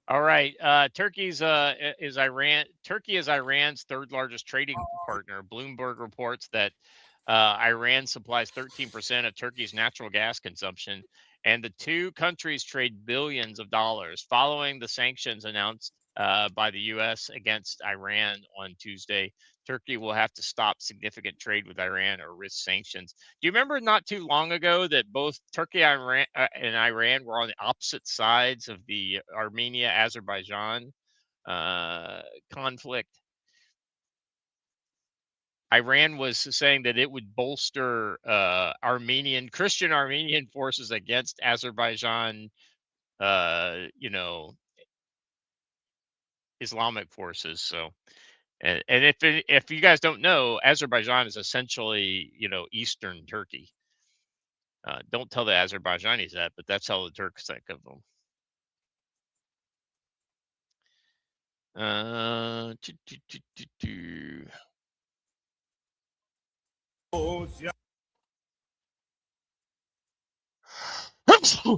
All right. Turkey is Iran's third largest trading partner. Bloomberg reports that Iran supplies 13% of Turkey's natural gas consumption, and the two countries trade billions of dollars following the sanctions announced by the U.S. against Iran on Tuesday. Turkey will have to stop significant trade with Iran or risk sanctions. Do you remember not too long ago that both Turkey and Iran were on the opposite sides of the Armenia-Azerbaijan conflict? Iran was saying that it would bolster Christian Armenian forces against Azerbaijan, Islamic forces. So, and if you guys don't know, Azerbaijan is essentially, Eastern Turkey. Don't tell the Azerbaijanis that, but that's how the Turks think of them.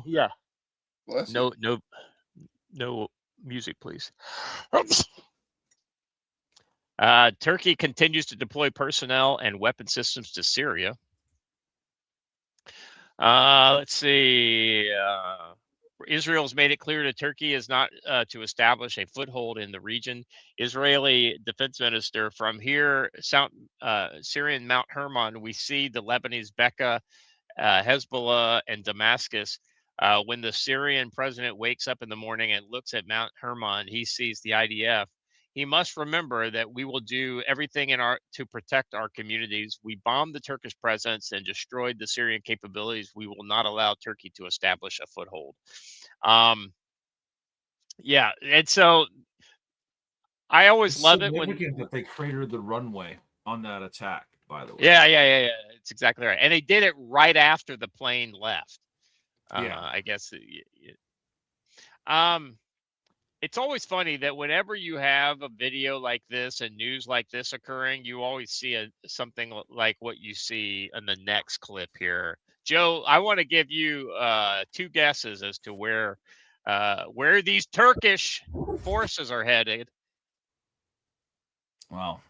Yeah. Bless No, no music, please. Turkey continues to deploy personnel and weapon systems to Syria. Let's see. Israel's made it clear to Turkey is not to establish a foothold in the region. Israeli defense minister, from here, Syrian Mount Hermon, we see the Lebanese Becca, Hezbollah, and Damascus. When the Syrian president wakes up in the morning and looks at Mount Hermon, he sees the IDF. He must remember that we will do everything to protect our communities. We bombed the Turkish presence and destroyed the Syrian capabilities. We will not allow Turkey to establish a foothold. Yeah, and so I always It's love it when. significant that they cratered the runway on that attack, by the way. Yeah. It's exactly right, and they did it right after the plane left. Yeah. I guess. It's always funny that whenever you have a video like this and news like this occurring, you always see something like what you see in the next clip here. Joe, I want to give you 2 guesses as to where these Turkish forces are headed. Well,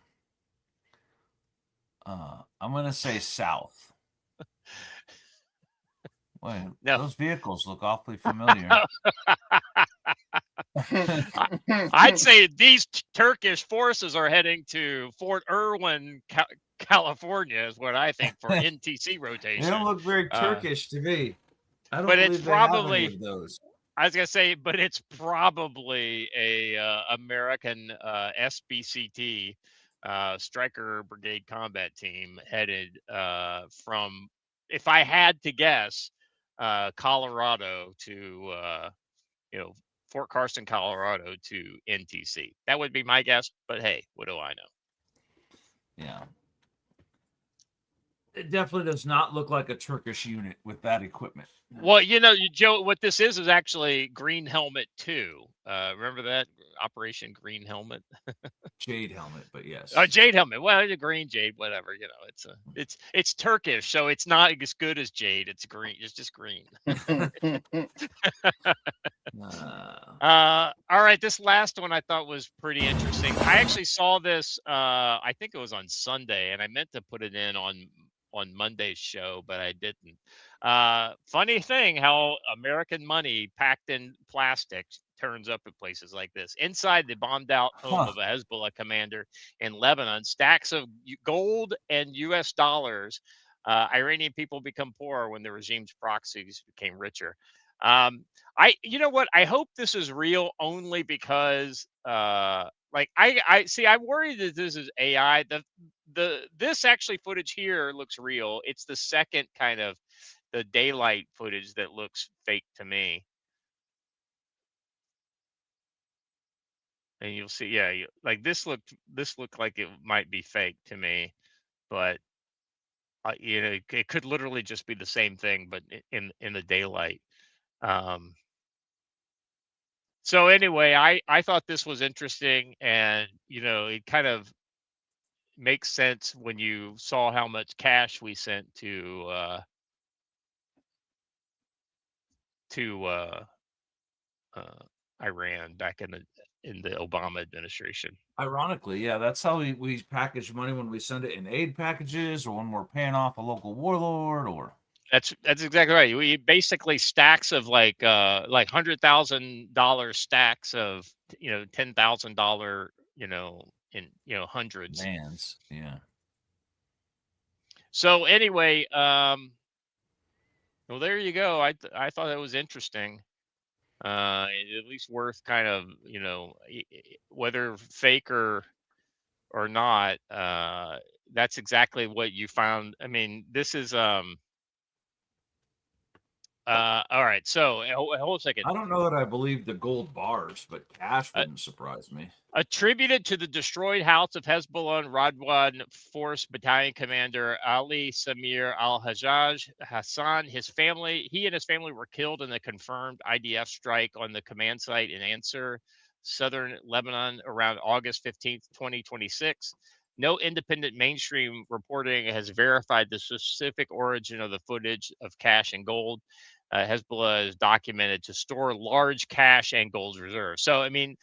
I'm going to say south. Wait, No. those vehicles look awfully familiar. I'd say these Turkish forces are heading to Fort Irwin, California, is what I think for NTC rotation. They don't look very Turkish to me. I don't but believe it's they have probably any of those. I was gonna say, but it's probably a American SBCT Striker Brigade Combat Team headed from, if I had to guess, Colorado to Fort Carson, Colorado to NTC. That would be my guess. But hey, what do I know? Yeah. It definitely does not look like a Turkish unit with that equipment. Well, Joe, what this is actually Green Helmet 2. Remember that? Operation Green Helmet? Jade Helmet, but yes. Jade Helmet. Well, the green jade, whatever. It's Turkish, so it's not as good as jade. It's green. It's just green. All right, this last one I thought was pretty interesting. I actually saw this. I think it was on Sunday, and I meant to put it in on Monday's show, but I didn't. Funny thing how American money packed in plastic turns up at places like this. Inside the bombed out home of a Hezbollah commander in Lebanon, stacks of gold and US dollars. Iranian people become poorer when the regime's proxies became richer. You know what? I hope this is real only because I see, I worry that this is AI. This actually footage here looks real. It's the second kind of the daylight footage that looks fake to me. And you'll see, yeah, like this looked like it might be fake to me, but it could literally just be the same thing, but in the daylight. So anyway, I thought this was interesting, and it kind of makes sense when you saw how much cash we sent to Iran back in the Obama administration. Ironically, yeah, that's how we package money when we send it in aid packages, or when we're paying off a local warlord, or That's exactly right. We basically stacks of like $100,000 stacks of $10,000 in hundreds. Vans, yeah. So anyway, well, there you go. I thought that was interesting. At least worth kind of whether fake or not. That's exactly what you found. I mean, this is All right. So hold a second. I don't know that I believe the gold bars, but cash wouldn't surprise me. Attributed to the destroyed house of Hezbollah and Radwan Force Battalion Commander Ali Samir al-Hajjaj Hassan. He and his family were killed in a confirmed IDF strike on the command site in Ansar, southern Lebanon, around August 15th, 2026. No independent mainstream reporting has verified the specific origin of the footage of cash and gold. Hezbollah is documented to store large cash and gold reserves. So, I mean,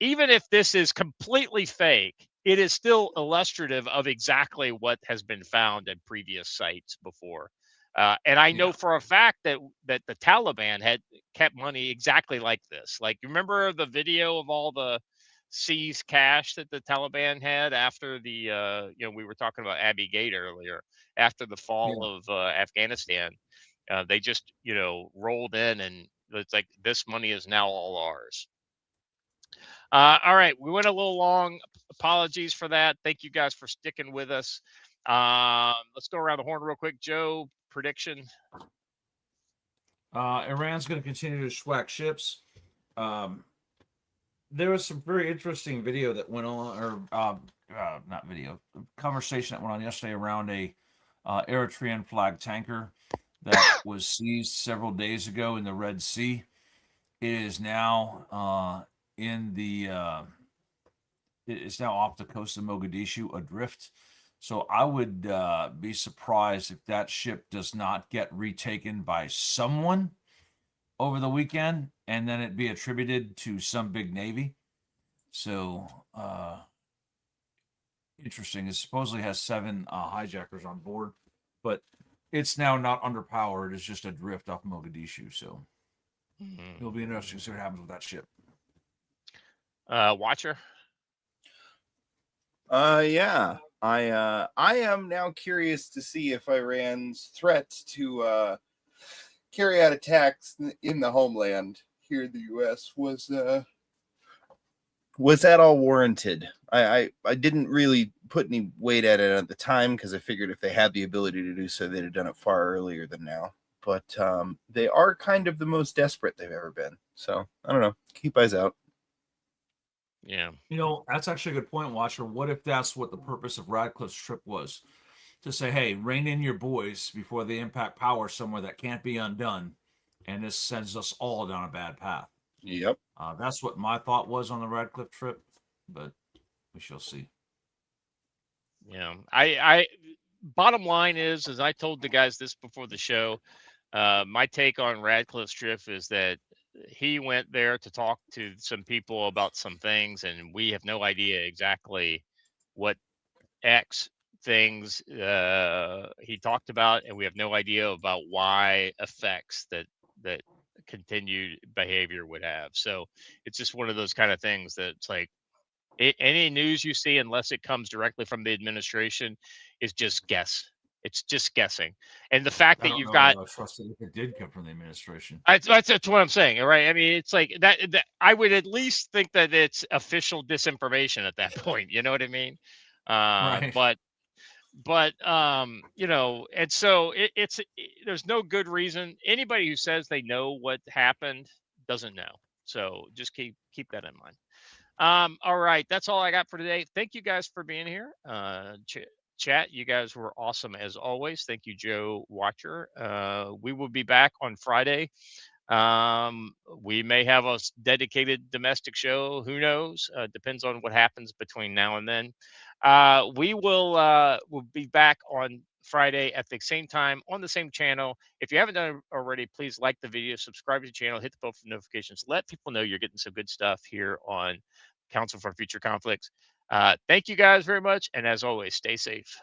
even if this is completely fake, it is still illustrative of exactly what has been found at previous sites before. And I know for a fact that the Taliban had kept money exactly like this. Like, you remember the video of all the seized cash that the Taliban had after the, we were talking about Abbey Gate earlier, after the fall of Afghanistan. They just, rolled in, and it's like, this money is now all ours. All right, we went a little long. Apologies for that. Thank you guys for sticking with us. Let's go around the horn real quick. Joe, prediction? Iran's going to continue to schwack ships. There was some very interesting video that went on, or not video, conversation that went on yesterday around a Eritrean flag tanker that was seized several days ago in the Red Sea. It is now it is now off the coast of Mogadishu, adrift. So I would be surprised if that ship does not get retaken by someone over the weekend, and then it be attributed to some big navy. So interesting. It supposedly has 7 hijackers on board, but it's now not underpowered. It's just adrift off Mogadishu. So it'll be interesting to see what happens with that ship. Watcher? Yeah. I am now curious to see if Iran's threat to carry out attacks in the homeland here in the U.S. was at all warranted. I didn't really put any weight at it at the time because I figured if they had the ability to do so, they'd have done it far earlier than now. But they are kind of the most desperate they've ever been. So I don't know. Keep eyes out. Yeah. That's actually a good point, Watcher. What if that's what the purpose of Radcliffe's trip was? To say, hey, rein in your boys before they impact power somewhere that can't be undone. And this sends us all down a bad path. Yep. That's what my thought was on the Radcliffe trip, but we shall see. Yeah. I bottom line is, as I told the guys this before the show, my take on Radcliffe's trip is that he went there to talk to some people about some things, and we have no idea exactly what X things he talked about, and we have no idea about why effects that continued behavior would have. So it's just one of those kind of things that's like, any news you see, unless it comes directly from the administration, is just guess. It's just guessing. And the fact that you've got, I trust it if it did come from the administration. that's what I'm saying, right? I mean, it's like that I would at least think that it's official disinformation at that point. You know what I mean? Right. But and so there's no good reason. Anybody who says they know what happened doesn't know. So just keep that in mind. All right, that's all I got for today. Thank you guys for being here. Chat, you guys were awesome as always. Thank you, Joe Watcher. We will be back on Friday. We may have a dedicated domestic show. Who knows? Depends on what happens between now and then. We'll be back on Friday at the same time on the same channel. If you haven't done it already, please like the video, subscribe to the channel, hit the bell for notifications. Let people know you're getting some good stuff here on Council for Future Conflicts. Thank you guys very much. And as always, stay safe.